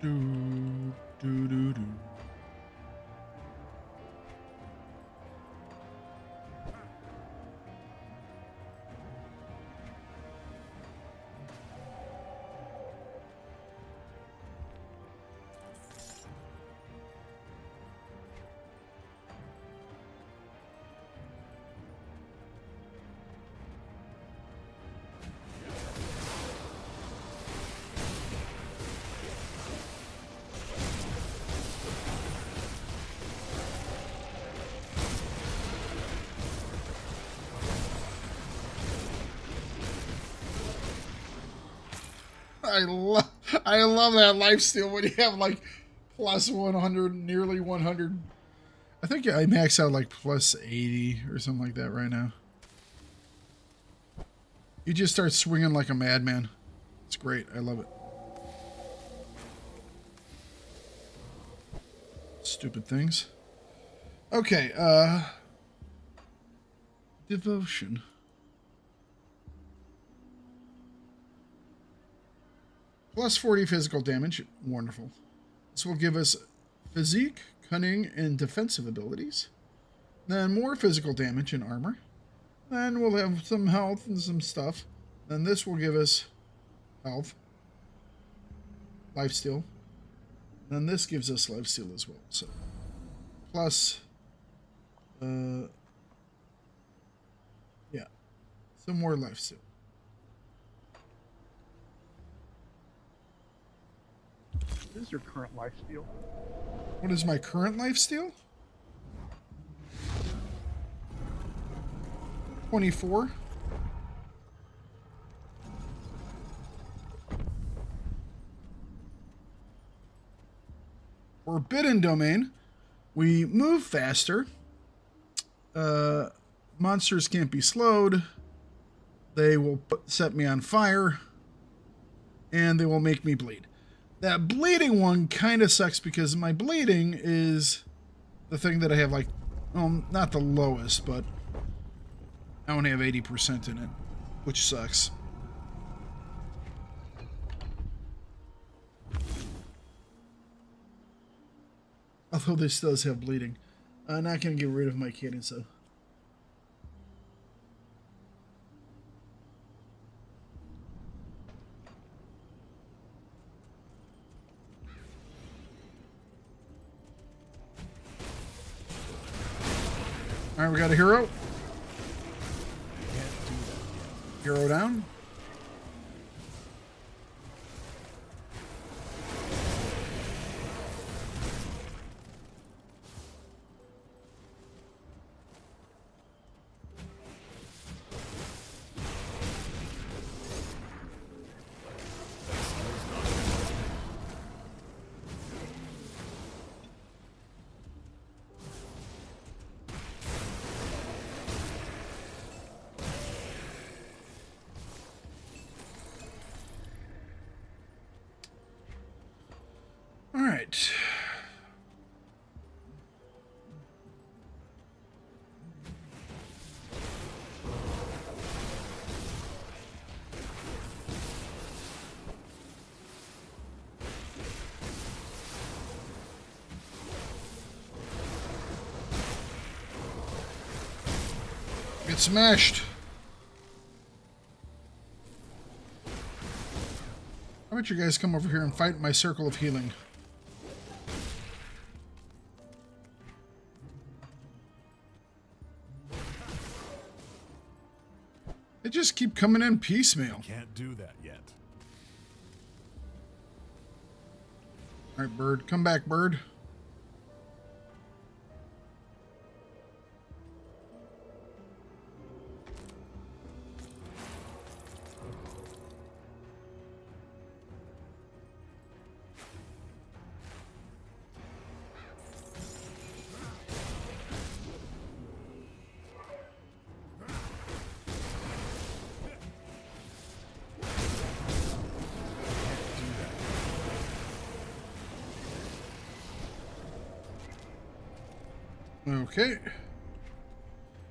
Do. I love that lifesteal when you have like plus 100, nearly 100. I think I max out like plus 80 or something like that right now. You just start swinging like a madman. It's great. I love it. Stupid things. Okay, devotion. Plus 40 physical damage. Wonderful. This will give us physique, cunning, and defensive abilities. Then more physical damage and armor. Then we'll have some health and some stuff. Then this will give us health. Lifesteal. Then this gives us lifesteal as well. So plus yeah. Some more lifesteal. What is your current lifesteal? What is my current lifesteal? 24. Forbidden Domain. We move faster. Monsters can't be slowed. They will set me on fire. And they will make me bleed. That bleeding one kind of sucks because my bleeding is the thing that I have like, well, not the lowest, but I only have 80% in it, which sucks. Although this does have bleeding. I'm not going to get rid of my cadence, though. Alright, we got a hero. Hero down. All right. Get smashed. How about you guys come over here and fight my circle of healing? They just keep coming in piecemeal. Can't do that yet. All right, bird. Come back, bird. Okay.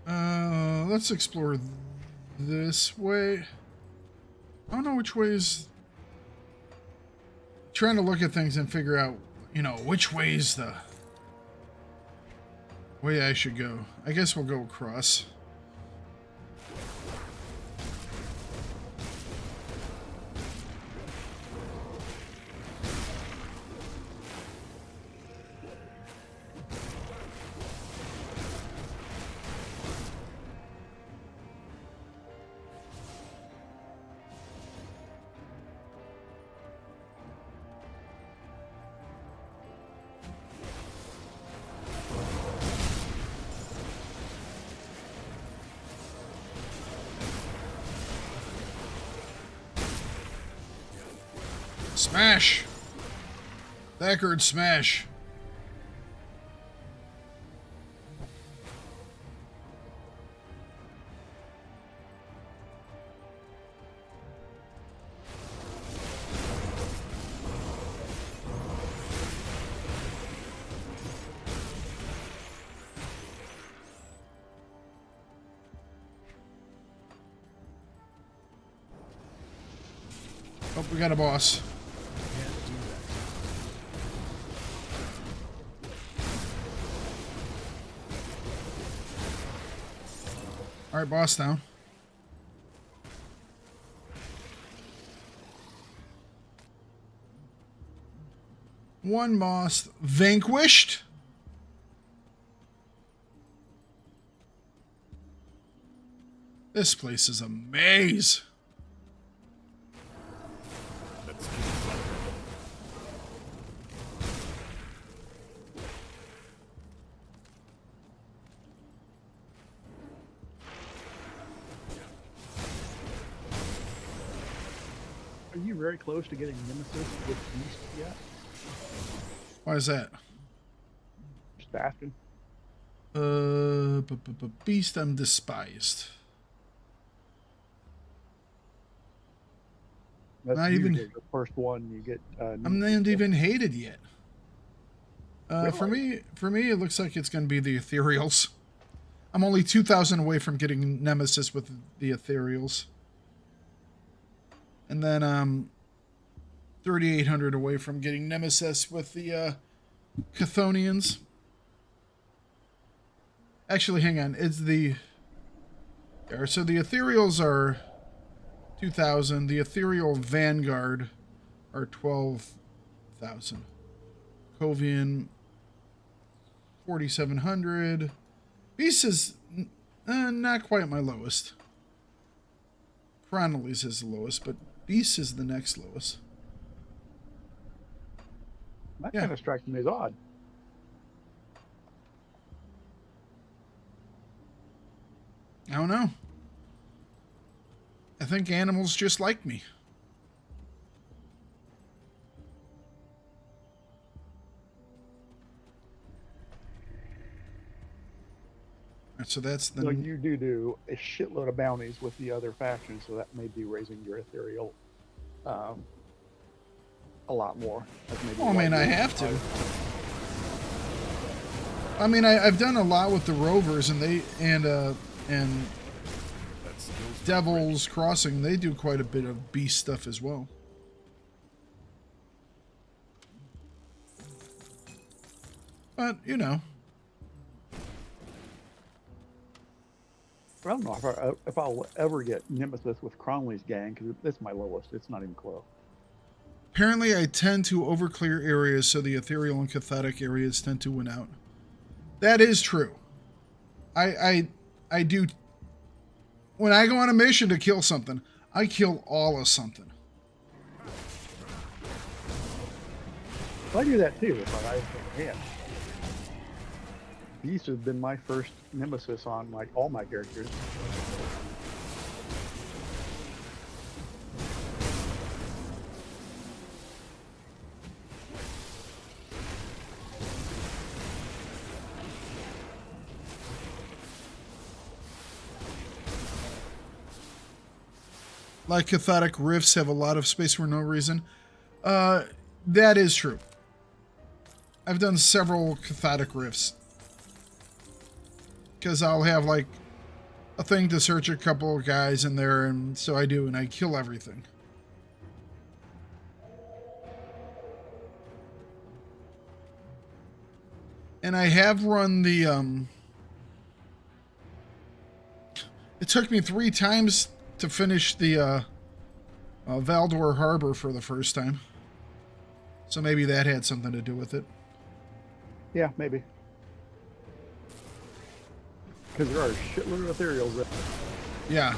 Let's explore this way. I don't know which way is... Trying to look at things and figure out, you know, which way is the way I should go. I guess we'll go across. Smash! Thakard smash! Oh, we got a boss. All right, boss down. One boss vanquished. This place is a maze. Are you very close to getting Nemesis with Beast yet? Why is that? Just asking. Beast, I'm despised. That's Not even the first one you get. I'm not even hated yet. Really? For me, it looks like it's going to be the Ethereals. I'm only 2,000 away from getting Nemesis with the Ethereals. And then 3,800 away from getting Nemesis with the Chthonians. Actually, hang on. It's the... So the Ethereals are 2,000. The Ethereal Vanguard are 12,000. Covian, 4,700. Beast is not quite my lowest. Chronolys is the lowest, but Beast is the next lowest. That kind of strikes me as odd. I don't know. I think animals just like me. Alright, so that's the... So you do a shitload of bounties with the other factions, so that may be raising your ethereal a lot more. Well, I mean, I have to. I mean, I've done a lot with the rovers, and and Devil's Crossing. They do quite a bit of beast stuff as well. But you know, I don't know if I'll ever get Nemesis with Cronley's gang, because it's my lowest. It's not even close. Apparently, I tend to overclear areas, so the ethereal and cathodic areas tend to win out. That is true. I do. When I go on a mission to kill something, I kill all of something. I do that too. If I can. Beast has been my first nemesis on like all my characters. Like cathodic rifts have a lot of space for no reason. That is true. I've done several cathodic rifts. Because I'll have like a thing to search a couple of guys in there, and so I do, and I kill everything. And I have run the it took me 3 times to finish the Valdor Harbor for the first time. So maybe that had something to do with it. Yeah, maybe. Because there are a shitload of ethereals there. Yeah.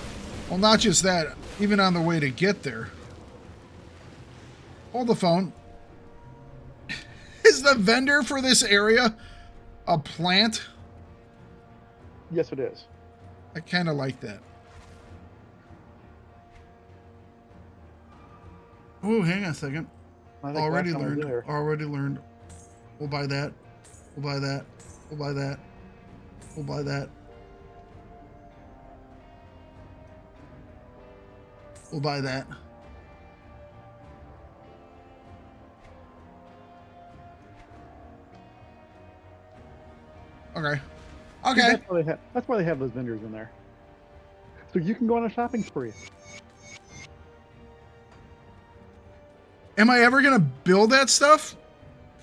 Well, not just that. Even on the way to get there. Hold the phone. Is the vendor for this area a plant? Yes, it is. I kind of like that. Oh, hang on a second. Already learned. Already learned. We'll buy that. We'll buy that. We'll buy that. We'll buy that. We'll buy that. Okay. Okay. That's why they have those vendors in there. So you can go on a shopping spree. Am I ever going to build that stuff?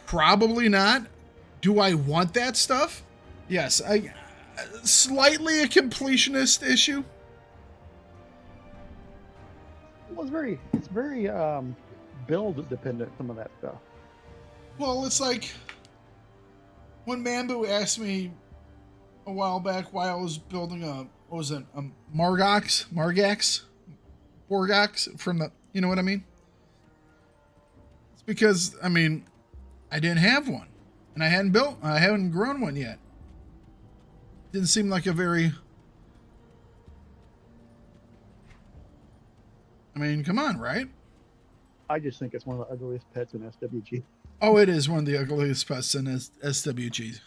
Probably not. Do I want that stuff? Yes. Slightly a completionist issue. Well, it's very build dependent, some of that stuff. Well, it's like when Mambu asked me a while back why I was building a Margax from the, you know what I mean? It's because, I mean, I didn't have one, and I haven't grown one yet. Didn't seem like a very, I mean, come on, right? I just think it's one of the ugliest pets in SWG. Oh, it is one of the ugliest pets in SWG.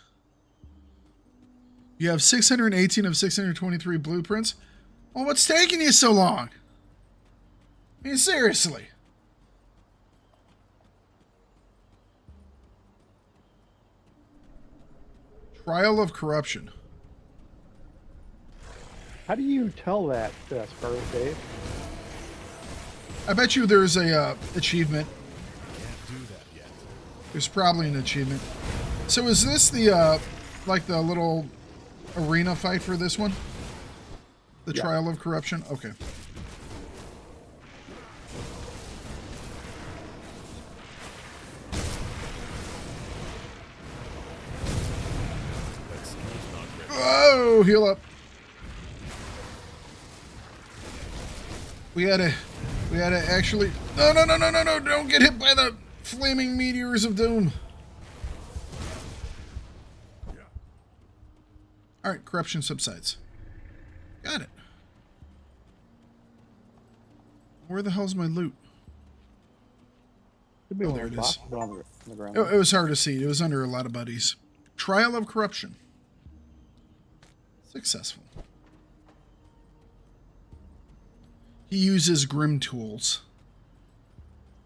You have 618 of 623 blueprints. Well, what's taking you so long? I mean, seriously. Trial of Corruption. How do you tell that, Scarlet Dave? I bet you there's a achievement. Can't do that yet. There's probably an achievement. So is this the, like the little arena fight for this one? The Trial of Corruption? Okay. Oh, heal up. We had to actually, no, don't get hit by the flaming meteors of doom. All right, corruption subsides. Got it. Where the hell's my loot? Should be Oh, one there of it the is. boxes on the ground. It was hard to see. It was under a lot of buddies. Trial of Corruption. Successful. He uses Grim tools.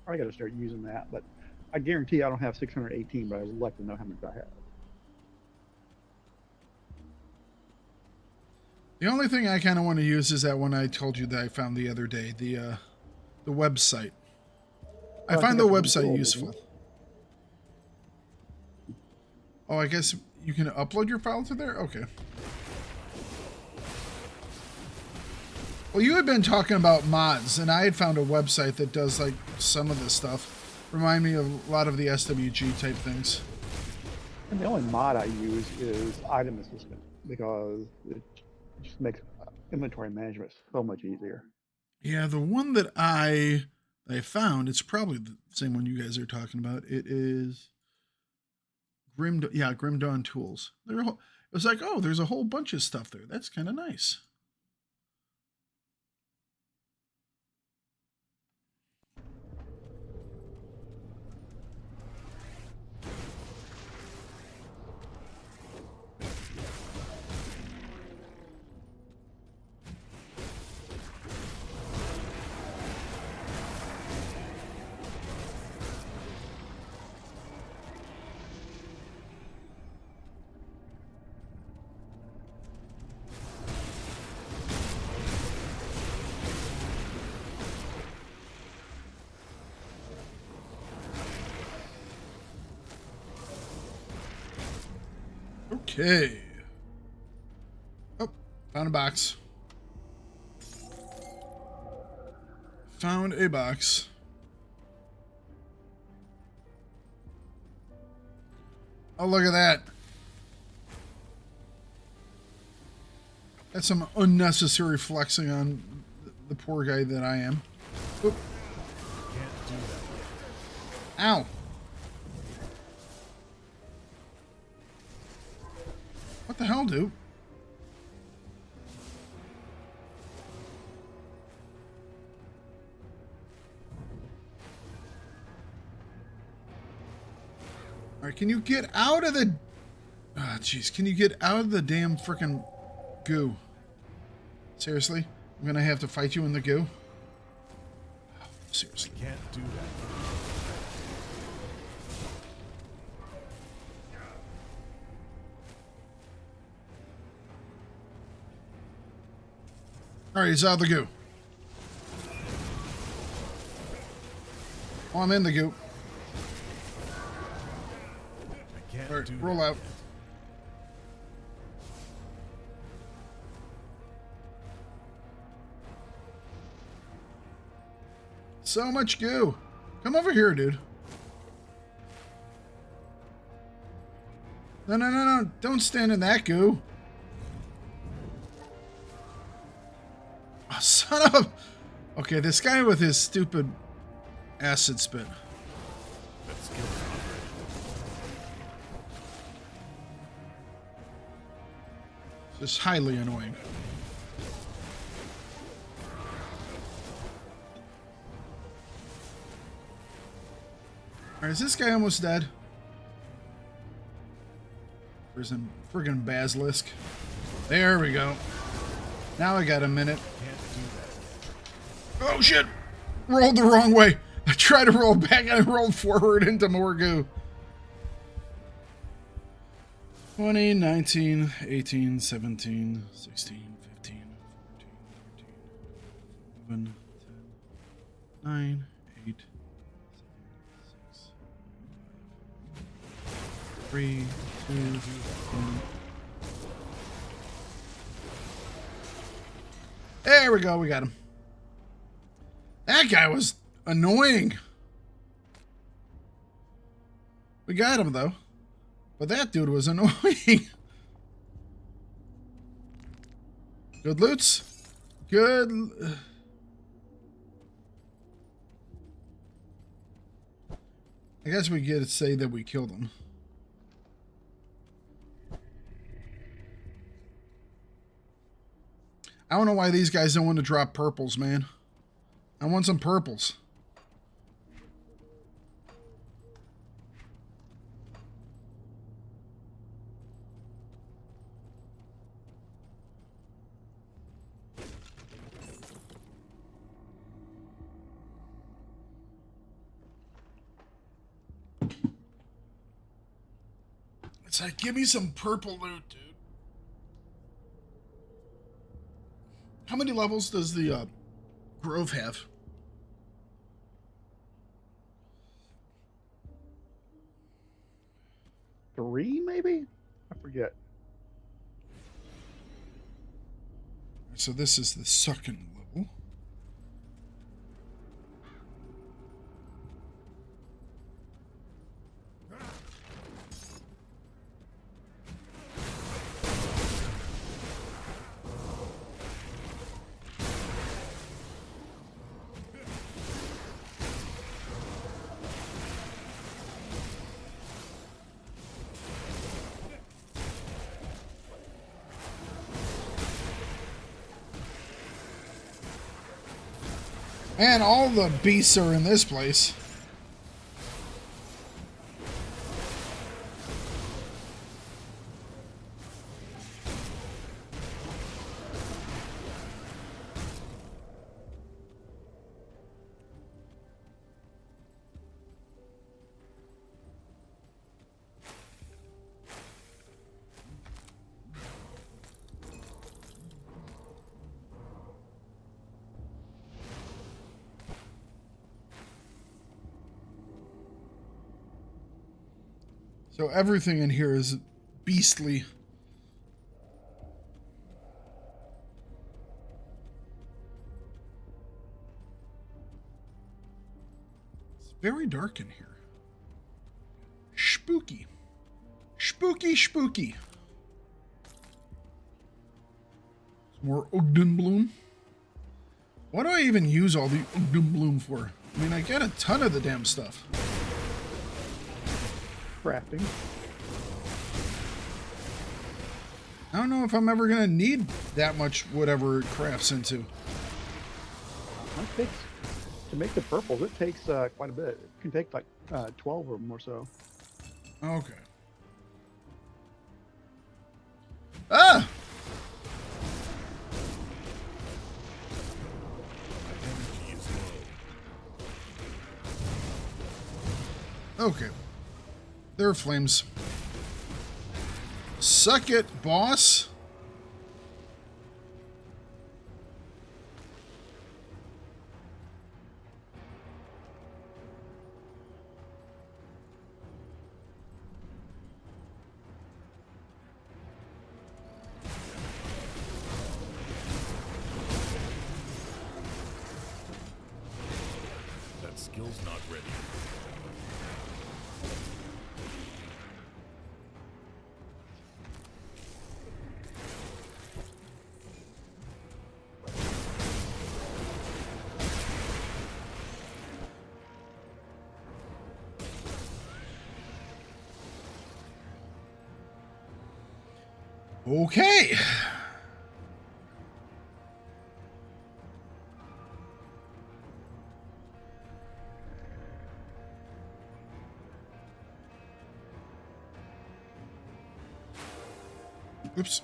I got to start using that, but I guarantee I don't have 618, but I would like to know how much I have. The only thing I kind of want to use is that one I told you that I found the other day, the website. I find the website useful. Oh, I guess you can upload your file to there? Okay. Well, you had been talking about mods, and I had found a website that does, like, some of this stuff. Remind me of a lot of the SWG type things. And the only mod I use is Item Assistant, because it just makes inventory management so much easier. Yeah, the one that I found, it's probably the same one you guys are talking about. It is Grim Dawn Tools. It was like, oh, there's a whole bunch of stuff there. That's kind of nice. Okay. Oh, found a box. Found a box. Oh, look at that. That's some unnecessary flexing on the poor guy that I am. Oop. Can't do that. Ow. What the hell, dude? Alright, can you get out of the... Ah, jeez. Can you get out of the damn frickin' goo? Seriously? I'm gonna have to fight you in the goo? Oh, seriously. Can't do that. Alright, he's out of the goo. Oh, I'm in the goo. I can't Alright, do roll that. out. So much goo. Come over here, dude. No. Don't stand in that goo. Oh, son of a... Okay, this guy with his stupid acid spit. That skill is not ready. Just highly annoying. Alright, is this guy almost dead? Where's some friggin' basilisk? There we go. Now I got a minute. Oh shit! Rolled the wrong way. I tried to roll back and I rolled forward into more goo. 20, 19, 18, 17, 16, 15, 14, 13, 11, 10, 9, 8, 7, 6, 5, 3, 2, 1. There we go. We got him. That guy was annoying. We got him, though. But that dude was annoying. Good loots. Good. I guess we get to say that we killed him. I don't know why these guys don't want to drop purples, man. I want some purples. It's like, give me some purple loot, dude. How many levels does the Grove have? 3, maybe? I forget. So this is the second level. Man, all the beasts are in this place. So everything in here is beastly. It's very dark in here. Spooky. Spooky, spooky. Some more Ogden Bloom. Why do I even use all the Ogden Bloom for? I mean, I get a ton of the damn stuff. Crafting. I don't know if I'm ever going to need that much whatever it crafts into. It takes, to make the purples, it takes quite a bit. It can take like 12 of them or so. Okay. Ah! Okay. There are flames. Suck it, boss. That skill's not ready. Okay. Oops.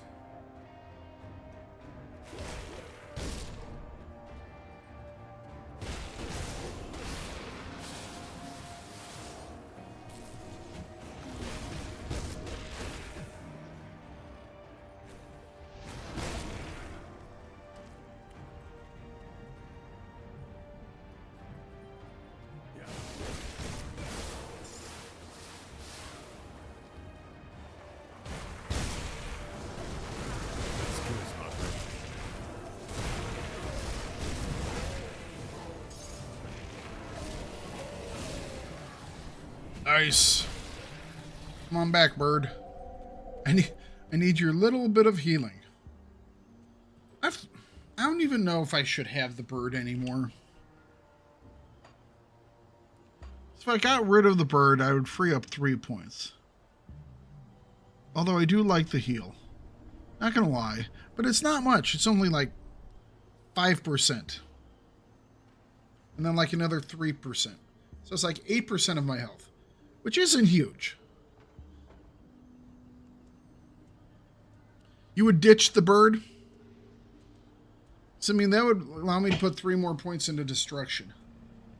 Nice. Come on back, bird. I need your little bit of healing. I don't even know if I should have the bird anymore. If I got rid of the bird, I would free up 3 points. Although I do like the heal. Not gonna lie. But it's not much. It's only like 5%. And then like another 3%. So it's like 8% of my health. Which isn't huge. You would ditch the bird? So I mean, that would allow me to put 3 more points into destruction.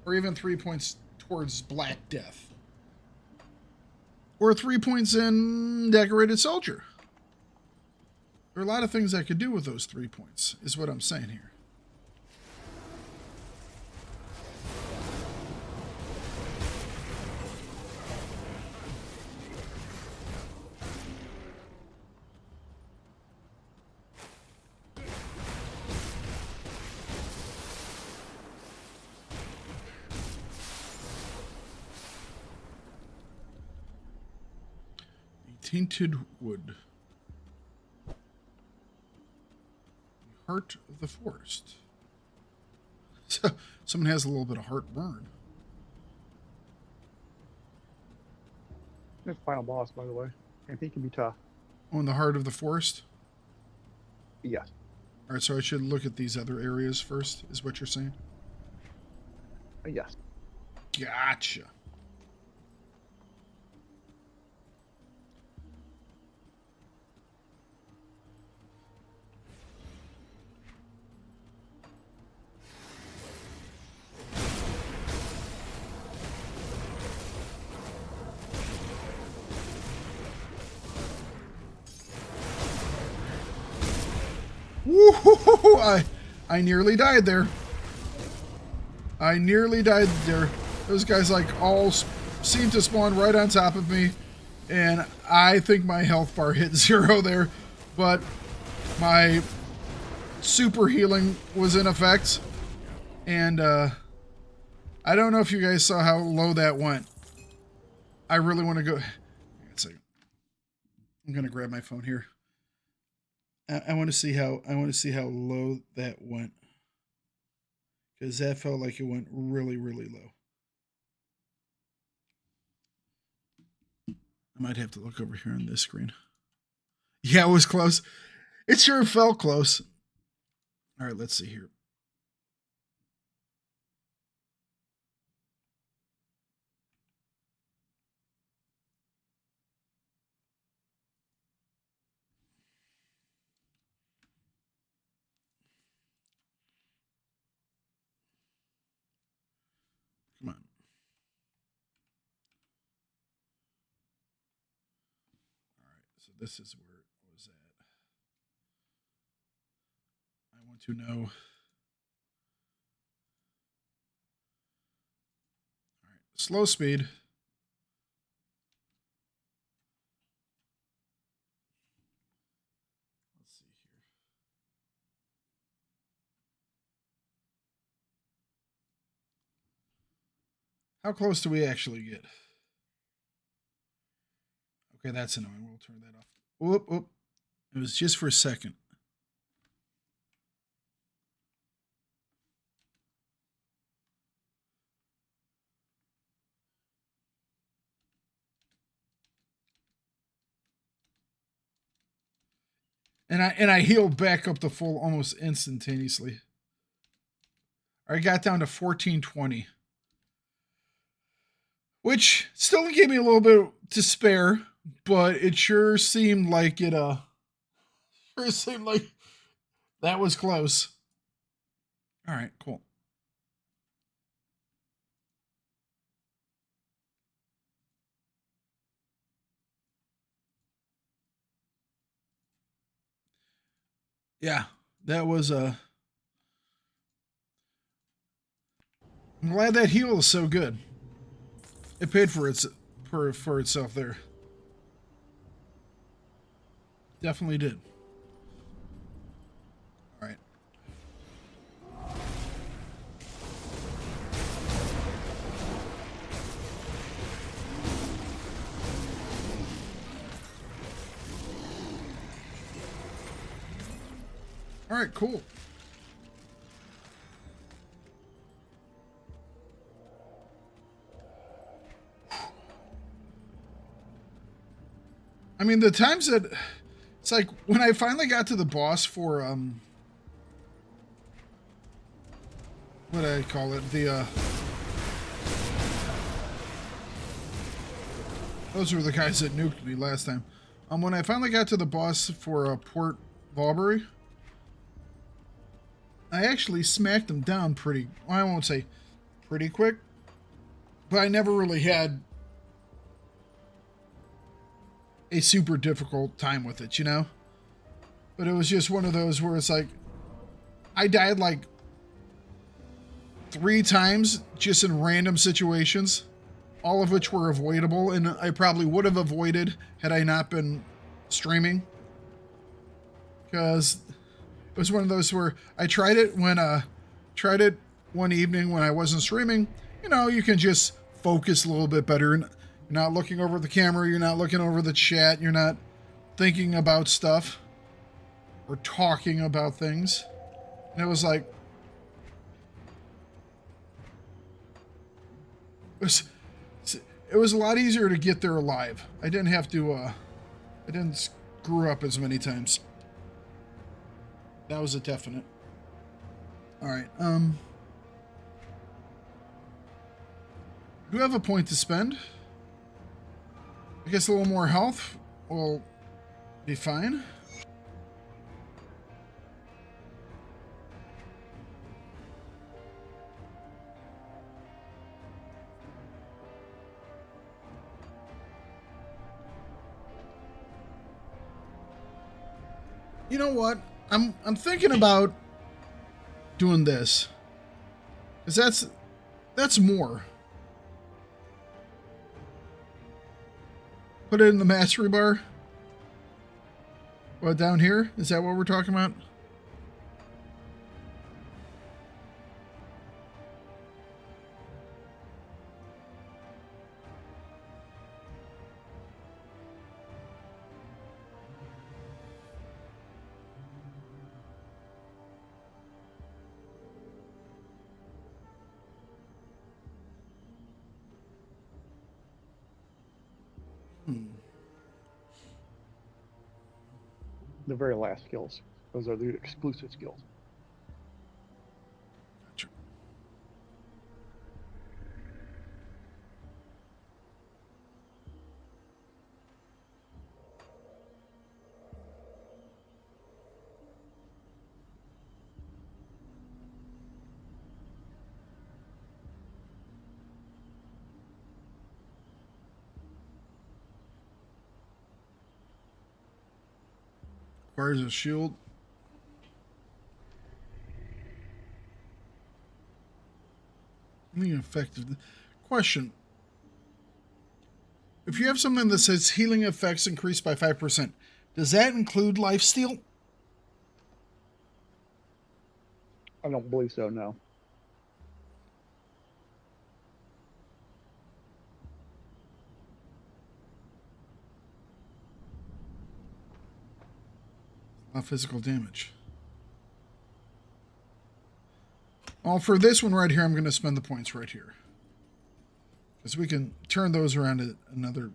Or even 3 points towards Black Death. Or 3 points in Decorated Soldier. There are a lot of things I could do with those 3 points, is what I'm saying here. Tainted wood. Heart of the forest. So someone has a little bit of heartburn. That's final boss, by the way. And he can be tough. Oh, in the heart of the forest? Yes. Alright, so I should look at these other areas first, is what you're saying? Yes. Gotcha. Woo-hoo-hoo-hoo! I nearly died there. I nearly died there. Those guys like all seemed to spawn right on top of me. And I think my health bar hit 0 there. But my super healing was in effect. And I don't know if you guys saw how low that went. I really want to go... Hang on a second. I'm going to grab my phone here. I want to see how low that went, because that felt like it went really, really low. I might have to look over here on this screen. Yeah, it was close. It sure felt close. All right, let's see here. Come on. All right, so this is where it was at. I want to know. All right, slow speed. Let's see here. How close do we actually get? Okay, that's annoying. We'll turn that off. Whoop, whoop. It was just for a second. And I healed back up to full almost instantaneously. I got down to 1420. Which still gave me a little bit to spare, but it sure seemed like that was close. All right, cool. Yeah, that was I'm glad that heal is so good. It paid for itself there. Definitely did. All right. All right, cool. I mean, the times that it's like when I finally got to the boss for what do I call it? Those were the guys that nuked me last time. When I finally got to the boss for Port Valbury, I actually smacked him down pretty, well, I won't say pretty quick, but I never really had a super difficult time with it, you know? But it was just one of those where it's like, I died like 3 times just in random situations, all of which were avoidable, and I probably would have avoided had I not been streaming. Because it was one of those where I tried it one evening when I wasn't streaming. You know, you can just focus a little bit better, and you're not looking over the camera, you're not looking over the chat, you're not thinking about stuff or talking about things. And it was like, it was a lot easier to get there alive. I didn't have to, I didn't screw up as many times. That was a definite. All right, do you have a point to spend? I guess a little more health will be fine. You know what? I'm thinking about doing this, because that's more. Put it in the mastery bar. What, down here? Is that what we're talking about? The very last skills. Those are the exclusive skills. Gotcha. Requires a shield. Healing effective. Question. If you have something that says healing effects increased by 5%, does that include lifesteal? I don't believe so, no. Not physical damage. Well, for this one right here, I'm going to spend the points right here, because we can turn those around at another.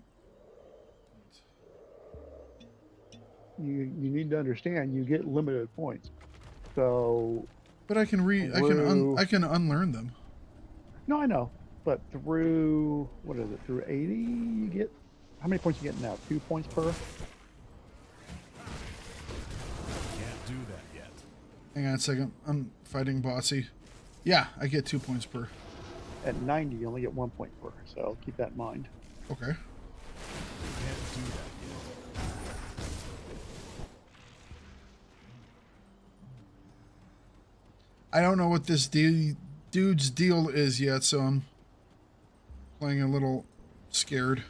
You need to understand you get limited points. So. But I can I can unlearn them. No, I know. But through what is it? Through 80, you get how many points you get now? 2 points per. Do that yet. Hang on a second. I'm fighting Bossy. Yeah, I get 2 points per. At 90, you only get 1 point per. So keep that in mind. Okay. Can't do that yet. I don't know what this dude's deal is yet, so I'm playing a little scared.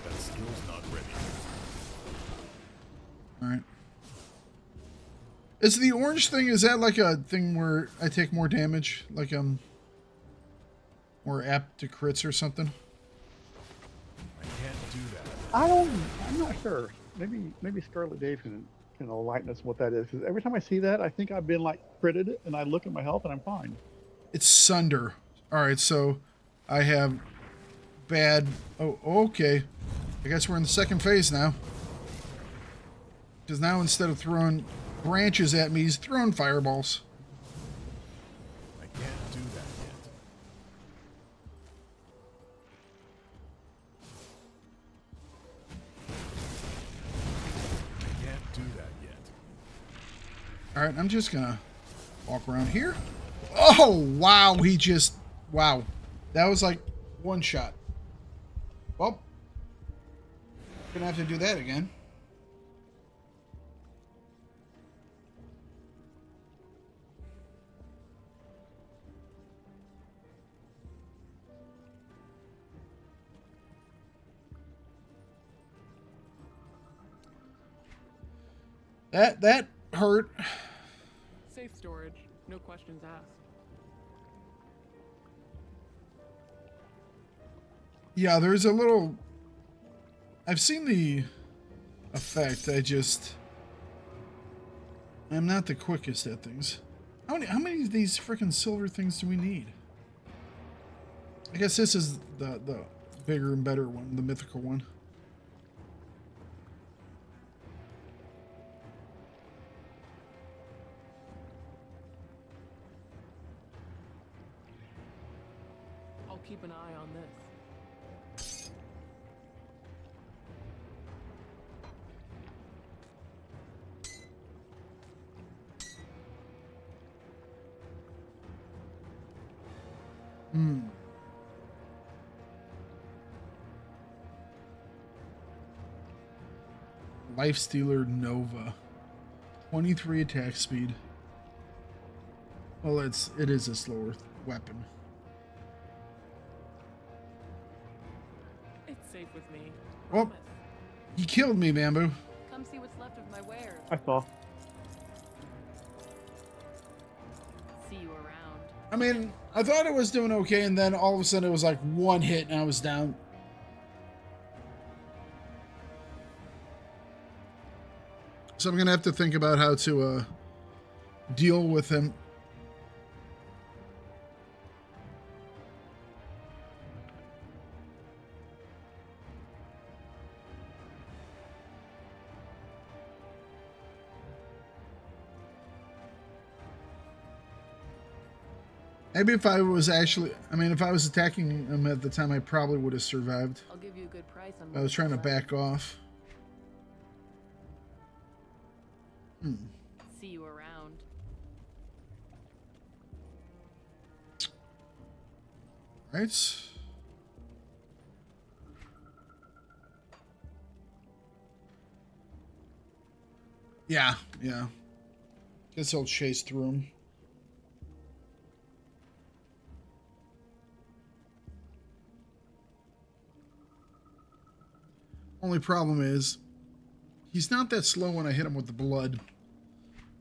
That skill's not ready. Alright. Is the orange thing, is that like a thing where I take more damage? Like I'm more apt to crits or something? I can't do that. I'm not sure. maybe Scarlet Dave can enlighten us what that is. Because every time I see that, I think I've been like critted, and I look at my health and I'm fine. It's Sunder. All right, so I have bad. Oh, okay. I guess we're in the second phase now. Because now instead of throwing branches at me, he's throwing fireballs. I can't do that yet. I can't do that yet. All right, I'm just gonna walk around here. Oh, wow, wow. That was like one shot. Well, gonna have to do that again. That hurt. Safe storage. No questions asked. Yeah, there's a little... I've seen the effect. I'm not the quickest at things. How many of these freaking silver things do we need? I guess this is the bigger and better one, the mythical one. I'll keep an eye on this. Life Stealer Nova. 23 attack speed. Well, it is a slower weapon. It's safe with me. Well, Promise. he killed me, Bamboo. Come see what's left of my wares. I saw. See you around. I mean, I thought it was doing okay, and then all of a sudden it was like one hit and I was down. So I'm gonna have to think about how to deal with him. Maybe if I was if I was attacking him at the time, I probably would have survived. I'll give you a good price on I was trying to back off. See you around. Right. Yeah. Guess I'll chase through him. Only problem is, he's not that slow when I hit him with the blood,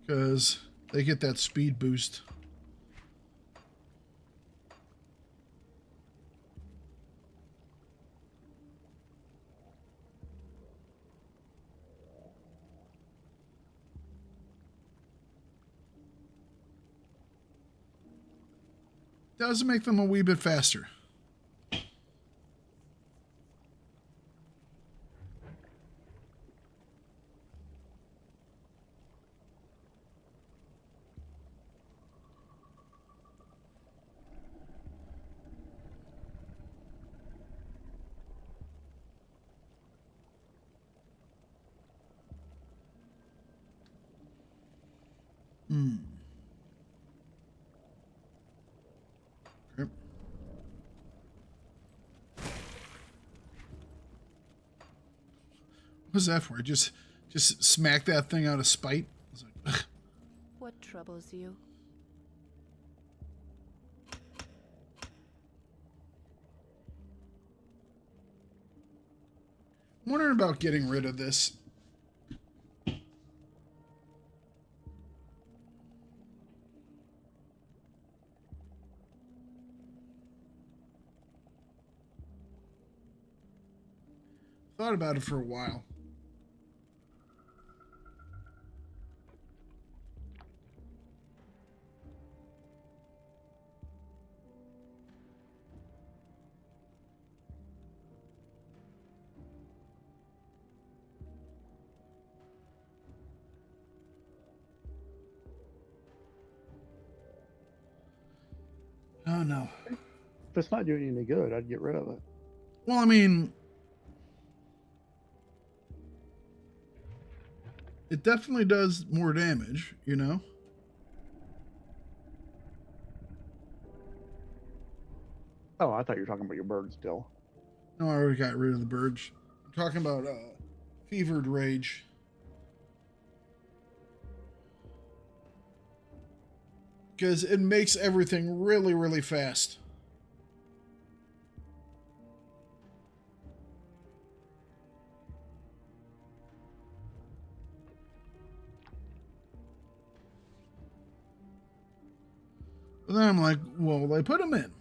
because they get that speed boost. Does make them a wee bit faster. Okay. What's that for? Just smack that thing out of spite? I was like, ugh. What troubles you? I'm wondering about getting rid of this. Thought about it for a while. no. If it's not doing you any good, I'd get rid of it. Well, I mean, it definitely does more damage, you know? Oh, I thought you were talking about your bird still. No, I already got rid of the birds. I'm talking about fevered rage. Because it makes everything really, really fast. But then I'm like, well, they put them in.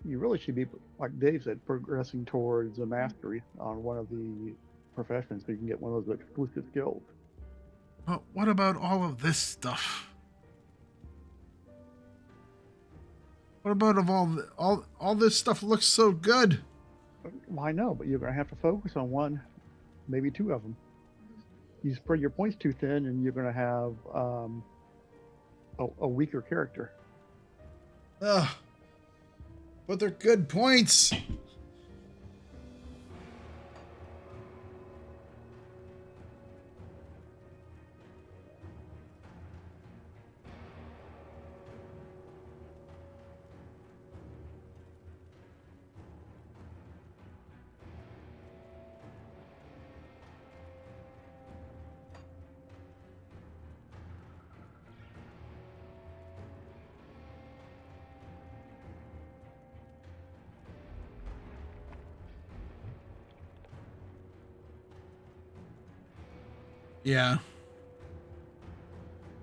You really should be, like Dave said, progressing towards a mastery on one of the professions so you can get one of those exclusive skills. But what about all of this stuff? What about of all this stuff looks so good? Well, I know, but you're going to have to focus on one, maybe two of them. You spread your points too thin, and you're going to have a weaker character. Ugh. But they're good points. Yeah.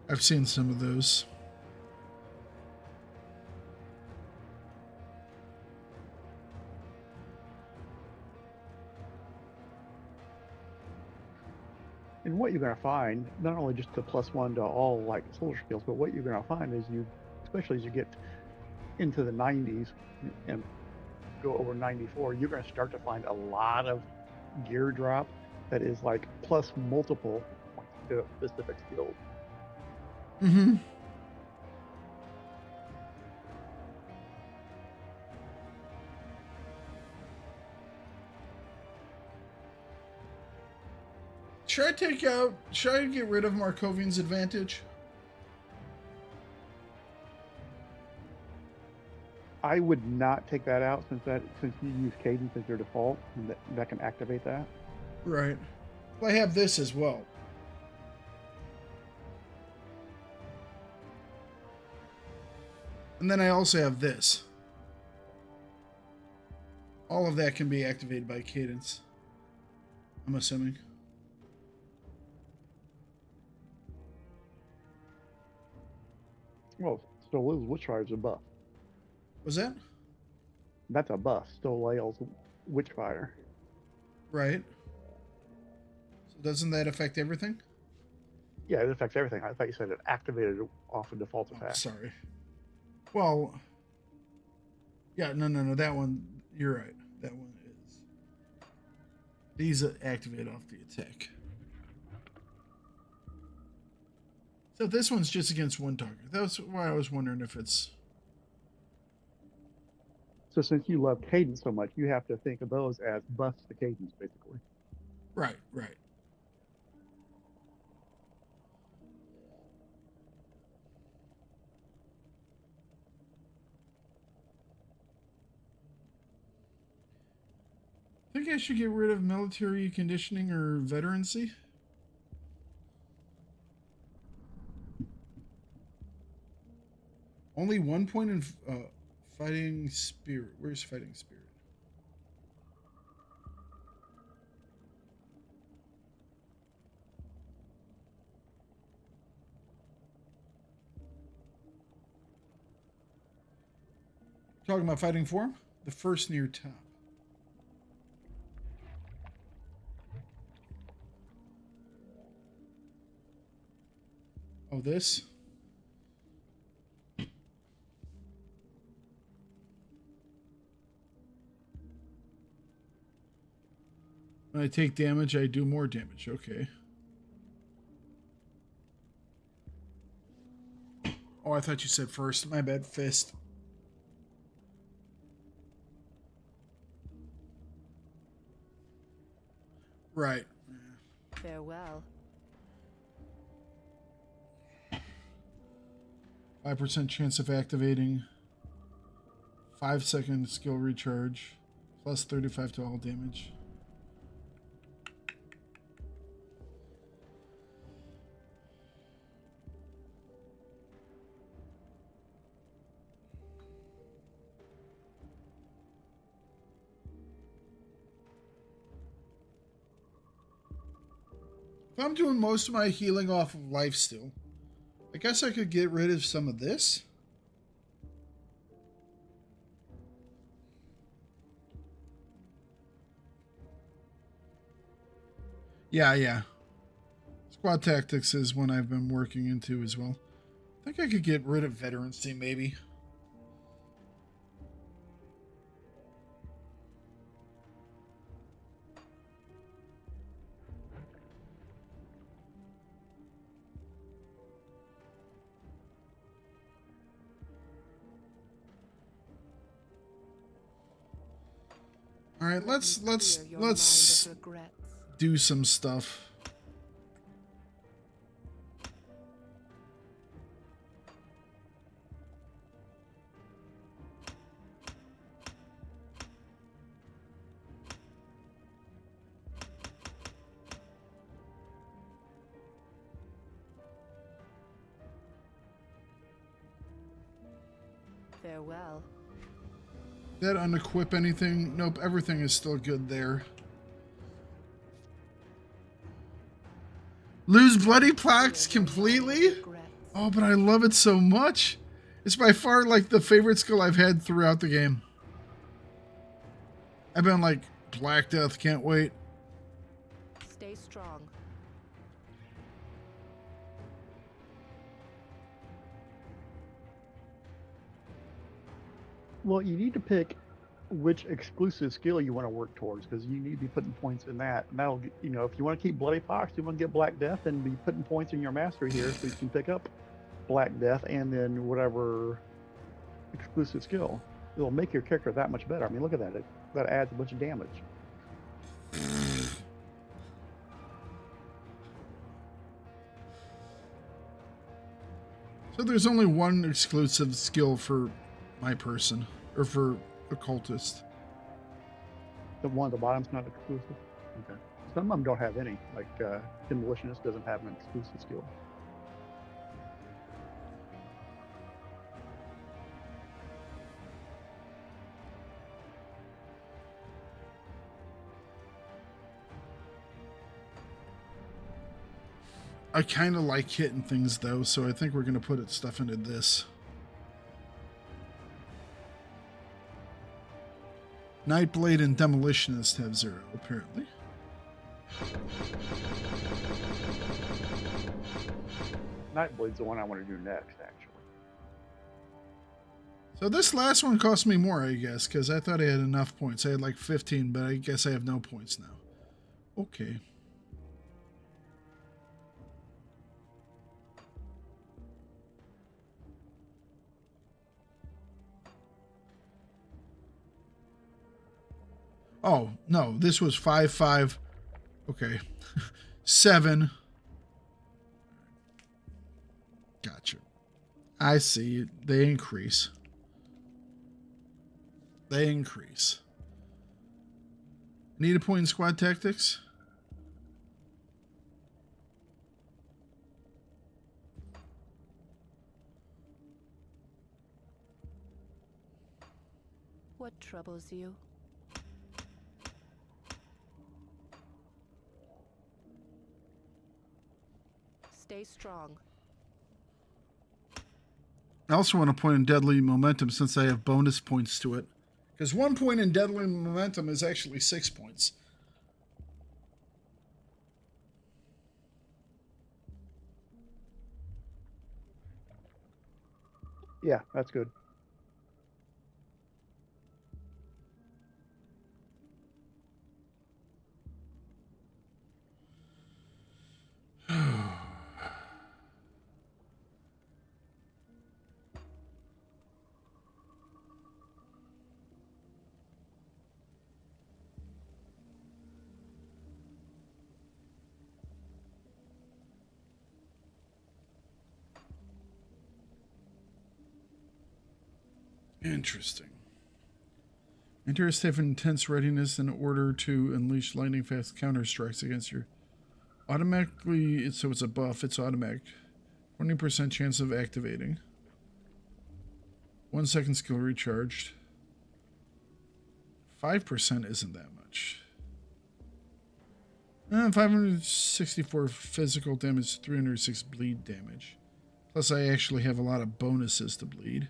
I've seen some of those. And what you're going to find, not only just the +1 to all like soldier skills, but what you're going to find is especially as you get into the 90s and go over 94, you're going to start to find a lot of gear drop that is like plus multiple to specific skills. Mm-hmm. Should I get rid of Markovian's advantage? I would not take that out since you use cadence as your default, and that can activate that. Right. Well, I have this as well. And then I also have this. All of that can be activated by cadence, I'm assuming. Well, Stolael's Witchfire's a buff. Was that? That's a buff. Stolael's Witchfire. Right. So doesn't that affect everything? Yeah, it affects everything. I thought you said it activated off a default effect. Oh, sorry. Well, yeah, no. That one, you're right. That one is. These activate off the attack. So this one's just against one target. That's why I was wondering if it's... So since you love cadence so much, you have to think of those as buffs to cadence, basically. Right. Think I should get rid of military conditioning or veterancy? Only 1 point in fighting spirit. Where's fighting spirit? Talking about fighting form? The first near top. Oh, this? When I take damage, I do more damage. Okay. Oh, I thought you said first. My bad. Fist. Right. Farewell. 5% chance of activating. 5-second skill recharge. Plus 35 to all damage. If I'm doing most of my healing off of life still, I guess I could get rid of some of this. Yeah. Squad tactics is one I've been working into as well. I think I could get rid of veterancy, maybe. All right, let's do some stuff. Farewell. Did that unequip anything? Nope, everything is still good there. Lose bloody plaques completely? Oh, but I love it so much. It's by far like the favorite skill I've had throughout the game. I've been like, Black Death, can't wait. Stay strong. Well, you need to pick which exclusive skill you want to work towards, because you need to be putting points in that. And that'll, you know, if you want to keep Bloody Fox, you want to get Black Death, then be putting points in your mastery here so you can pick up Black Death and then whatever exclusive skill. It'll make your character that much better. I mean, look at that. That adds a bunch of damage. So there's only one exclusive skill for my person, or for occultist. The one at the bottom's not exclusive? Okay. Some of them don't have any, like Demolitionist doesn't have an exclusive skill. I kind of like hitting things though, so I think we're going to put stuff into this. Nightblade and Demolitionist have 0, apparently. Nightblade's the one I want to do next, actually. So this last one cost me more, I guess, because I thought I had enough points. I had like 15, but I guess I have no points now. Okay. Oh, no, this was 5, 5. Okay. 7. Gotcha. I see. They increase. They increase. Need a point in squad tactics? What troubles you? Stay strong. I also want to point in Deadly Momentum since I have bonus points to it. Because 1 point in Deadly Momentum is actually 6 points. Yeah, that's good. Interesting. Enter a state of intense readiness in order to unleash lightning fast counter strikes against your automatically. So it's a buff. It's automatic. 20% chance of activating. 1 second skill recharged. 5% isn't that much. 564 physical damage, 306 bleed damage. Plus, I actually have a lot of bonuses to bleed.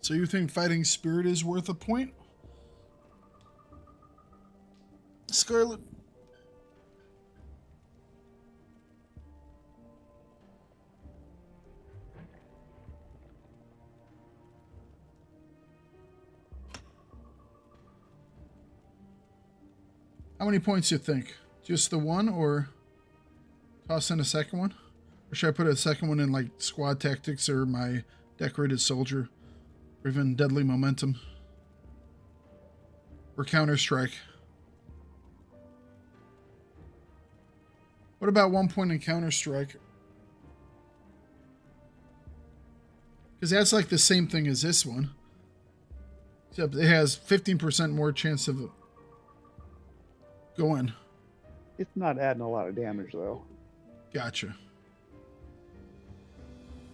So you think fighting spirit is worth a point? Scarlet? How many points do you think? Just the one, or toss in a second one? Or should I put a second one in like squad tactics or my decorated soldier? Or even deadly momentum? Or counter-strike? What about 1 point in counter-strike? Because that's like the same thing as this one. Except it has 15% more chance of going. It's not adding a lot of damage, though. Gotcha.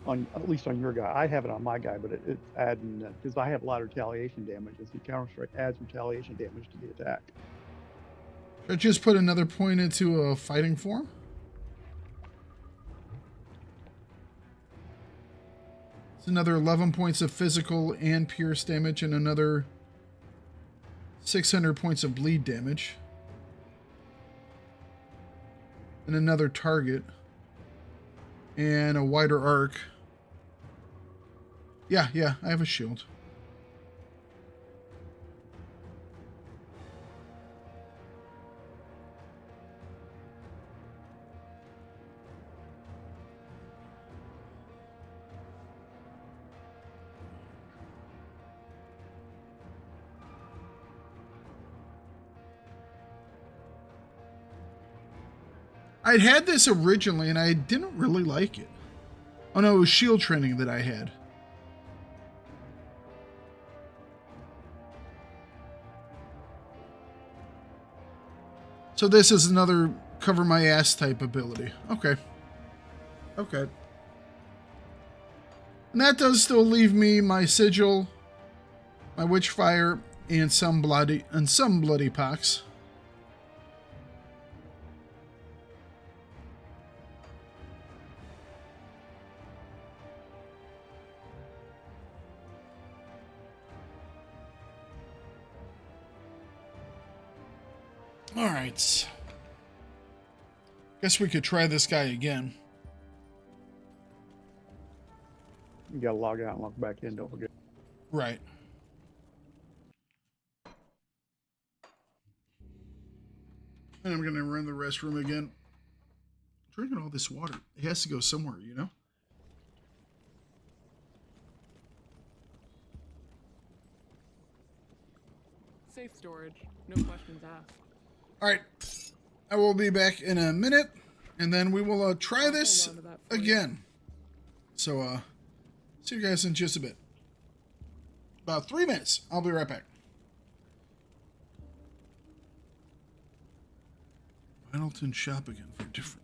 At least on your guy. I have it on my guy, but it's adding, because I have a lot of retaliation damage. As the counter strike adds retaliation damage to the attack. Should I just put another point into a fighting form? It's another 11 points of physical and pierce damage, and another 600 points of bleed damage. And another target. And a wider arc. Yeah, I have a shield. I'd had this originally and I didn't really like it. Oh no, it was shield training that I had. So this is another cover my ass type ability. Okay. Okay. And that does still leave me my sigil, my witchfire, and some bloody pox. All right. Guess we could try this guy again. You gotta log out and log back in, don't forget. Right. And I'm gonna run the restroom again. Drinking all this water. It has to go somewhere, you know? Safe storage. No questions asked. All right. I will be back in a minute, and then we will try this again. So, see you guys in just a bit. About 3 minutes. I'll be right back. Pendleton shop again for different.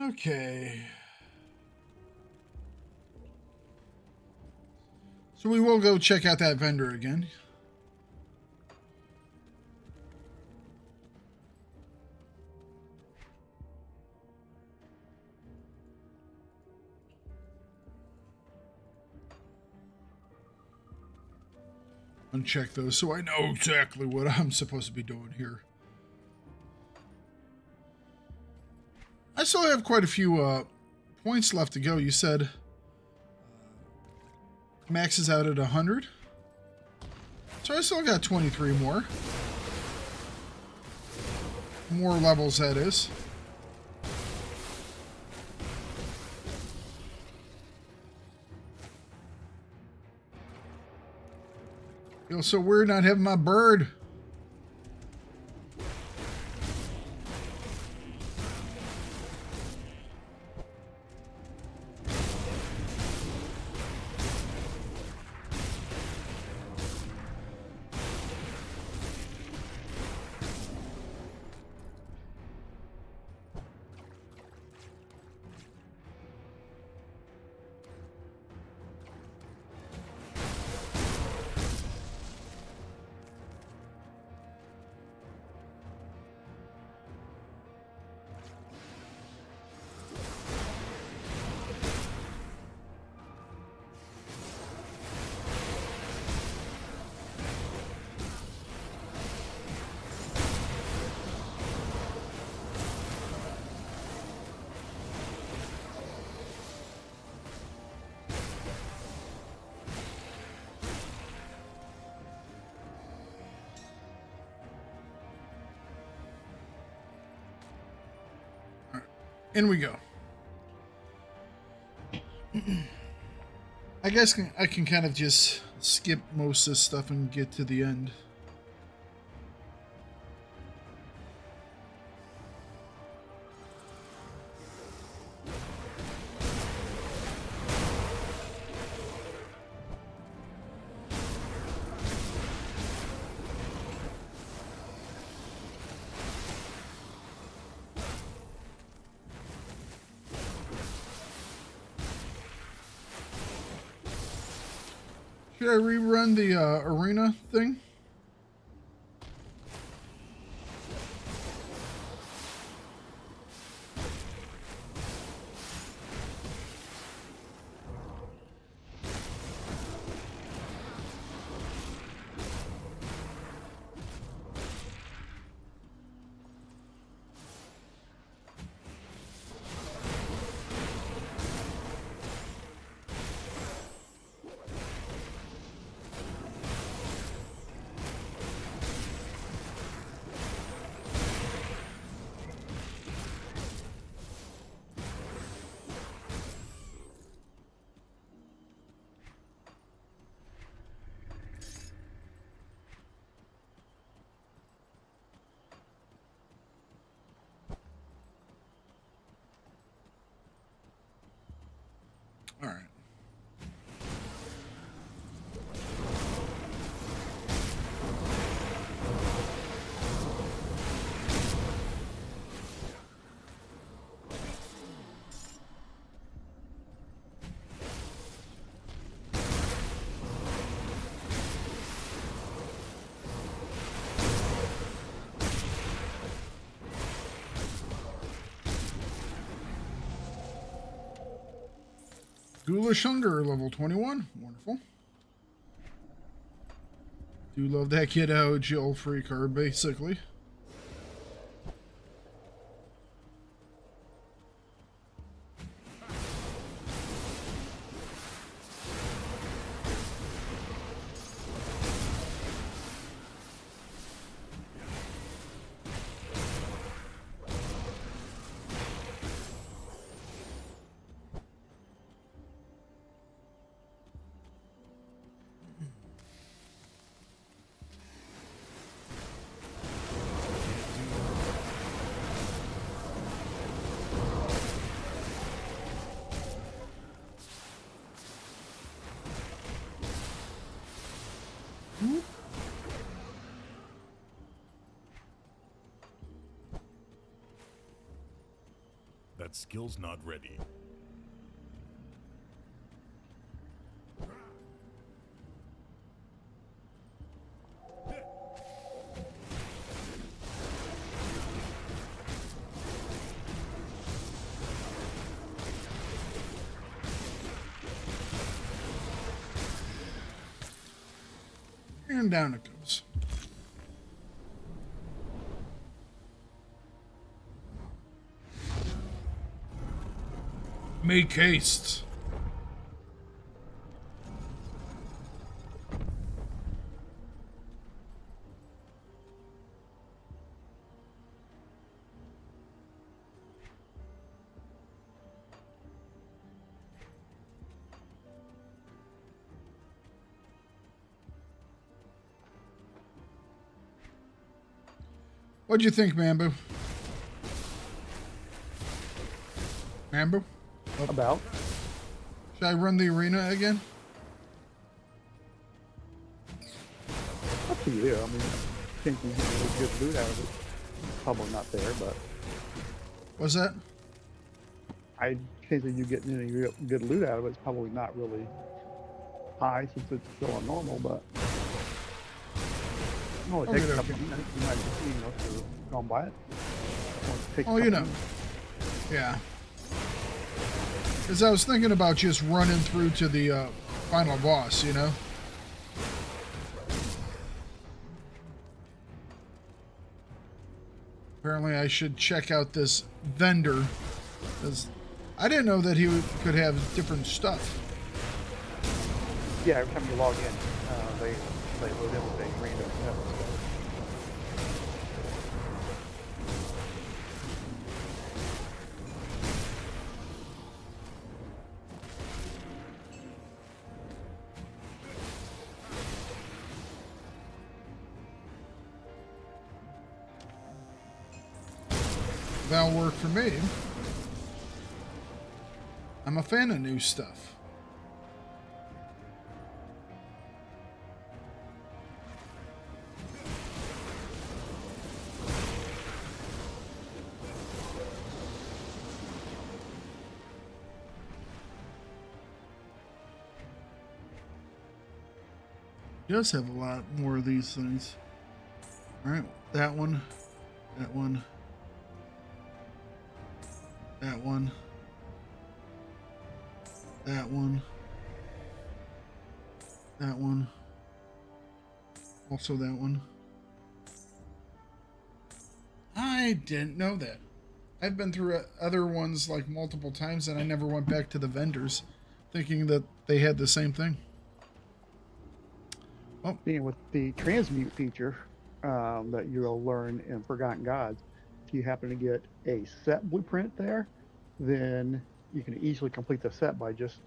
Okay. So we will go check out that vendor again. Uncheck those so I know exactly what I'm supposed to be doing here. I still have quite a few points left to go. You said max is out at 100. So I still got 23 more. More levels, that is. Feels so weird not having my bird. In we go. I guess I can kind of just skip most of this stuff and get to the end. Should I rerun the arena thing? All right. Ghoulish Hunger, level 21. Wonderful. Do love that get out jail free card, basically. skills not ready. And down it goes. Make haste. What'd you think, Mambu? Mambu? Oh. About? Should I run the arena again? Up to you. I mean, I think you get a really good loot out of it. Probably not there, but What's that? I think that you getting any real good loot out of it is probably not really high since it's still a normal, but no, it I'll takes get a it. couple minutes, you might just, to go and buy it. Oh, you know. Yeah. Because I was thinking about just running through to the final boss, you know? Apparently I should check out this vendor, because I didn't know that he could have different stuff. Yeah, every time you log in, they load in with a random stuff. That'll work for me. I'm a fan of new stuff. He does have a lot more of these things. Alright, that one, that one, that one, that one, that one, also that one. I didn't know that. I've been through other ones like multiple times and I never went back to the vendors thinking that they had the same thing. Oh. Being with the transmute feature that you'll learn in Forgotten Gods, if you happen to get a set blueprint there, then you can easily complete the set by just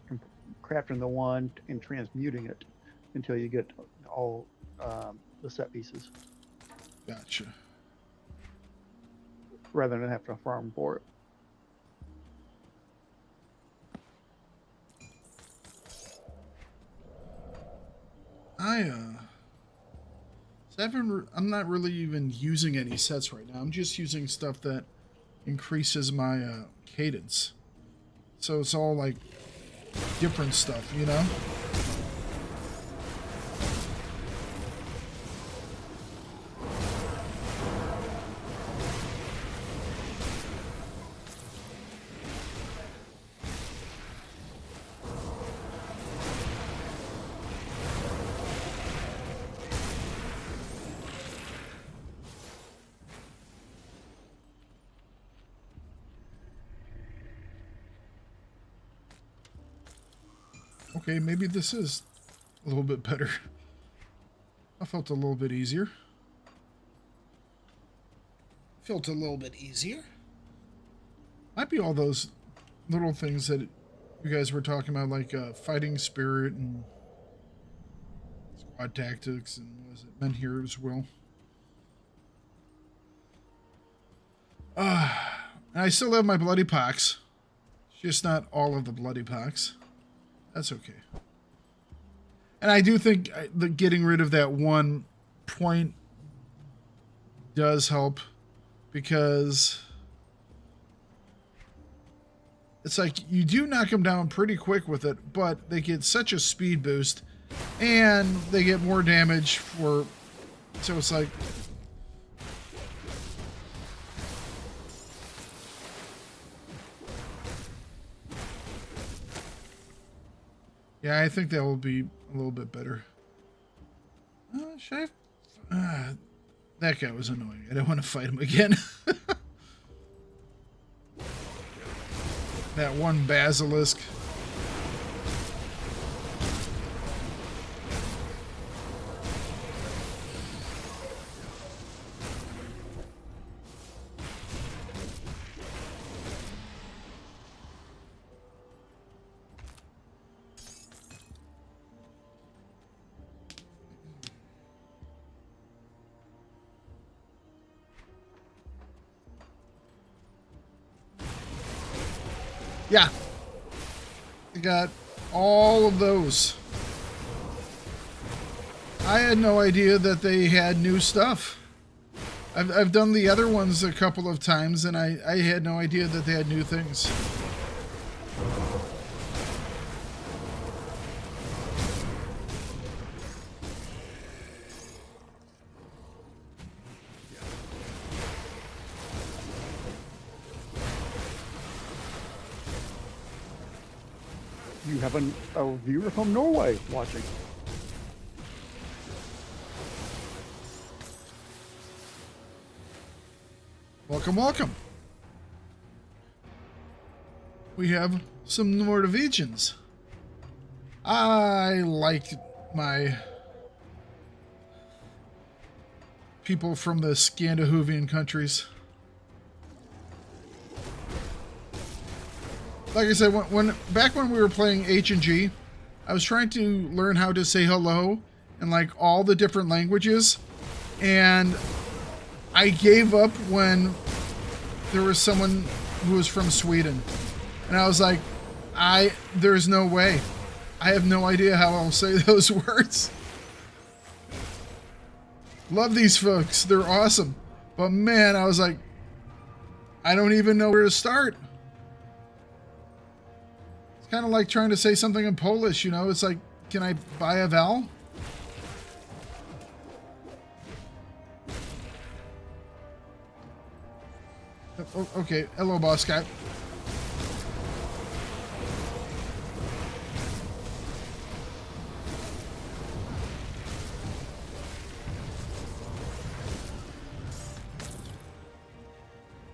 crafting the one and transmuting it until you get all the set pieces. Gotcha. Rather than have to farm for it. I'm not really even using any sets right now. I'm just using stuff that increases my cadence. So it's all like different stuff, you know? Okay, maybe this is a little bit better. I felt a little bit easier. Felt a little bit easier. Might be all those little things that you guys were talking about, like fighting spirit and squad tactics and what was it, Menhir's Will. And I still have my bloody pox. Just not all of the bloody pox. That's okay. And I do think the getting rid of that one point does help, because it's like you do knock them down pretty quick with it, but they get such a speed boost and they get more damage for, so it's like, yeah, I think that will be a little bit better. Should I? That guy was annoying. I don't want to fight him again. That one basilisk. Yeah. I got all of those. I had no idea that they had new stuff. I've done the other ones a couple of times, and I had no idea that they had new things. You have a viewer from Norway watching. Welcome, welcome. We have some Norwegians. I like my people from the Scandinavian countries. Like I said, back when we were playing H&G, I was trying to learn how to say hello in like all the different languages, and I gave up when there was someone who was from Sweden, and I was like, there's no way. I have no idea how I'll say those words. Love these folks. They're awesome. But man, I was like, I don't even know where to start. It's kind of like trying to say something in Polish, you know? It's like, can I buy a vowel? Okay, hello, boss guy.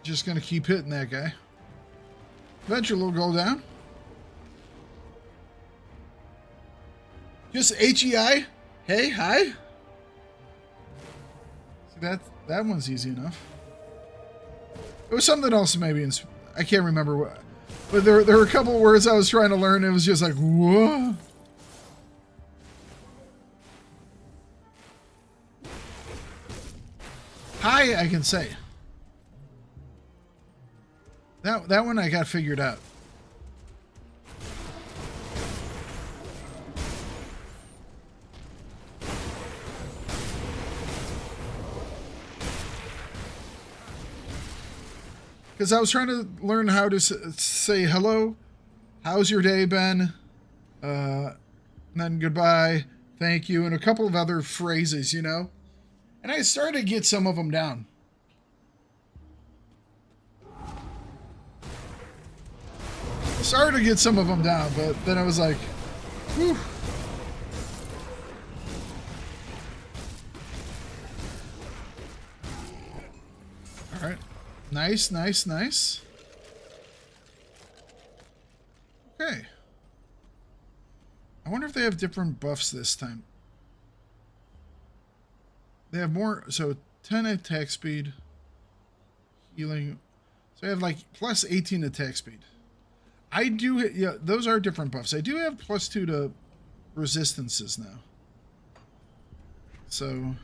Just gonna keep hitting that guy. Eventually it'll go down. Just HEI. Hey, hi. See, that one's easy enough. It was something else maybe. I can't remember what. But there were a couple of words I was trying to learn. It was just like, whoa. Hi, I can say. That one I got figured out. Because I was trying to learn how to say hello, how's your day been, and then goodbye, thank you, and a couple of other phrases, you know? And I started to get some of them down. Started to get some of them down, but then I was like, whew. All right. Nice, nice, nice. Okay. I wonder if they have different buffs this time. They have more, so 10 attack speed, healing. So I have like plus 18 attack speed. I do, yeah, those are different buffs. I do have plus 2 to resistances now. So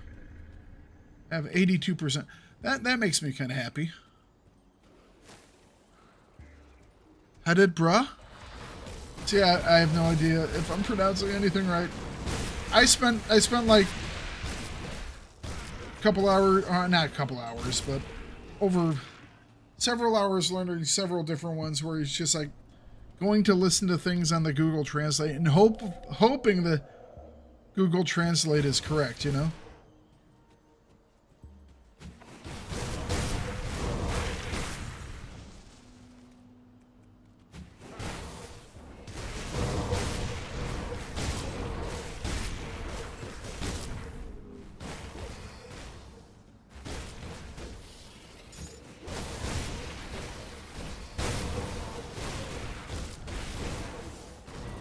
I have 82%. That makes me kind of happy. How did bruh? See, I have no idea if I'm pronouncing anything right. I spent like a couple hours, not a couple hours, but over several hours learning several different ones where it's just like, going to listen to things on the Google Translate and hoping the Google Translate is correct, you know?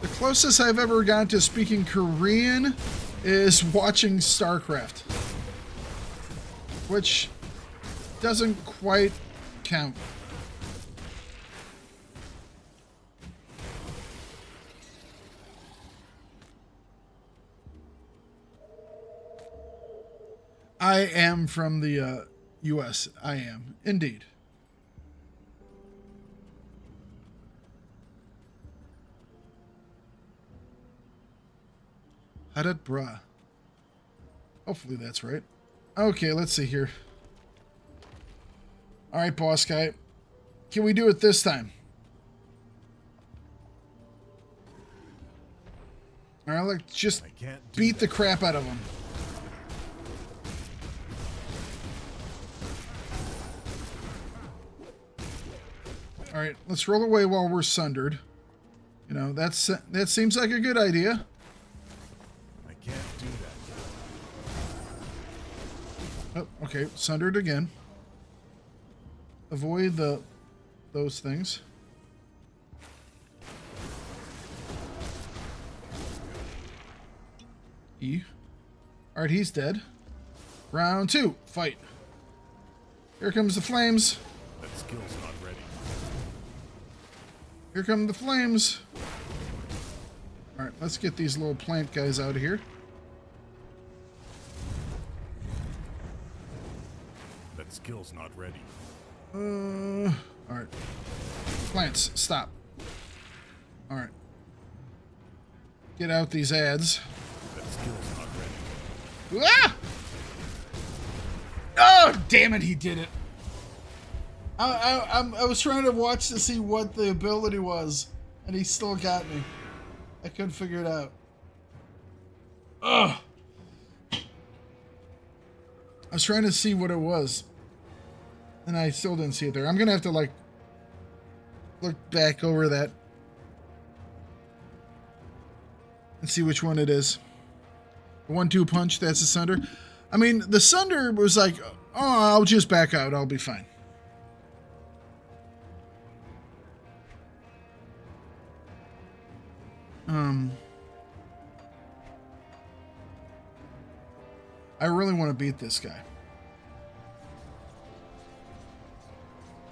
The closest I've ever gotten to speaking Korean is watching StarCraft, which doesn't quite count. I am from the U.S. I am, indeed. Hadat bra. Hopefully that's right. Okay, let's see here. All right, boss guy. Can we do it this time? All right, let's just beat the crap out of him. All right, let's roll away while we're sundered. You know, that seems like a good idea. I can't do that. Oh, okay, sundered again. Avoid those things. E. All right, he's dead. Round 2, fight. Here comes the flames. That skill's not ready. Here come the flames. All right, let's get these little plant guys out of here. That skill's not ready. All right. Plants, stop. All right. Get out these ads. That skill's not ready. Ah! Oh, damn it, he did it. I was trying to watch to see what the ability was, and he still got me. I couldn't figure it out. Ugh. I was trying to see what it was, and I still didn't see it there. I'm gonna have to, like, look back over that and see which one it is. The 1-2 punch, that's the Sunder. I mean, the Sunder was like, oh, I'll just back out. I'll be fine. I really want to beat this guy.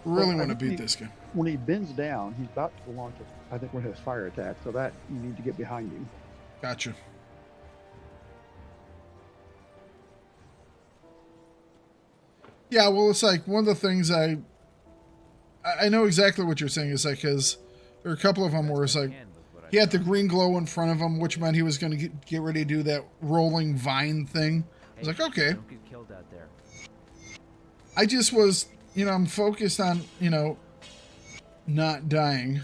Really want to beat this guy. When he bends down, he's about to launch, I think, one of his fire attacks. So that you need to get behind him. Gotcha. Yeah, well, it's like one of the things I know exactly what you're saying. It's like, because there are a couple of them where it's like he had the green glow in front of him, which meant he was going to get ready to do that rolling vine thing. I was like, okay. Don't get killed out there. I just was, you know, I'm focused on, you know, not dying.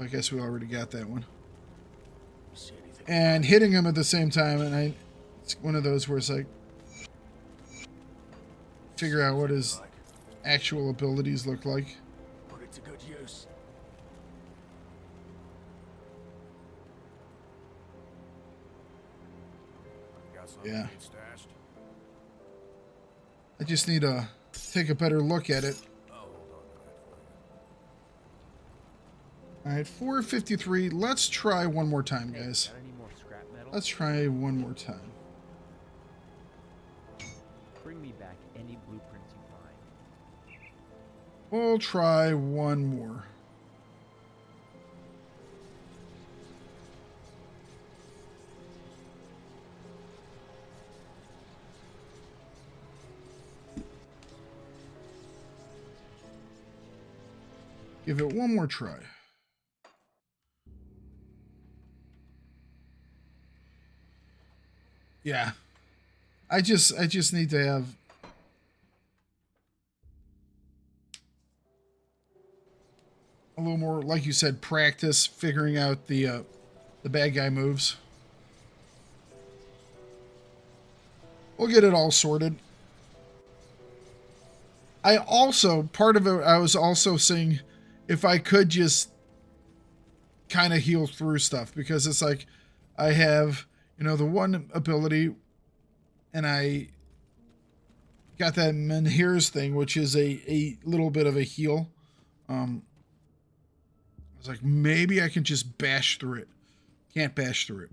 I guess we already got that one. And hitting him at the same time, and it's one of those where it's like, figure out what his actual abilities look like. Put it to good use. Yeah. I just need to take a better look at it. Alright, 453. Let's try one more time, guys. Let's try one more time. Bring me back any blueprints you find. We'll try one more. Give it one more try. Yeah. I just need to have a little more, like you said, practice figuring out the bad guy moves. We'll get it all sorted. I also, part of it, I was also saying if I could just kind of heal through stuff, because it's like I have, you know, the one ability and I got that Menhir's thing, which is a little bit of a heal. I was like, maybe I can just bash through it. Can't bash through it,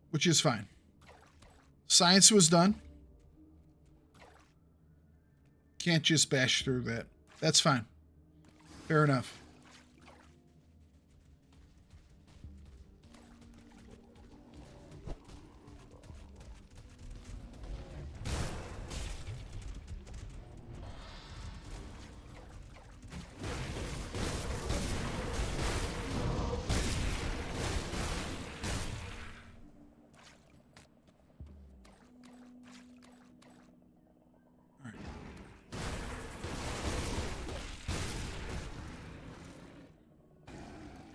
which is fine. Science was done. Can't just bash through that. That's fine. Fair enough.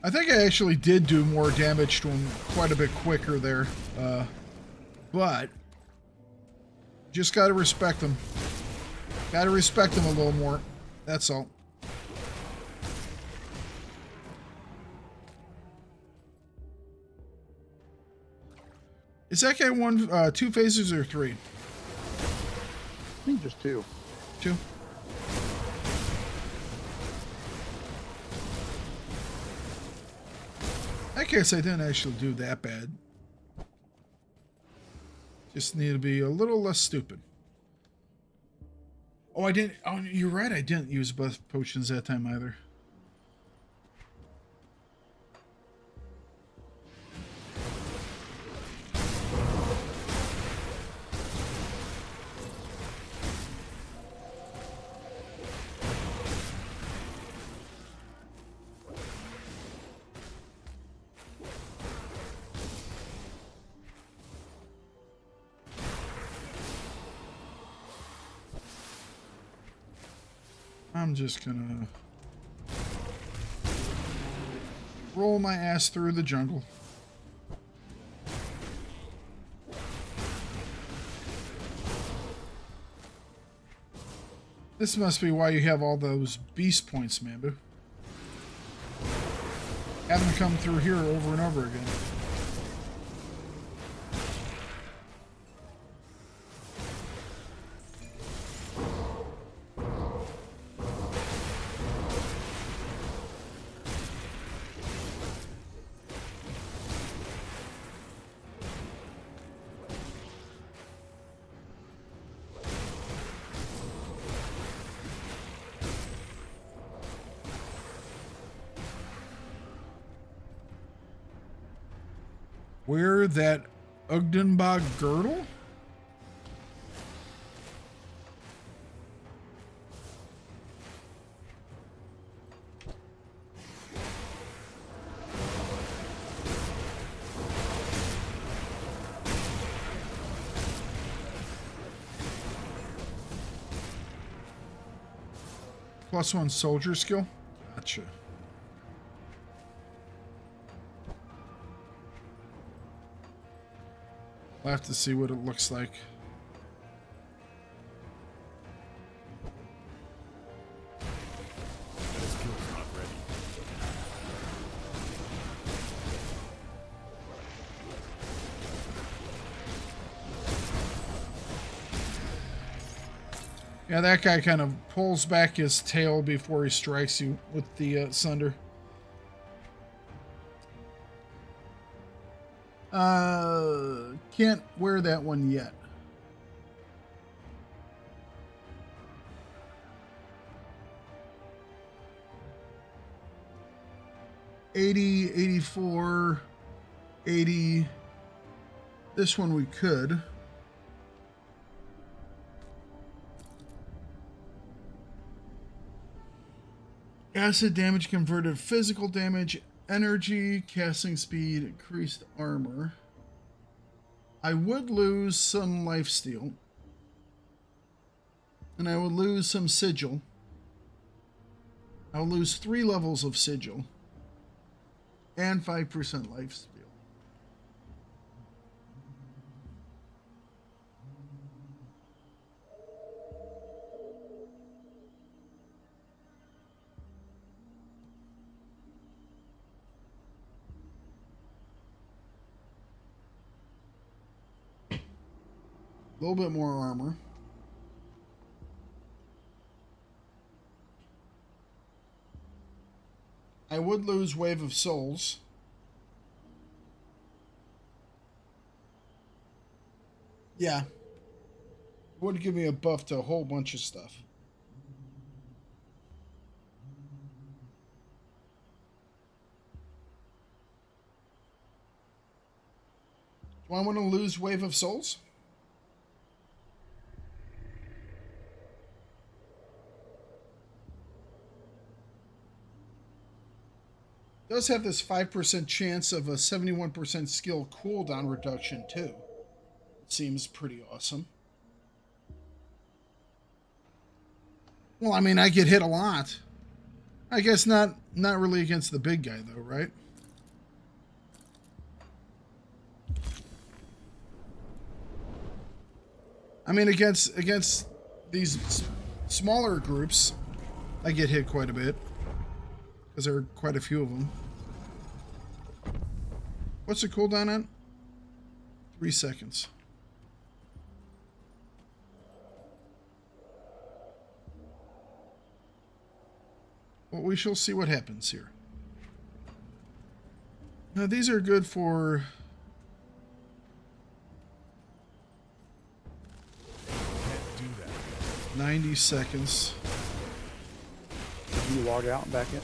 I think I actually did do more damage to him quite a bit quicker there. But just gotta respect him. Gotta respect him a little more. That's all. Is that guy one, 2 phases or 3? I think just 2. 2? I guess I didn't actually do that bad. Just need to be a little less stupid. Oh, I didn't. Oh, you're right. I didn't use both potions that time either. I'm just gonna roll my ass through the jungle. This must be why you have all those beast points, Mambu. Having to come through here over and over again. Wear that Ugdenbog girdle? +1 soldier skill? Gotcha. I'll have to see what it looks like. This skill's not ready. Yeah, that guy kind of pulls back his tail before he strikes you with the sunder. Can't wear that one yet. $80, $84, $80. This one we could. Acid damage converted physical damage, energy, casting speed, increased armor. I would lose some lifesteal. And I would lose some sigil. I'll lose 3 levels of sigil and 5% life steal. A little bit more armor. I would lose Wave of Souls. Yeah. Would give me a buff to a whole bunch of stuff. Do I want to lose Wave of Souls? Does have this 5% chance of a 71% skill cooldown reduction too. It seems pretty awesome. Well, I mean, I get hit a lot. I guess not really against the big guy though, right? I mean, against these smaller groups, I get hit quite a bit because there are quite a few of them. What's the cooldown on? 3 seconds. Well, we shall see what happens here. Now, these are good for... Can't do that. 90 seconds. Can you log out and back in?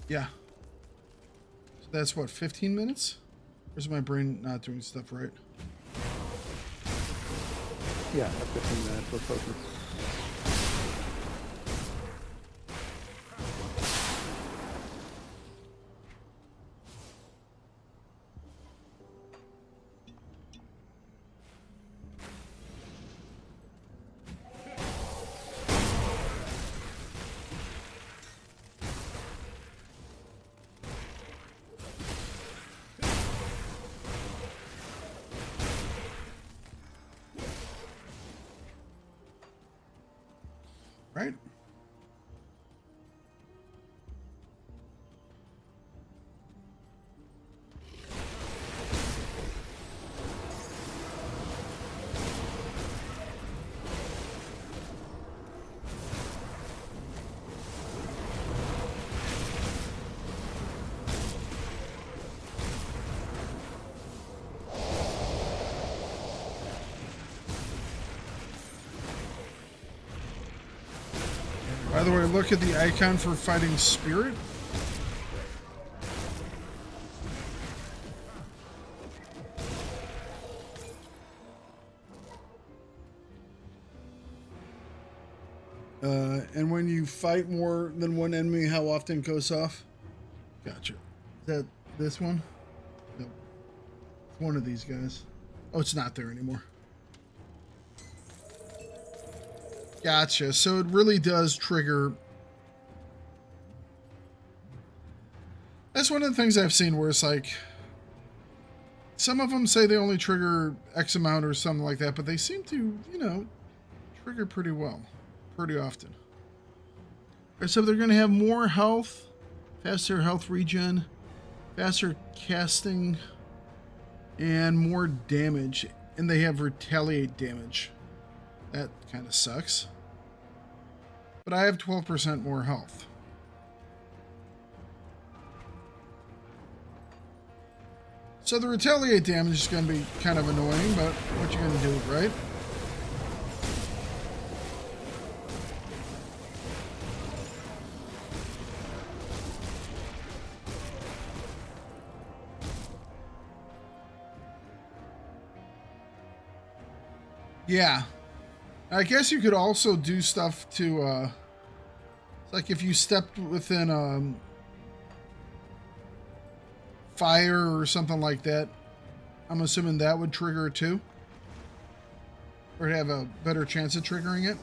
Yeah. So that's what, 15 minutes? Or is my brain not doing stuff right? Yeah, that's 15 minutes. Let's focus. Right? By the way, look at the icon for fighting spirit. And when you fight more than one enemy, how often it goes off? Gotcha. Is that this one? No. It's one of these guys. Oh, it's not there anymore. Gotcha. So it really does trigger. That's one of the things I've seen where it's like, some of them say they only trigger X amount or something like that, but they seem to, you know, trigger pretty well, pretty often. All right, so they're going to have more health, faster health regen, faster casting, and more damage, and they have retaliate damage. That kind of sucks. But I have 12% more health. So the retaliate damage is going to be kind of annoying, but what you're going to do, right? Yeah. I guess you could also do stuff to, like if you stepped within, fire or something like that, I'm assuming that would trigger it too? Or have a better chance of triggering it?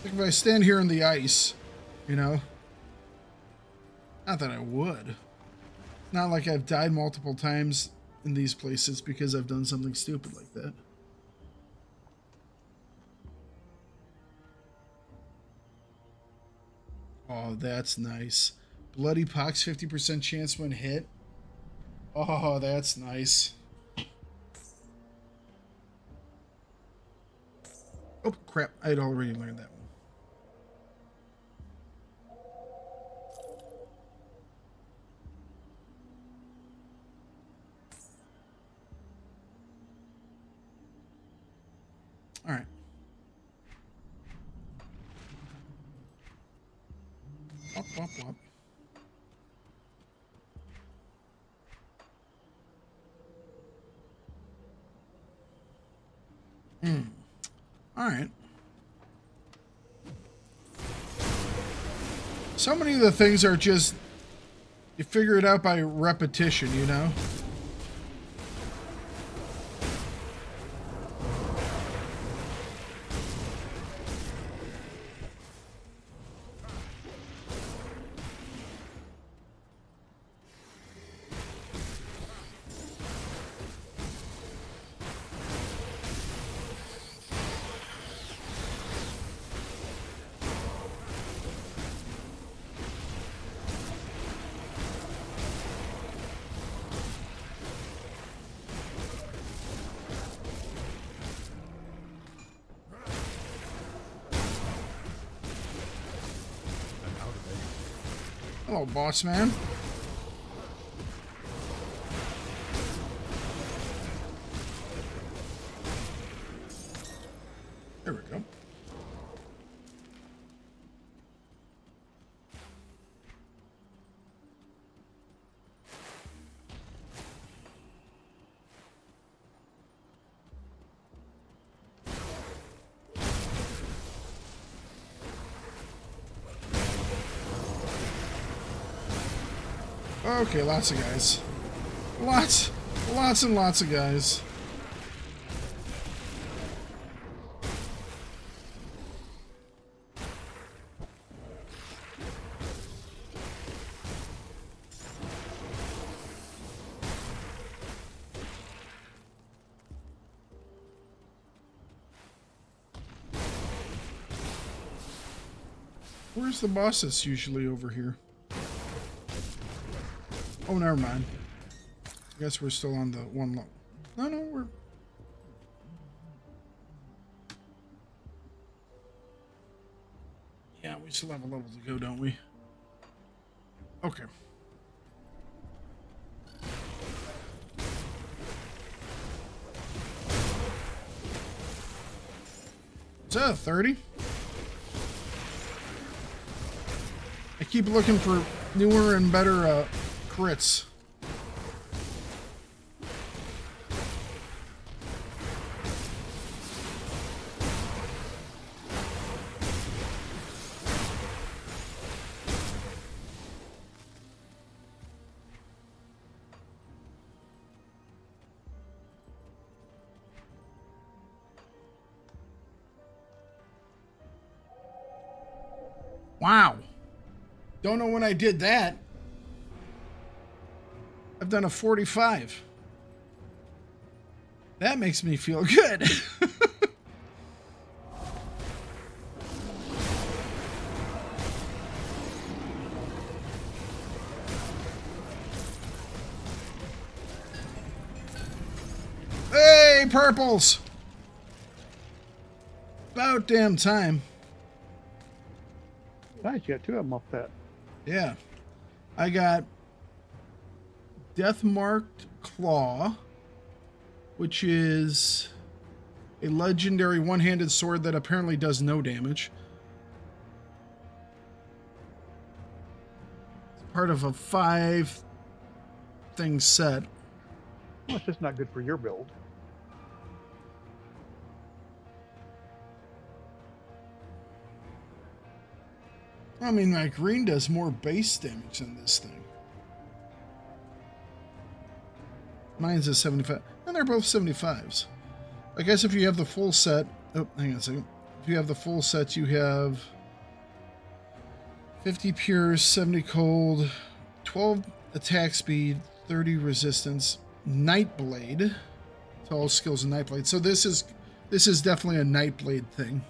Like if I stand here in the ice, you know, not that I would. Not like I've died multiple times in these places because I've done something stupid like that. Oh, that's nice. Bloody Pox, 50% chance when hit. Oh, that's nice. Oh, crap. I had already learned that one. All right. Wop, wop, wop. All right. So many of the things are just, you figure it out by repetition, you know? Hello, boss man. There we go. Okay, lots of guys. Lots and lots of guys. Where's the boss that's usually over here? Oh, never mind. I guess we're still on the one level. No, we're... Yeah, we still have a level to go, don't we? Okay. Is that a 30? I keep looking for newer and better crits. Wow. Don't know when I did that. I've done a 45. That makes me feel good. Hey, purples! About damn time. Nice, you got two of them up that. Yeah. I got Death Marked Claw, which is a legendary one-handed sword that apparently does no damage. It's part of a 5-thing set. Well, it's just not good for your build. I mean, my green does more base damage than this thing. Mine's a 75. And they're both 75s. I guess if you have the full set... Oh, hang on a second. if you have the full set, you have 50 pure, 70 cold, 12 attack speed, 30 resistance, Nightblade. It's all skills in Nightblade. So this is definitely a Nightblade thing.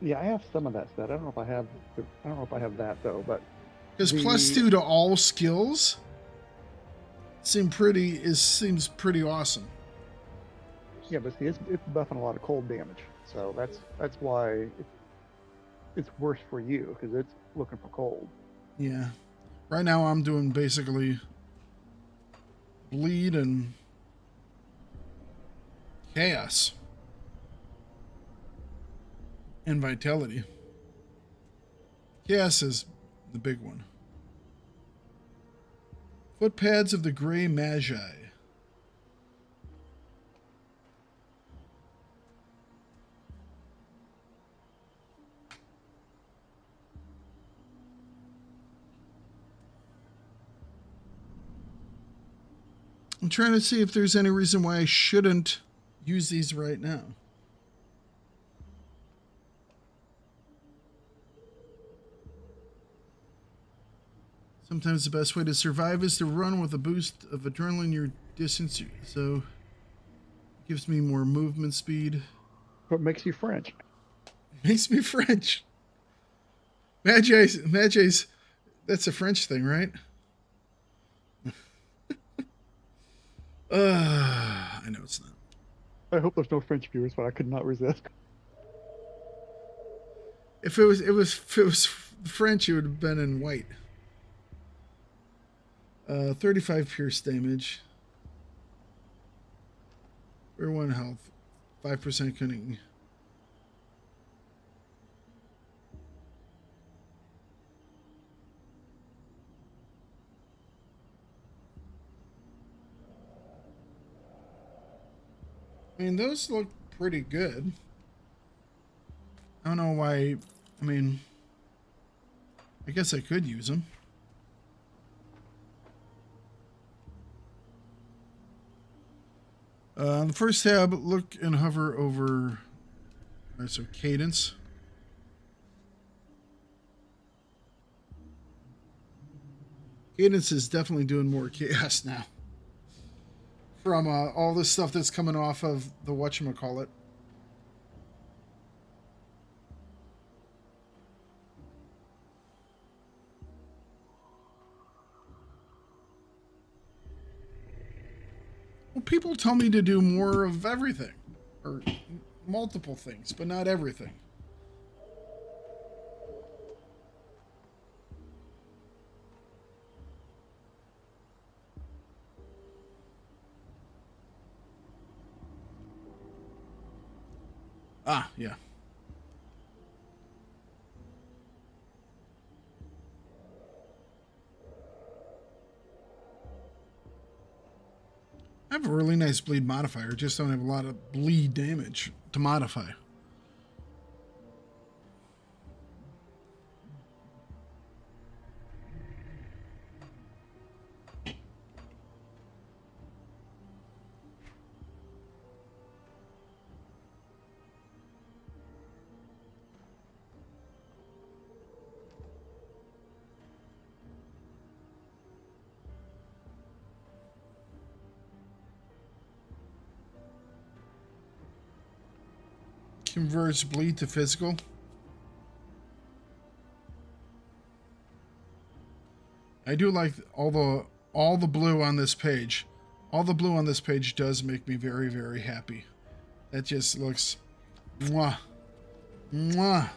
Yeah, I have some of that set. I don't know if I have that though, but because +2 to all skills seems pretty awesome. Yeah, but see, it's buffing a lot of cold damage, so that's why it's worse for you, because it's looking for cold. Yeah, right now I'm doing basically bleed and chaos and vitality. Chaos is the big one. Footpads of the Grey Magi. I'm trying to see if there's any reason why I shouldn't use these right now. Sometimes the best way to survive is to run with a boost of adrenaline your distance, so it gives me more movement speed. What makes you French? Makes me French. Magi's, that's a French thing, right? I know it's not. I hope there's no French viewers, but I could not resist. If it was French, it would have been in white. 35 pierce damage. For 1 health. 5% cunning. I mean, those look pretty good. I don't know why. I mean, I guess I could use them. On the first tab, look and hover over. Alright, so cadence. Cadence is definitely doing more chaos now. From all this stuff that's coming off of the whatchamacallit. Well, people tell me to do more of everything. Or multiple things, but not everything. Ah, yeah. I have a really nice bleed modifier, just don't have a lot of bleed damage to modify. Converts bleed to physical. I do like all the blue on this page. All the blue on this page does make me very, very happy. That just looks mwah. Mwah.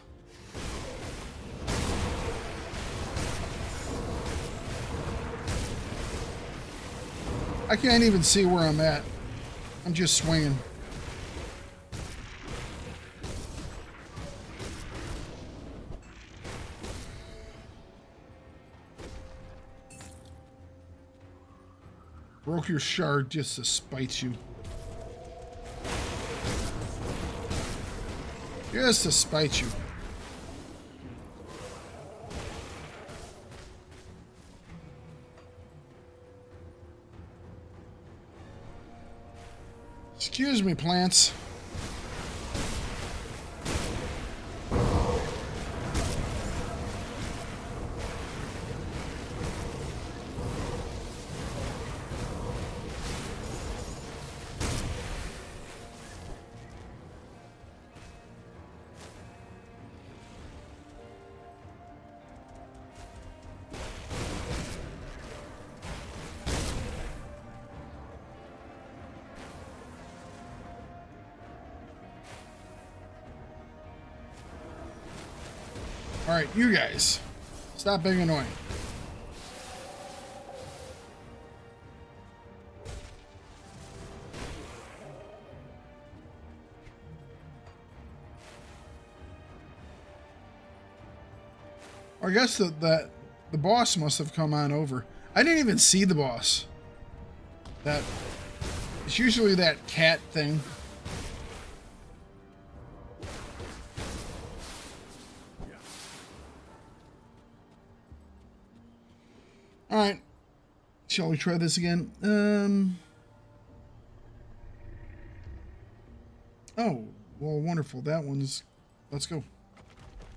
I can't even see where I'm at. I'm just swinging. Broke your shard just to spite you. Just to spite you. Excuse me, plants. Alright, you guys. Stop being annoying. I guess that the boss must have come on over. I didn't even see the boss. It's usually that cat thing. All right, shall we try this again? Oh, well, wonderful. That one's. Let's go.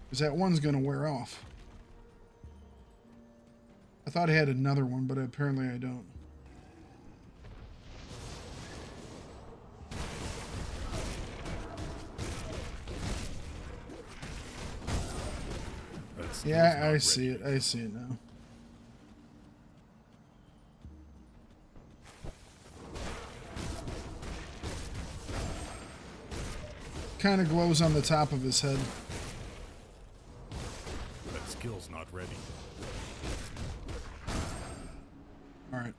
Because that one's gonna wear off. I thought I had another one, but apparently I don't. Yeah, I see it. I see it now. Kind of glows on the top of his head. That skill's not ready. All right.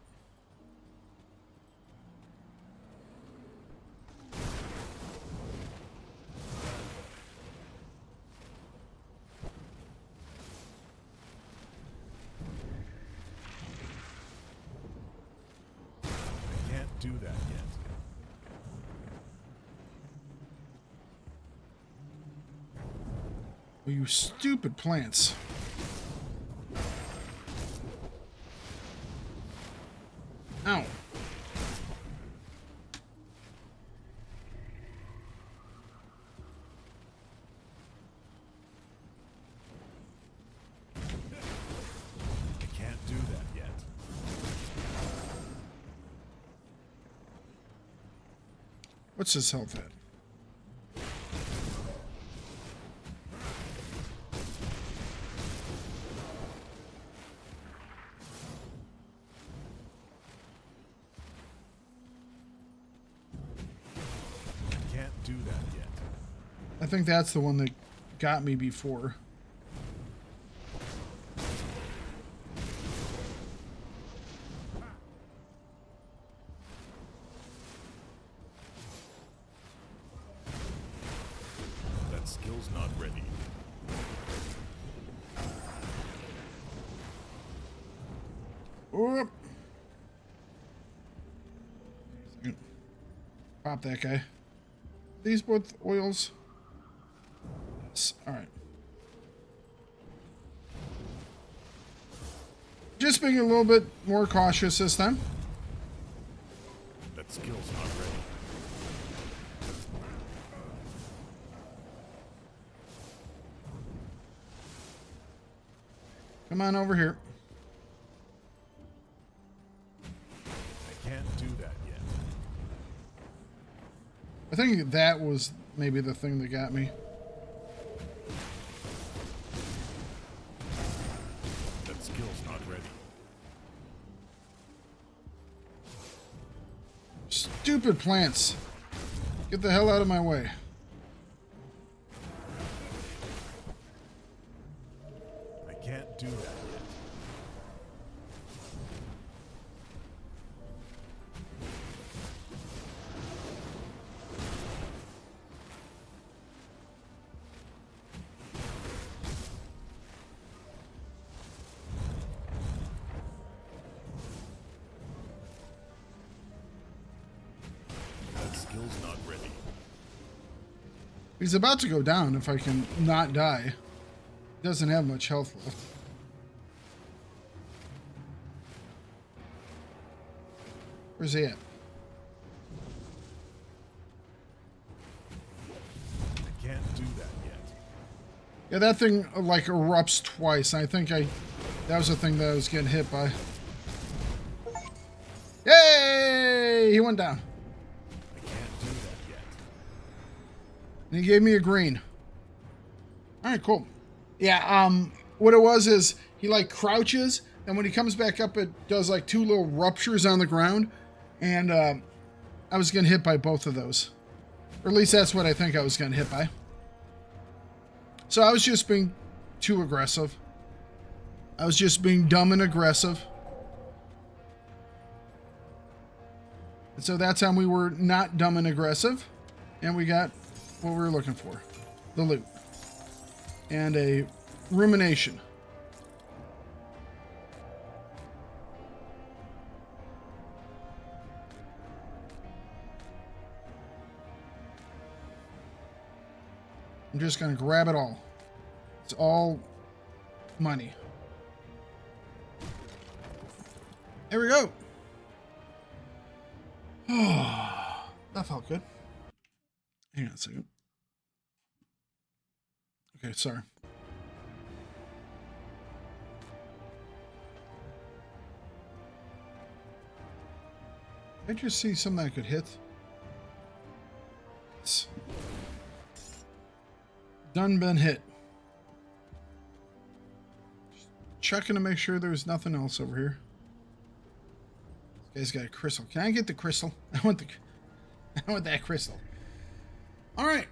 I can't do that yet. Oh, you stupid plants. Ow. I can't do that yet. What's his health at? Do that yet. I think that's the one that got me before. That skill's not ready. Whoop. Pop that guy. These both oils. Yes. All right. Just being a little bit more cautious this time. That skill's not ready. Come on over here. I can't do that yet. I think that was maybe the thing that got me. That skill's not ready. Stupid plants. Get the hell out of my way. I can't do that yet. That skill's not ready. He's about to go down if I can not die. He doesn't have much health left. Where's he at? I can't do that yet. Yeah, that thing like erupts twice. I think that was the thing that I was getting hit by. Yay! He went down. I can't do that yet. And he gave me a green. All right, cool. Yeah, what it was is he like crouches, and when he comes back up, it does like two little ruptures on the ground, and I was getting hit by both of those. Or at least that's what I think I was getting hit by. So I was just being too aggressive. I was just being dumb and aggressive. And so that time we were not dumb and aggressive. And we got what we were looking for. The loot. And a rumination. I'm just going to grab it all. It's all money. There we go. That felt good. Hang on a second. Okay, sorry. Did I just see something I could hit? It's done been hit. Just checking to make sure there's nothing else over here. This guy's got a crystal. Can I get the crystal? I want that crystal. All right.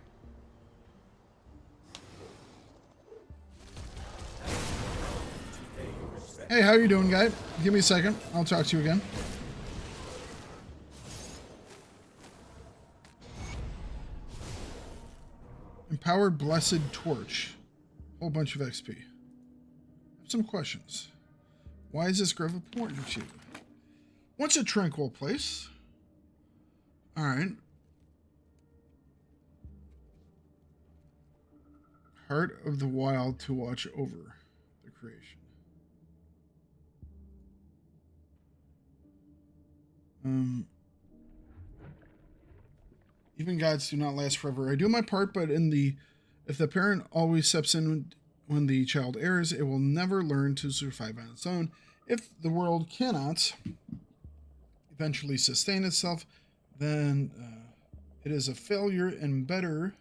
Hey, how you doing, guy? Give me a second. I'll talk to you again. Empowered Blessed Torch. Whole bunch of XP. I have some questions. Why is this grove important to you? Once a tranquil place. Alright. Heart of the Wild to watch over the creation. Even gods do not last forever. I do my part, but if the parent always steps in when the child errs, it will never learn to survive on its own. If the world cannot eventually sustain itself, then it is a failure, and better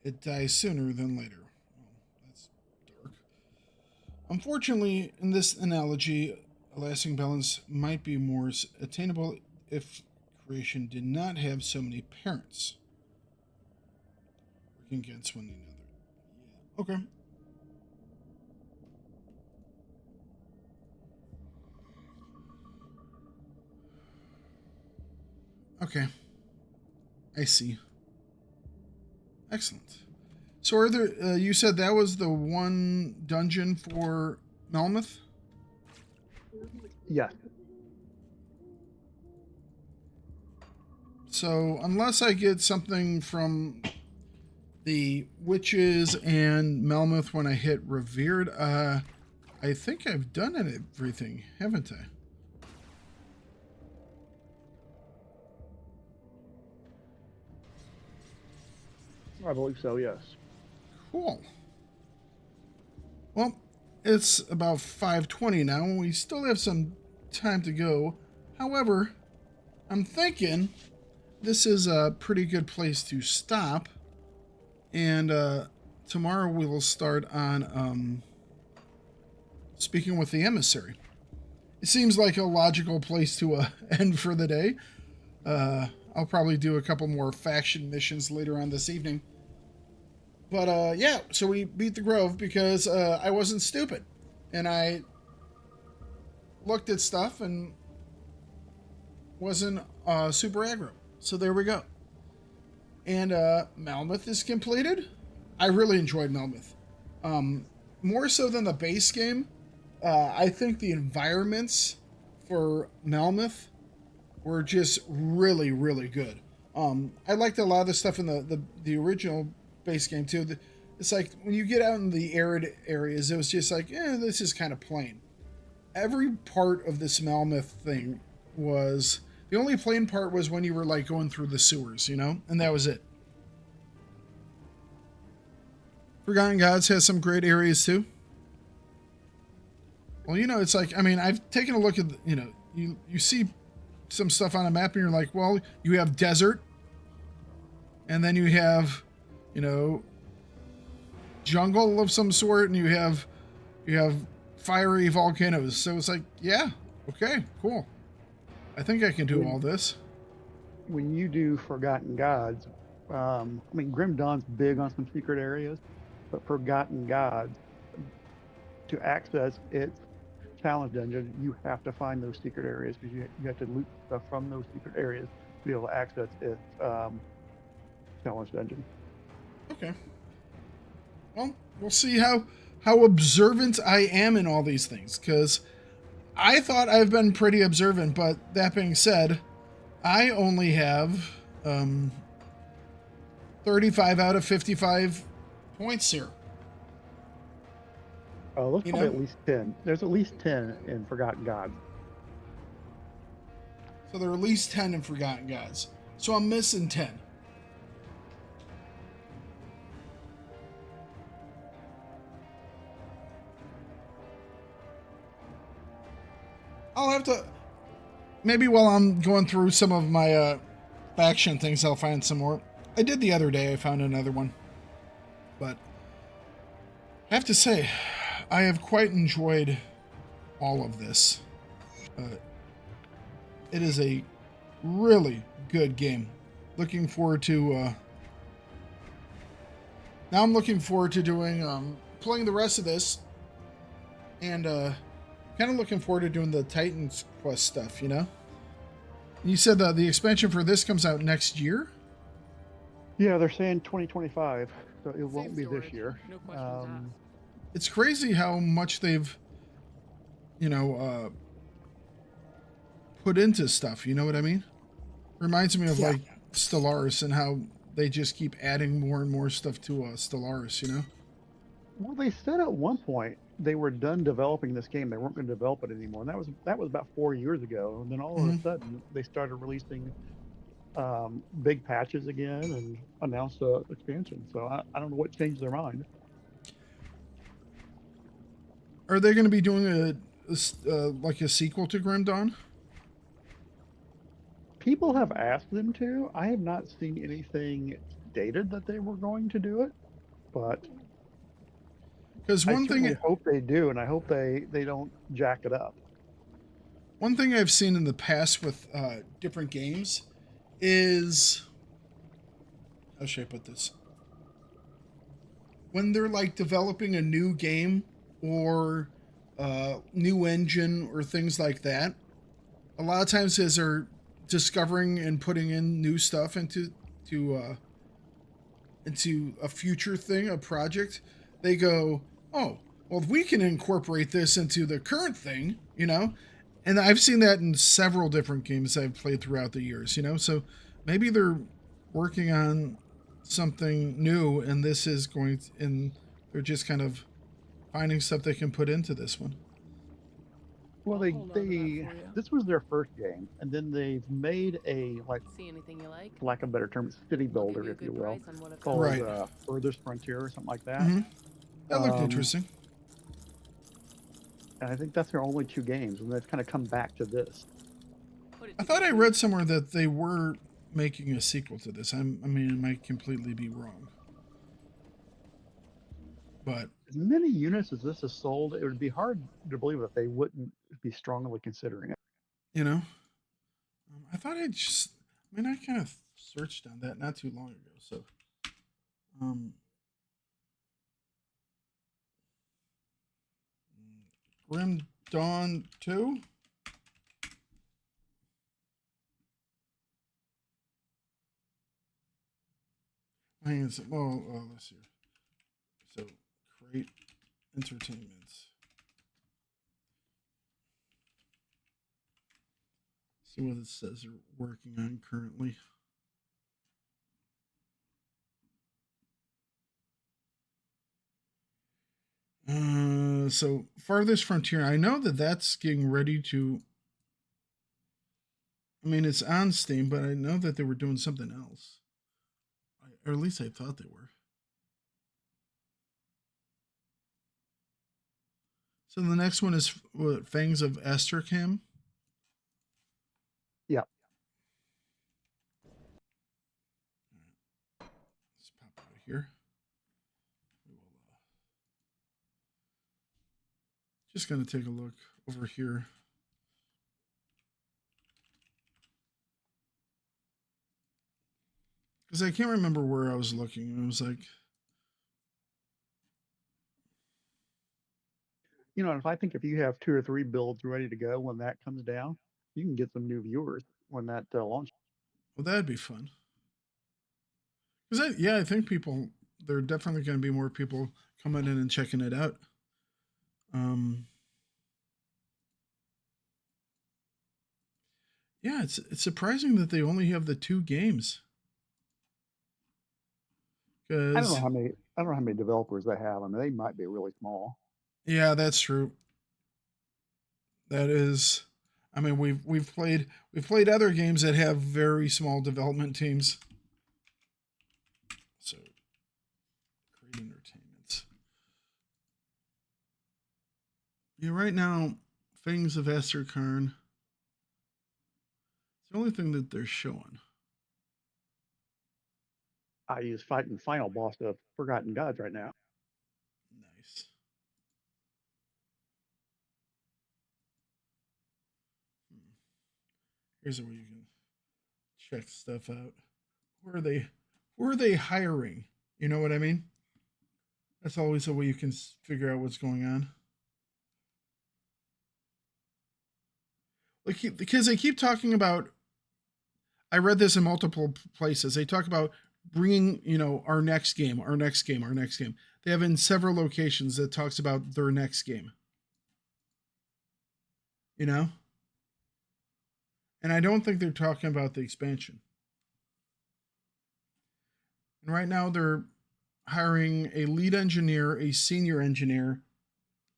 it dies sooner than later. Well, that's dark. Unfortunately, in this analogy, a lasting balance might be more attainable if creation did not have so many parents working against one another. Yeah. Okay. Okay. I see. Excellent. So are there, you said that was the one dungeon for Malmouth? Yeah. So unless I get something from the witches and Malmouth when I hit Revered, I think I've done everything, haven't I? I believe so, yes. Cool. Well, it's about 5:20 now, and we still have some time to go. However, I'm thinking this is a pretty good place to stop. And tomorrow we will start on speaking with the emissary. It seems like a logical place to end for the day. I'll probably do a couple more faction missions later on this evening. But yeah, so we beat the Grove because I wasn't stupid. And I looked at stuff and wasn't super aggro. So there we go. And Malmouth is completed. I really enjoyed Malmouth. More so than the base game. I think the environments for Malmouth were just really, really good. I liked a lot of the stuff in the original base game too. It's like when you get out in the arid areas, it was just like, this is kind of plain. Every part of this Malmouth thing was... The only plain part was when you were like going through the sewers, you know? And that was it. Forgotten Gods has some great areas too. Well, you know, it's like, I mean, I've taken a look at, you know, you see some stuff on a map and you're like, well, you have desert. And then you have, you know, jungle of some sort, and you have fiery volcanoes. So it's like, yeah, okay, cool. I think I can do all this. When you do Forgotten Gods, I mean, Grim Dawn's big on some secret areas. but Forgotten Gods, to access its challenge dungeon, you have to find those secret areas because you have to loot stuff from those secret areas to be able to access its challenge dungeon. Okay. Well, we'll see how observant I am in all these things, because I thought I've been pretty observant, but that being said, I only have 35 out of 55 points here. There's You probably know? at least 10. There's at least 10 in Forgotten Gods. So there are at least 10 in Forgotten Gods. So I'm missing 10. I'll have to... Maybe while I'm going through some of my faction things, I'll find some more. I did the other day. I found another one. But I have to say, I have quite enjoyed all of this. It is a really good game. Looking forward to... now I'm looking forward to doing... playing the rest of this. And kind of looking forward to doing the Titans Quest stuff, you know? You said that the expansion for this comes out next year? Yeah, they're saying 2025, so it won't be this year. No questions asked. It's crazy how much they've, put into stuff, you know what I mean? Reminds me of like Stellaris and how they just keep adding more and more stuff to Stellaris, you know? Well, they said at one point they were done developing this game. They weren't going to develop it anymore, and that was about 4 years ago. And then all of a sudden, they started releasing big patches again and announced the expansion. So I don't know what changed their mind. Are they going to be doing like a sequel to Grim Dawn? People have asked them to. I have not seen anything stated that they were going to do it, but because I certainly hope they do, and I hope they don't jack it up. One thing I've seen in the past with different games is, how should I put this? When they're like developing a new game or new engine or things like that, a lot of times as they're discovering and putting in new stuff into a future thing, a project, they go, oh, well, we can incorporate this into the current thing, you know? And I've seen that in several different games I've played throughout the years, you know? So maybe they're working on something new and this is going to, and they're just kind of finding stuff they can put into this one. Well, this was their first game, and then they've made a See anything you like? for lack of a better term, city builder, if you will, called Furthest Frontier or something like that. Mm-hmm. That looked interesting. And I think that's their only 2 games, and they've kind of come back to this. I thought I read somewhere that they were making a sequel to this. I mean, it might completely be wrong. But as many units as this has sold, it would be hard to believe that they wouldn't be strongly considering it. You know, I thought I kind of searched on that not too long ago. So, Grim Dawn 2. Let's see. So, Create Entertainment. See what it says they're working on currently. So Farthest Frontier, I know that that's getting ready to. I mean, it's on Steam, but I know that they were doing something else, or at least I thought they were. So the next one is what, Fangs of Astercam. Yeah. Let's pop out of here. Just going to take a look over here. Because I can't remember where I was looking. It was like You know, if you have 2 or 3 builds ready to go when that comes down, you can get some new viewers when that launches. Well, that'd be fun. Because I think there are definitely going to be more people coming in and checking it out. Yeah, it's surprising that they only have the 2 games. I don't know Because how many developers they have. I mean, they might be really small. yeah, that's true. That is, I mean, we've played other games that have very small development teams. So, great entertainment. Yeah, right now, Fangs of Asterkarn. It's the only thing that they're showing. I use fighting final boss of Forgotten Gods right now. Nice. Here's where you can check stuff out. Who are they hiring? You know what I mean? That's always a way you can figure out what's going on. Because they keep talking about, I read this in multiple places. They talk about bringing, our next game. They have in several locations that talks about their next game. And I don't think they're talking about the expansion. And right now they're hiring a lead engineer, a senior engineer,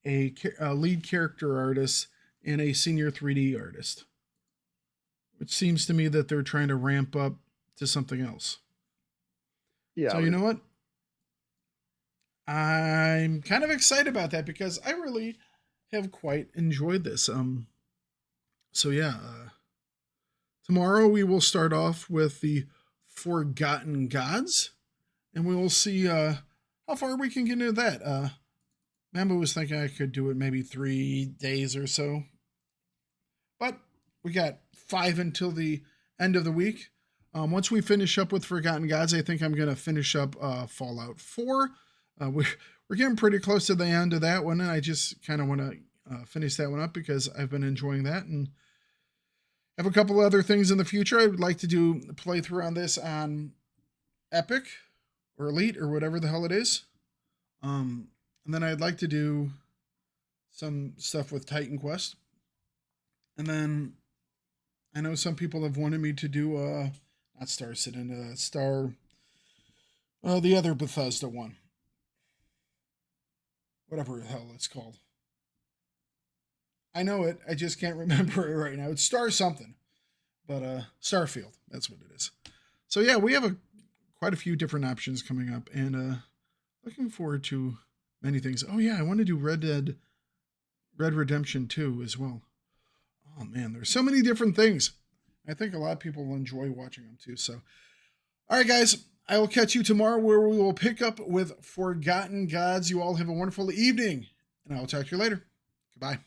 a lead character artist, and a senior 3D artist. Which seems to me that they're trying to ramp up to something else. Yeah. So you know what? I'm kind of excited about that because I really have quite enjoyed this. So yeah, tomorrow we will start off with the Forgotten Gods, and we will see how far we can get into that. Mamba was thinking I could do it maybe 3 days or so, but we got 5 until the end of the week. Once we finish up with Forgotten Gods, I think I'm going to finish up Fallout 4. We're getting pretty close to the end of that one, and I just kind of want to finish that one up because I've been enjoying that and have a couple other things in the future. I would like to do a playthrough on this on Epic or Elite or whatever the hell it is. And then I'd like to do some stuff with Titan Quest. And then I know some people have wanted me to do not Star Citizen, the other Bethesda one. Whatever the hell it's called. I know it, I just can't remember it right now. It's Star something. But Starfield, that's what it is. So yeah, we have quite a few different options coming up, and looking forward to many things. Oh yeah, I want to do Red Redemption 2 as well. Oh man, there's so many different things. I think a lot of people will enjoy watching them too. So, all right, guys, I will catch you tomorrow where we will pick up with Forgotten Gods. You all have a wonderful evening, and I will talk to you later. Goodbye.